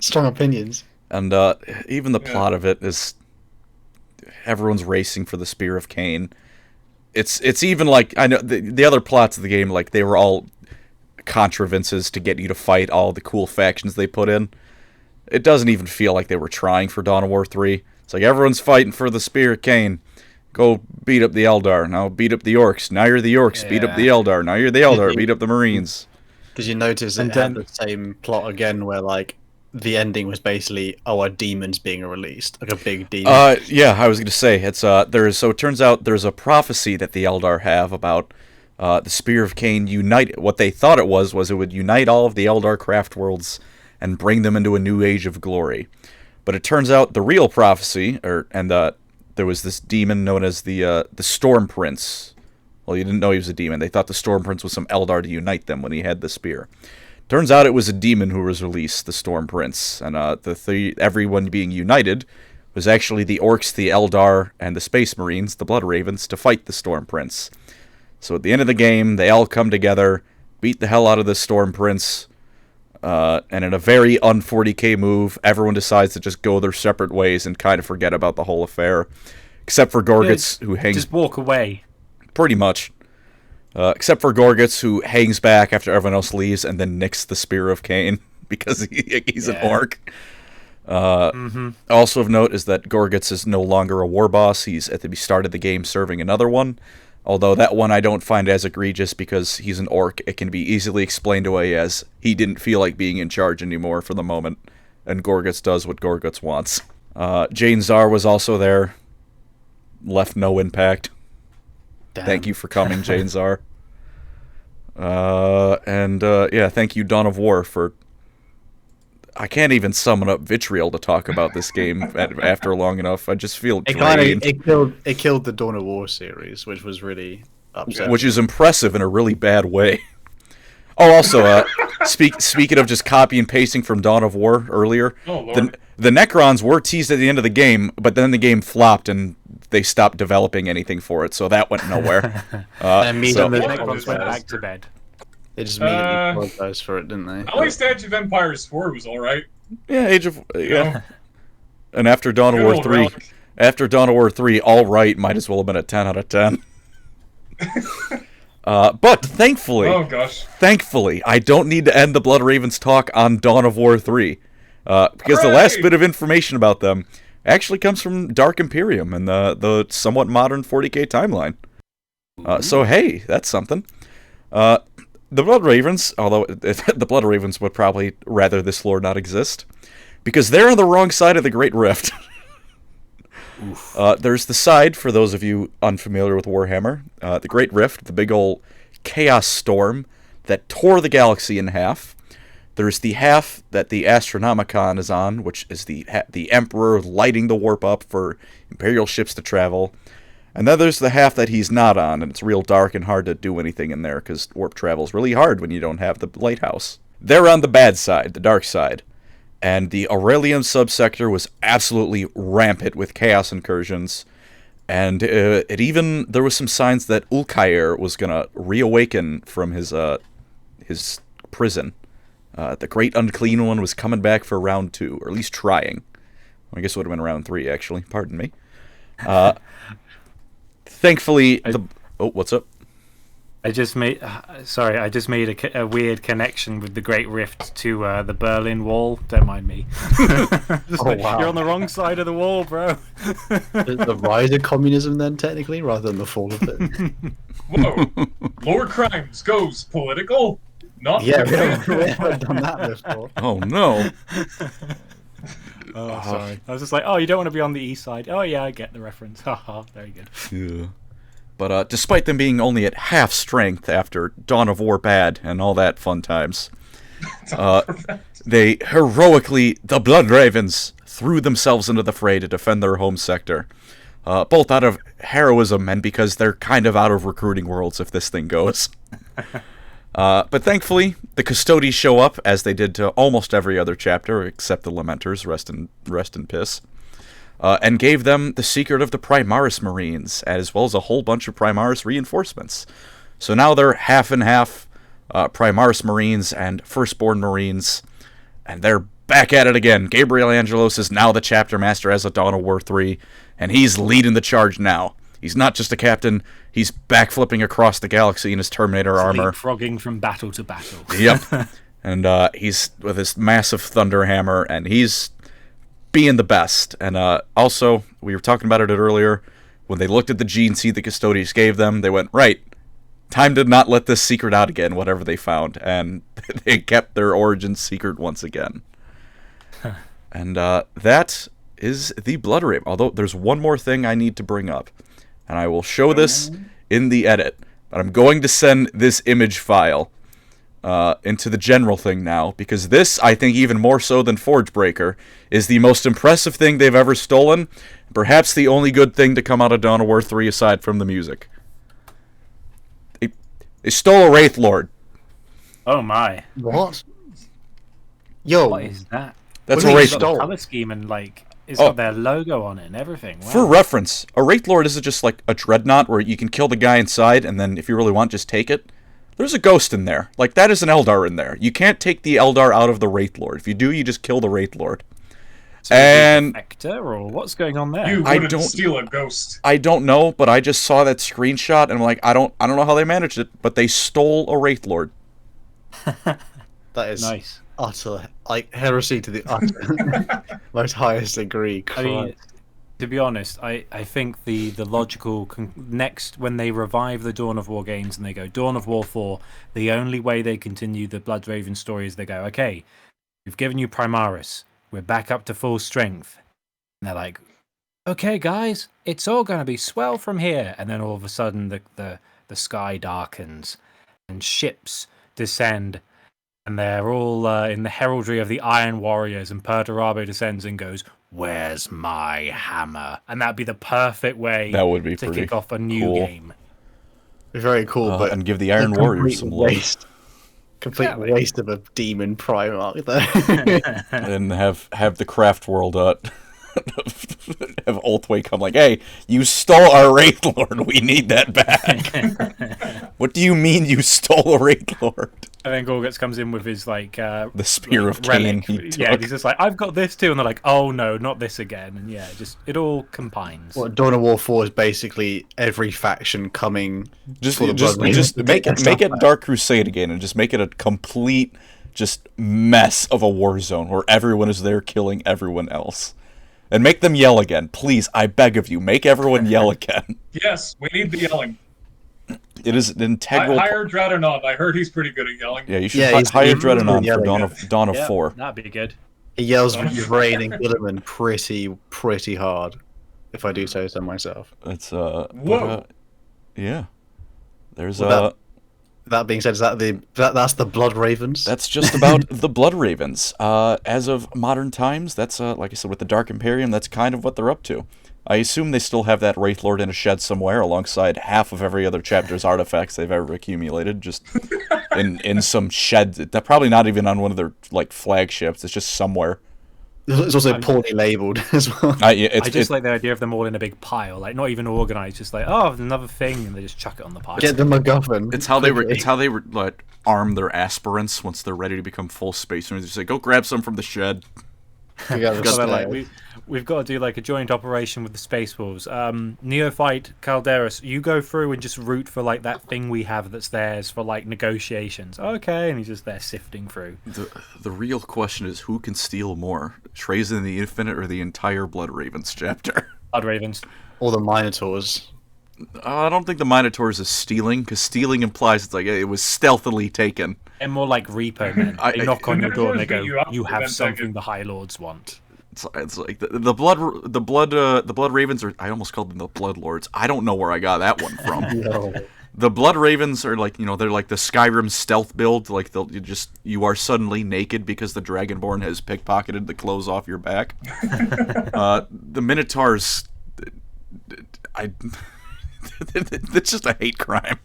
Strong opinions. And even the plot of it is everyone's racing for the Spear of Cain. It's even I know the other plots of the game, they were all contrivances to get you to fight all the cool factions they put in. It doesn't even feel like they were trying for Dawn of War 3. It's everyone's fighting for the Spear of Cain. Go beat up the Eldar. Now beat up the Orcs. Now you're the Orcs. Yeah. Beat up the Eldar. Now you're the Eldar. Beat up the Marines. Did you notice it had the same plot again where the ending was basically, a demon's being released, like a big demon. I was going to say it turns out there's a prophecy that the Eldar have about the Spear of Cain unite. What they thought it was it would unite all of the Eldar craft worlds and bring them into a new age of glory. But it turns out the real prophecy, there was this demon known as the Storm Prince. Well, you didn't know he was a demon. They thought the Storm Prince was some Eldar to unite them when he had the spear. Turns out it was a demon who was released, the Storm Prince, and everyone being united was actually the Orcs, the Eldar, and the Space Marines, the Blood Ravens, to fight the Storm Prince. So at the end of the game, they all come together, beat the hell out of the Storm Prince, and in a very un-40k move, everyone decides to just go their separate ways and kind of forget about the whole affair, except for Gorguts, who hangs... Just walk away. Pretty much. Except for Gorguts, who hangs back after everyone else leaves and then nicks the Spear of Cain because he's an orc. Also of note is that Gorguts is no longer a war boss. He's at the start of the game serving another one. Although that one I don't find as egregious because he's an orc. It can be easily explained away as he didn't feel like being in charge anymore for the moment. And Gorguts does what Gorguts wants. Jane Czar was also there. Left no impact. Damn. Thank you for coming, Jane Czar. Thank you, Dawn of War, for... I can't even summon up vitriol to talk about this game after long enough. I just feel drained. It killed the Dawn of War series, which was really upsetting. Which is impressive in a really bad way. Oh, also, speaking of just copy and pasting from Dawn of War earlier, the Necrons were teased at the end of the game, but then the game flopped and they stopped developing anything for it, so that went nowhere. And The Necrons went back to bed. They just immediately apologized for it, didn't they? At least Age of Empires 4 was alright. Yeah, And after Dawn of War 3, all right might as well have been a 10 out of 10. But thankfully, I don't need to end the Blood Ravens talk on Dawn of War 3, because the last bit of information about them actually comes from Dark Imperium and the somewhat modern 40k timeline. So hey, that's something. The Blood Ravens, although the Blood Ravens would probably rather this lore not exist, because they're on the wrong side of the Great Rift. There's the side, for those of you unfamiliar with Warhammer, the Great Rift, the big old chaos storm that tore the galaxy in half. There's the half that the Astronomicon is on, which is the Emperor lighting the warp up for Imperial ships to travel. And then there's the half that he's not on, and it's real dark and hard to do anything in there, because warp travel's really hard when you don't have the lighthouse. They're on the bad side, the dark side. And the Aurelian subsector was absolutely rampant with chaos incursions. And there was some signs that Ulkair was going to reawaken from his prison. The Great Unclean One was coming back for round 2, or at least trying. I guess it would have been round 3, actually. Pardon me. Thankfully, what's up? I just made a weird connection with the Great Rift to the Berlin Wall. Don't mind me. Wow. You're on the wrong side of the wall, bro. The rise of communism, then, technically, rather than the fall of it. Whoa. Lorecrimes goes political? Not Yeah, we haven't done that before. Oh, no. Oh, sorry. I was just like, oh, you don't want to be on the east side. Oh, yeah, I get the reference. Haha, very good. Yeah. But despite them being only at half strength after Dawn of War bad and all that fun times, they heroically, the Blood Ravens, threw themselves into the fray to defend their home sector. Both out of heroism and because they're kind of out of recruiting worlds if this thing goes. But thankfully, the Custodies show up, as they did to almost every other chapter, except the Lamenters, rest in piss, and gave them the secret of the Primaris Marines, as well as a whole bunch of Primaris reinforcements. So now they're half and half Primaris Marines and Firstborn Marines, and they're back at it again. Gabriel Angelos is now the chapter master as of Dawn of War 3, and he's leading the charge now. He's not just a captain, he's backflipping across the galaxy in his Terminator armor. Leapfrogging from battle to battle. Yep. And he's with his massive thunder hammer, and he's being the best. And also, we were talking about it earlier, when they looked at the gene seed the Custodians gave them, they went, right, time to not let this secret out again, whatever they found. And they kept their origins secret once again. And that is the Blood Raven. Although there's one more thing I need to bring up, and I will show this in the edit. But I'm going to send this image file into the general thing now, because this, I think even more so than Forgebreaker, is the most impressive thing they've ever stolen. Perhaps the only good thing to come out of Dawn of War 3 aside from the music. They stole a Wraith Lord. Oh my! What? Yo, What is that? That's What a do you Wraith mean Lord. stole? Color scheme and like it's got their logo on it and everything. Wow. For reference, a Wraith Lord isn't just like a dreadnought where you can kill the guy inside and then if you really want, just take it. There's a ghost in there. Like, that is an Eldar in there. You can't take the Eldar out of the Wraith Lord. If you do, you just kill the Wraith Lord. So And Vector, or what's going on there? You I wouldn't don't- steal a ghost. I don't know, but I just saw that screenshot and I'm like, I don't know how they managed it, but they stole a Wraith Lord. that is Nice. utter like heresy to the utter most highest degree. I mean, to be honest, I think the logical next when they revive the Dawn of War games and they go Dawn of War 4, the only way they continue the Blood Raven story is they go, okay, we've given you Primaris, we're back up to full strength, and they're like, okay guys, it's all going to be swell from here, and then all of a sudden the sky darkens and ships descend. And they're all in the heraldry of the Iron Warriors, and Perturabo descends and goes, "Where's my hammer?" And that'd be the perfect way That would be to pretty kick off a new cool. game. Very cool, but And give the Iron a Warriors complete some love. waste. Complete waste of a demon Primarch there. And have the craft world have Ulthway come like, hey, you stole our Wraith Lord, we need that back. What do you mean you stole a Wraith Lord? And then Gorguts comes in with his like The Spear of relic. Cain he Yeah, took. he's just like, I've got this too, and they're like, oh no, not this again. And yeah, just it all combines. What Dawn of War 4 is basically every faction coming Just for the Blood Raven just to make their it make stuff it Dark Crusade again, and just make it a complete just mess of a war zone where everyone is there killing everyone else. And make them yell again. Please, I beg of you, make everyone yell again. Yes, we need the yelling. It is an integral. Hire Dreadnought. I heard he's pretty good at yelling. Yeah, you should Yeah, he's hire really good Dreadnought for yelling Dawn of Yeah, 4. that'd be good. He yells Rain and Gilliman pretty hard, if I do say so myself. It's Whoa. yeah. There's Well, That being said, is that's the Blood Ravens? that's just about the Blood Ravens. As of modern times, that's like I said with the Dark Imperium, that's kind of what they're up to. I assume they still have that Wraith Lord in a shed somewhere, alongside half of every other chapter's artifacts they've ever accumulated, just in some shed. They're probably not even on one of their like flagships. It's just somewhere. It's also poorly labelled as well. Yeah, I just like the idea of them all in a big pile, like not even organized, just like, oh, another thing, and they just chuck it on the pile. Get the MacGuffin. It's how they were. quickly. It's how they were like arm their aspirants once they're ready to become full space marines. They say, "Go grab some from the shed." We got So they're the like, we've got to do like a joint operation with the Space Wolves. Neophyte Calderis, you go through and just root for like that thing we have that's theirs for like negotiations. Okay, and he's just there sifting through. The real question is who can steal more, Trazen the Infinite or the entire Blood Ravens chapter? Blood Ravens. all the Minotaurs. I don't think the Minotaurs is stealing, because stealing implies it's like it was stealthily taken. They're more like Reaper men. I- They knock on your door and they go, Minotaurs beat you up "You and have then something take it." the High Lords want." It's like the blood ravens are. I almost called them the blood lords. I don't know where I got that one from. No. The blood ravens are like, they're like the Skyrim stealth build. Like you are suddenly naked because the Dragonborn has pickpocketed the clothes off your back. The Minotaurs, it's just a hate crime.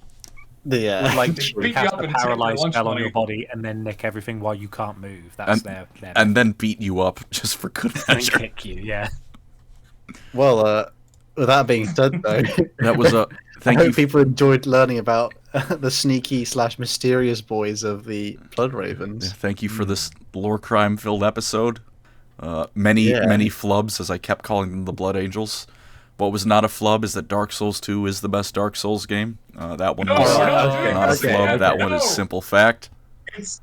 Yeah. Like They beat you cast up a and take your paralyzed lunch spell on money. your body and then nick everything while you can't move. That's their And then beat you up just for good and measure. kick you. Yeah. Well, with that being said, though, That was a I thank hope you. people enjoyed learning about the sneaky / mysterious boys of the Blood Ravens. Thank you for this lore crime filled episode. Many flubs, as I kept calling them the Blood Angels. What was not a flub is that Dark Souls 2 is the best Dark Souls game. That one No, was we're not doing not a that. flub. Okay, That okay. one is No. simple fact. It's,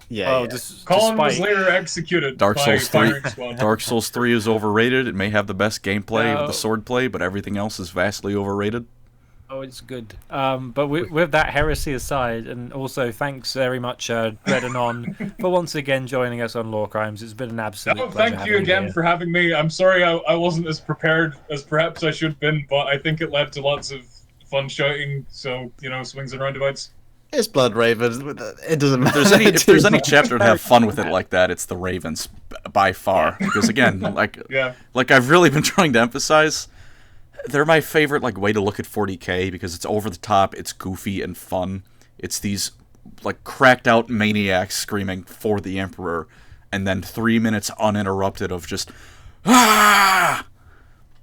Yeah. yeah. Colin was despite later executed Dark by Souls 3 firing squad. Dark Souls 3 is overrated. It may have the best gameplay No. with the swordplay, but everything else is vastly overrated. Oh, it's good. But with that heresy aside, and also thanks very much, Dread Anon, for once again joining us on Lore Crimes. It's been an absolute pleasure. Thank you having again here. for having me. I'm sorry I wasn't as prepared as perhaps I should have been, but I think it led to lots of fun shouting, so, swings and roundabouts. It's Blood Ravens. It doesn't matter. If there's any chapter to have fun with it like that, it's the Ravens by far. Because again, like I've really been trying to emphasize, they're my favorite way to look at 40k because it's over the top, it's goofy and fun. It's these cracked out maniacs screaming for the Emperor, and then 3 minutes uninterrupted of just ah.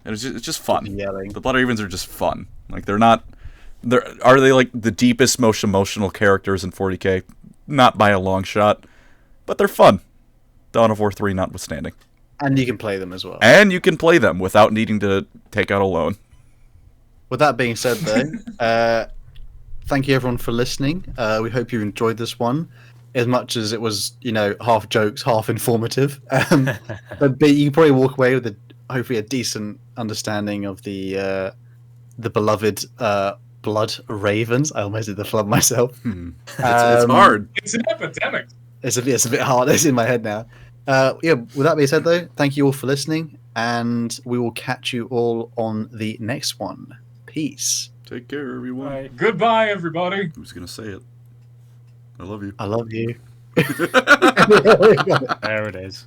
And it's just fun. Yelling. The Blood Ravens are just fun. Are they the deepest, most emotional characters in 40k? Not by a long shot, but they're fun. Dawn of War 3 notwithstanding. And you can play them as well. And you can play them without needing to take out a loan. With that being said, though, thank you everyone for listening. We hope you enjoyed this one as much as it was, half jokes, half informative. But you can probably walk away with hopefully a decent understanding of the beloved Blood Ravens. I almost did the flub myself. It's hard. It's an epidemic. It's a bit hard. It's in my head now. With that being said, though, thank you all for listening, and we will catch you all on the next one. Peace. Take care, everyone. Bye. Goodbye, everybody. Who's going to say it? I love you. I love you. There it is.